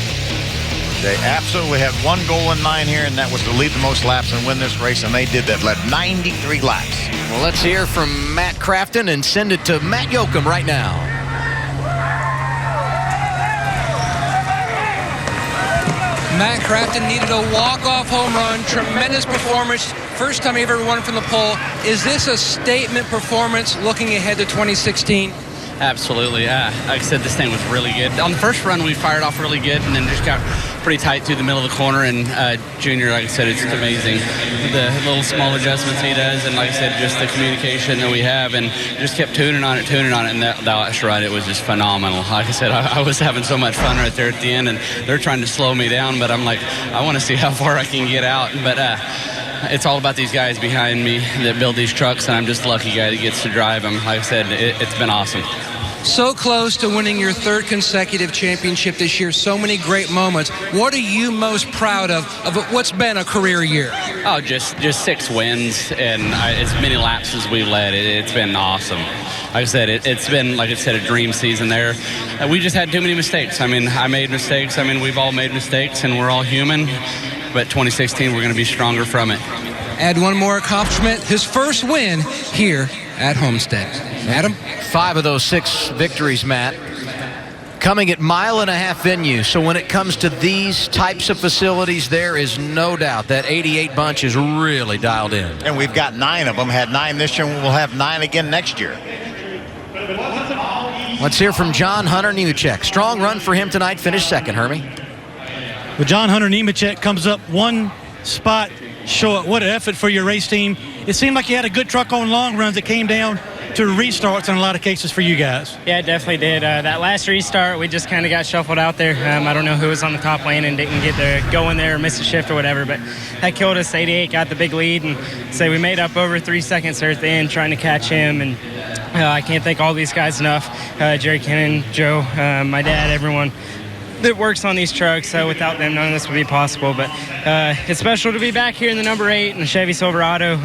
They absolutely had one goal in mind here, and that was to lead the most laps and win this race, and they did that. Led 93 laps. Well, let's hear from Matt Crafton and send it to Matt Yoakum right now. Matt Crafton needed a walk-off home run. Tremendous performance. First time he ever won from the pole. Is this a statement performance looking ahead to 2016? Absolutely. Like I said, this thing was really good. On the first run, we fired off really good, and then just got pretty tight through the middle of the corner. And Junior, like I said, it's amazing. The little small adjustments he does, and like I said, just the communication that we have, and just kept tuning on it. And that last run, it was just phenomenal. Like I said, I was having so much fun right there at the end, and they're trying to slow me down, but I'm like, I want to see how far I can get out. But it's all about these guys behind me that build these trucks, and I'm just the lucky guy that gets to drive them. Like I said, it's been awesome. So close to winning your third consecutive championship this year. So many great moments. What are you most proud of what's been a career year? Oh, just 6 wins and as many laps as we led. It's been awesome. Like I said, it's been, like I said, a dream season there. We just had too many mistakes. I mean, I made mistakes. I mean, we've all made mistakes, and we're all human. But 2016, we're going to be stronger from it. Add one more accomplishment, his first win here at Homestead. Adam? 5 of those 6 victories, Matt, coming at 1.5 mile venue. So when it comes to these types of facilities, there is no doubt that 88 bunch is really dialed in. And we've got 9 of them. Had 9 this year, and we'll have 9 again next year. Let's hear from John Hunter Nemechek. Strong run for him tonight. Finished second, Hermie. Well, John Hunter Nemechek comes up 1 spot short. What an effort for your race team. It seemed like you had a good truck on long runs that came down to restarts in a lot of cases for you guys. Yeah, it definitely did. That last restart, we just kind of got shuffled out there. I don't know who was on the top lane and didn't get to go in there or miss a shift or whatever, but that killed us. 88 got the big lead, and so we made up over 3 seconds there at the end trying to catch him. And I can't thank all these guys enough. Jerry Kennan, Joe, my dad, everyone that works on these trucks. Without them, none of this would be possible. But it's special to be back here in the number 8 in the Chevy Silverado.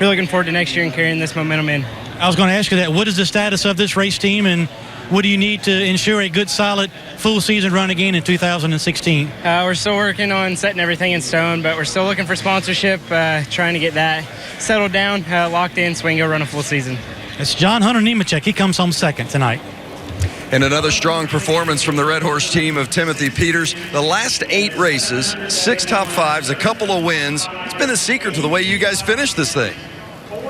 Really looking forward to next year and carrying this momentum in. I was going to ask you that. What is the status of this race team, and what do you need to ensure a good, solid, full season run again in 2016? We're still working on setting everything in stone, but we're still looking for sponsorship, trying to get that settled down, locked in, so we can go run a full season. It's John Hunter Nemechek. He comes home second tonight. And another strong performance from the Red Horse team of Timothy Peters. The last 8 races, 6 top 5s, a couple of wins. It's been a secret to the way you guys finished this thing.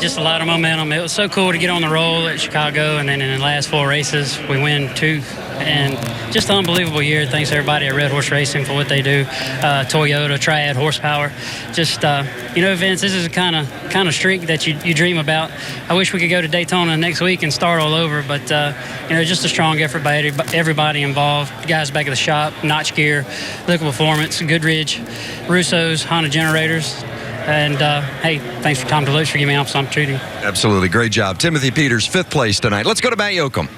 Just a lot of momentum. It was so cool to get on the roll at Chicago, and then in the last 4 races, we win 2. And just an unbelievable year. Thanks everybody at Red Horse Racing for what they do. Toyota, Triad, Horsepower. Just, Vince, this is a kind of streak that you dream about. I wish we could go to Daytona next week and start all over, but, just a strong effort by everybody involved. The guys back at the shop, Notch Gear, Liquid Performance, Goodridge, Russo's, Honda Generators. And, hey, thanks for Tom Deluxe for giving me this opportunity. Absolutely. Great job. Timothy Peters, 5th place tonight. Let's go to Matt Yoakum.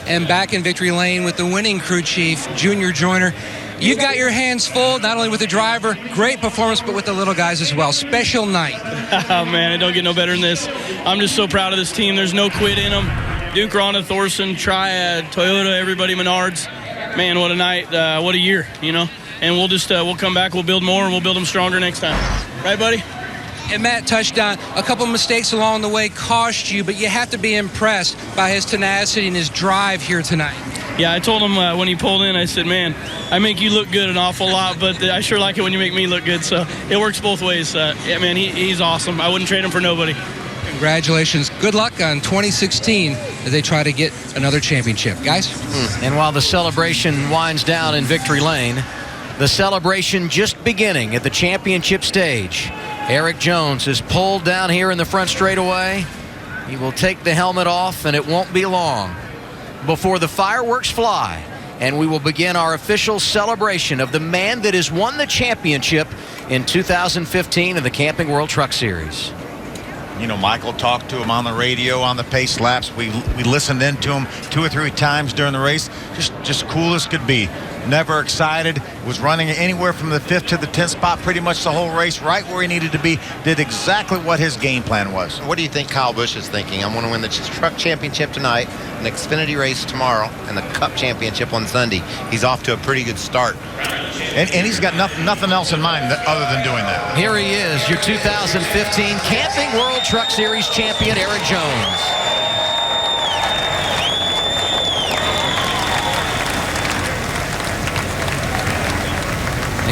And back in victory lane with the winning crew chief, Junior Joyner. You've got your hands full, not only with the driver, great performance, but with the little guys as well. Special night. Oh, man, it don't get no better than this. I'm just so proud of this team. There's no quit in them. Duke, Ronda, Thorson, Triad, Toyota, everybody, Menards. Man, what a night. What a year, And we'll just we'll come back, we'll build more, and we'll build them stronger next time. Right, buddy? And Matt touched on a couple of mistakes along the way cost you, but you have to be impressed by his tenacity and his drive here tonight. Yeah, I told him when he pulled in, I said, man, I make you look good an awful lot, but I sure like it when you make me look good. So it works both ways. Yeah, man, he's awesome. I wouldn't trade him for nobody. Congratulations. Good luck on 2016 as they try to get another championship. Guys? And while the celebration winds down in victory lane, the celebration just beginning at the championship stage. Eric Jones is pulled down here in the front straightaway. He will take the helmet off, and it won't be long before the fireworks fly, and we will begin our official celebration of the man that has won the championship in 2015 of the Camping World Truck Series. Michael talked to him on the radio on the pace laps. We listened in to him 2 or 3 times during the race. Just cool as could be. Never excited, was running anywhere from the 5th to the 10th spot pretty much the whole race, right where he needed to be, did exactly what his game plan was. What do you think Kyle Busch is thinking? I'm going to win the truck championship tonight, an Xfinity race tomorrow, and the Cup championship on Sunday. He's off to a pretty good start. And he's got nothing else in mind other than doing that. Here he is, your 2015 Camping World Truck Series champion, Eric Jones.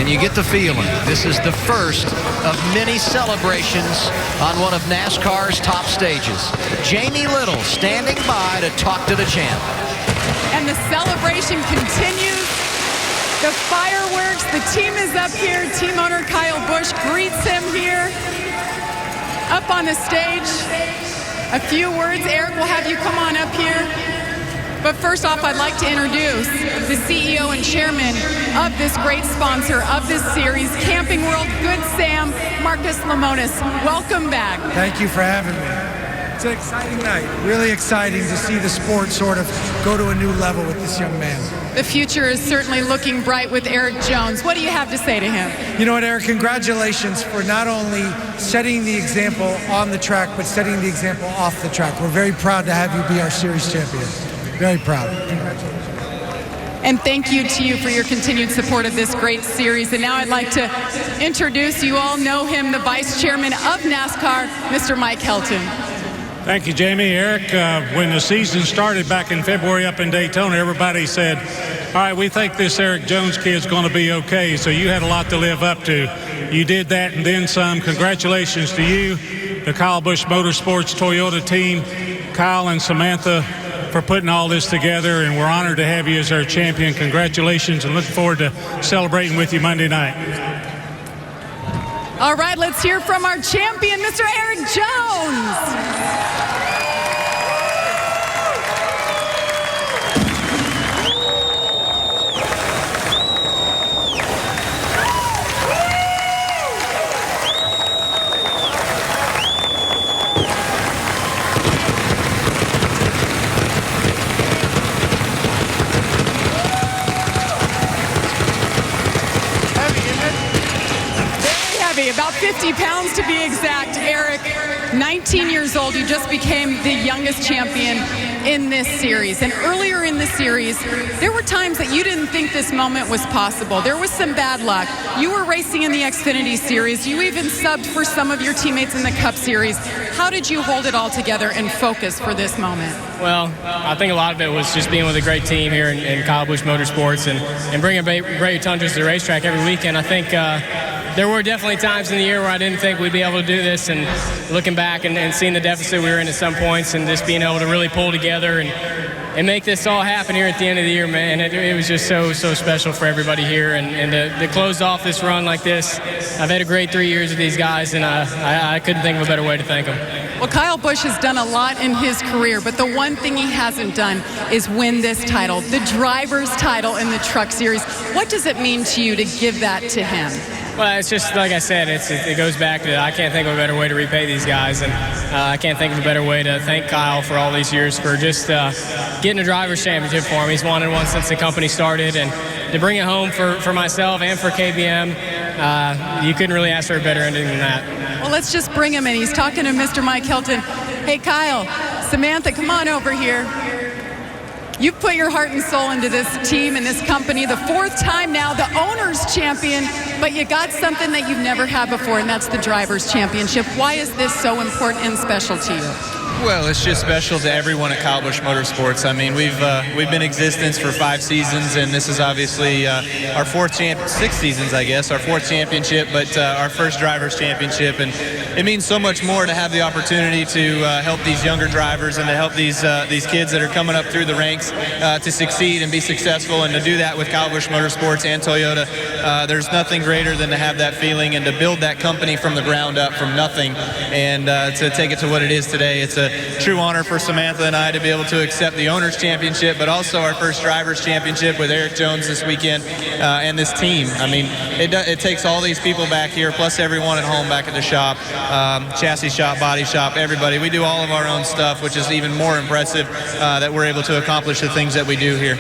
and you get the feeling this is the first of many celebrations on one of NASCAR's top stages. Jamie Little standing by to talk to the champ. And the celebration continues. The fireworks, the team is up here. Team owner Kyle Busch greets him here up on the stage. A few words. Eric, we'll have you come on up here. But first off, I'd like to introduce the CEO and chairman of this great sponsor of this series, Camping World, Good Sam, Marcus Lemonis. Welcome back. Thank you for having me. It's an exciting night. Really exciting to see the sport sort of go to a new level with this young man. The future is certainly looking bright with Eric Jones. What do you have to say to him? You know what, Eric? Congratulations for not only setting the example on the track, but setting the example off the track. We're very proud to have you be our series champion. Very proud. Congratulations. And thank you to you for your continued support of this great series. And now I'd like to introduce, you all know him, the vice chairman of NASCAR, Mr. Mike Helton. Thank you, Jamie. Eric, when the season started back in February up in Daytona, everybody said, all right, we think this Eric Jones kid's going to be okay. So you had a lot to live up to. You did that and then some. Congratulations to you, the Kyle Busch Motorsports Toyota team, Kyle and Samantha, for putting all this together, and we're honored to have you as our champion. Congratulations, and look forward to celebrating with you Monday night. All right, let's hear from our champion, Mr. Eric Jones. About 50 pounds to be exact. Eric, 19 years old, you just became the youngest champion in this series. And earlier in the series, there were times that you didn't think this moment was possible. There was some bad luck. You were racing in the Xfinity Series. You even subbed for some of your teammates in the Cup Series. How did you hold it all together and focus for this moment? Well, I think a lot of it was just being with a great team here in Kyle Busch Motorsports and bringing great tundras to the racetrack every weekend. I think there were definitely times in the year where I didn't think we'd be able to do this, and looking back and seeing the deficit we were in at some points and just being able to really pull together and make this all happen here at the end of the year, man. It was just so special for everybody here, and to close off this run like this. I've had a great 3 years with these guys, and I couldn't think of a better way to thank them. Well, Kyle Busch has done a lot in his career, but the one thing he hasn't done is win this title, the driver's title in the Truck Series. What does it mean to you to give that to him? Well, it's just like I said, it goes back to I can't think of a better way to repay these guys, and I can't think of a better way to thank Kyle for all these years for just getting a driver's championship for him. He's wanted one since the company started, and to bring it home for myself and for KBM, you couldn't really ask for a better ending than that. Well, let's just bring him in. He's talking to Mr. Mike Hilton. Hey, Kyle, Samantha, come on over here. You've put your heart and soul into this team and this company, the fourth time now, the owner's champion, but you got something that you've never had before, and that's the driver's championship. Why is this so important and special to you? Well, it's just special to everyone at Kyle Busch Motorsports. I mean, we've been in existence for 5 seasons, and this is obviously our six seasons, I guess, our fourth championship, but our first driver's championship. And it means so much more to have the opportunity to help these younger drivers and to help these kids that are coming up through the ranks to succeed and be successful, and to do that with Kyle Busch Motorsports and Toyota. There's nothing greater than to have that feeling and to build that company from the ground up, from nothing, and to take it to what it is today. It's a true honor for Samantha and I to be able to accept the Owners' Championship, but also our first Drivers' Championship with Eric Jones this weekend and this team. I mean, it takes all these people back here, plus everyone at home back at the shop, chassis shop, body shop, everybody. We do all of our own stuff, which is even more impressive that we're able to accomplish the things that we do here.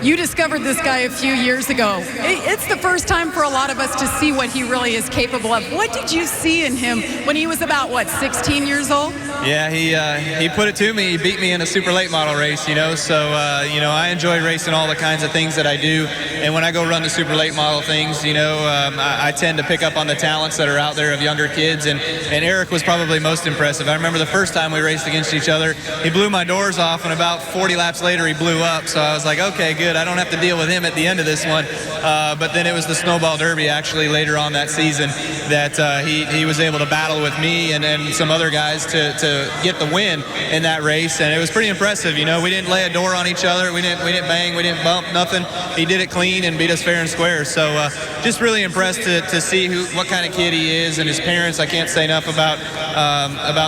You discovered this guy a few years ago. It's the first time for a lot of us to see what he really is capable of. What did you see in him when he was about, 16 years old? Yeah, he put it to me. He beat me in a super late model race, so, I enjoy racing all the kinds of things that I do. And when I go run the super late model things, I tend to pick up on the talents that are out there of younger kids. And Eric was probably most impressive. I remember the first time we raced against each other, he blew my doors off, and about 40 laps later, he blew up. So I was like, okay, good. good. I don't have to deal with him at the end of this one. But then it was the Snowball Derby actually later on that season that he was able to battle with me and some other guys to get the win in that race, and it was pretty impressive. You know, we didn't lay a door on each other. We didn't bang. We didn't bump. Nothing. He did it clean and beat us fair and square. So just really impressed to see what kind of kid he is, and his parents. I can't say enough about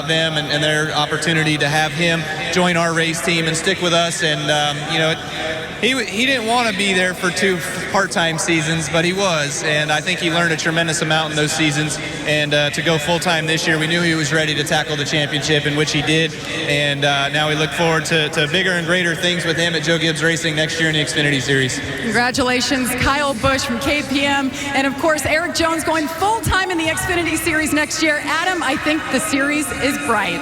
them and their opportunity to have him join our race team and stick with us. And you know, he didn't want to be there for 2 part-time seasons, but he was, and I think he learned a tremendous amount in those seasons. And to go full-time this year, we knew he was ready to tackle the championship, in which he did. And now we look forward to bigger and greater things with him at Joe Gibbs Racing next year in the Xfinity Series. Congratulations, Kyle Busch from KPM. And, of course, Erik Jones going full-time in the Xfinity Series next year. Adam, I think the series is bright.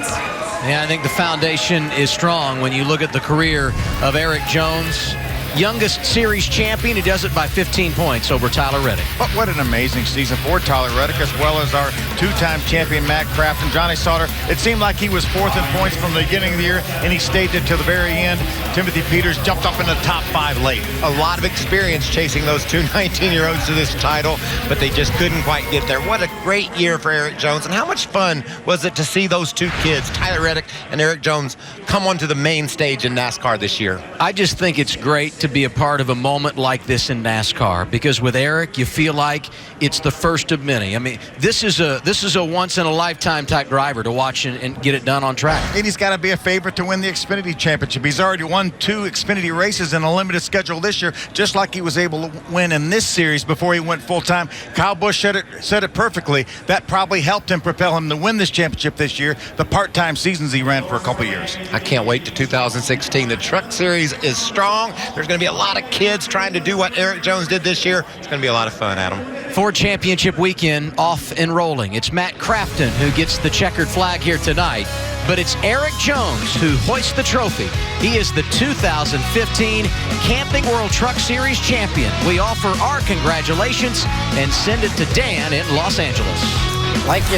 Yeah, I think the foundation is strong when you look at the career of Erik Jones. Youngest series champion. He does it by 15 points over Tyler Reddick. But what an amazing season for Tyler Reddick, as well as our 2-time champion Matt Kraft and Johnny Sauter. It seemed like he was 4th in points from the beginning of the year, and he stayed it to the very end. Timothy Peters jumped up in the top 5 late. A lot of experience chasing those 2 19-year-olds to this title, but they just couldn't quite get there. What a great year for Erik Jones, and how much fun was it to see those 2 kids, Tyler Reddick and Erik Jones, come onto the main stage in NASCAR this year? I just think it's great to be a part of a moment like this in NASCAR, because with Erik, you feel like it's the first of many. I mean, this is a once-in-a-lifetime type driver to watch and get it done on track. And he's got to be a favorite to win the Xfinity Championship. He's already won 2 Xfinity races in a limited schedule this year, just like he was able to win in this series before he went full-time. Kyle Busch said it perfectly. That probably helped him propel him to win this championship this year, the part-time seasons he ran for a couple years. I can't wait to 2016. The Truck Series is strong. There's going to be a lot of kids trying to do what Erik Jones did this year. It's going to be a lot of fun, Adam. Ford Championship weekend off and rolling. It's Matt Crafton who gets the checkered flag here tonight, but it's Erik Jones who hoists the trophy. He is the 2015 Camping World Truck Series champion. We offer our congratulations and send it to Dan in Los Angeles. Like you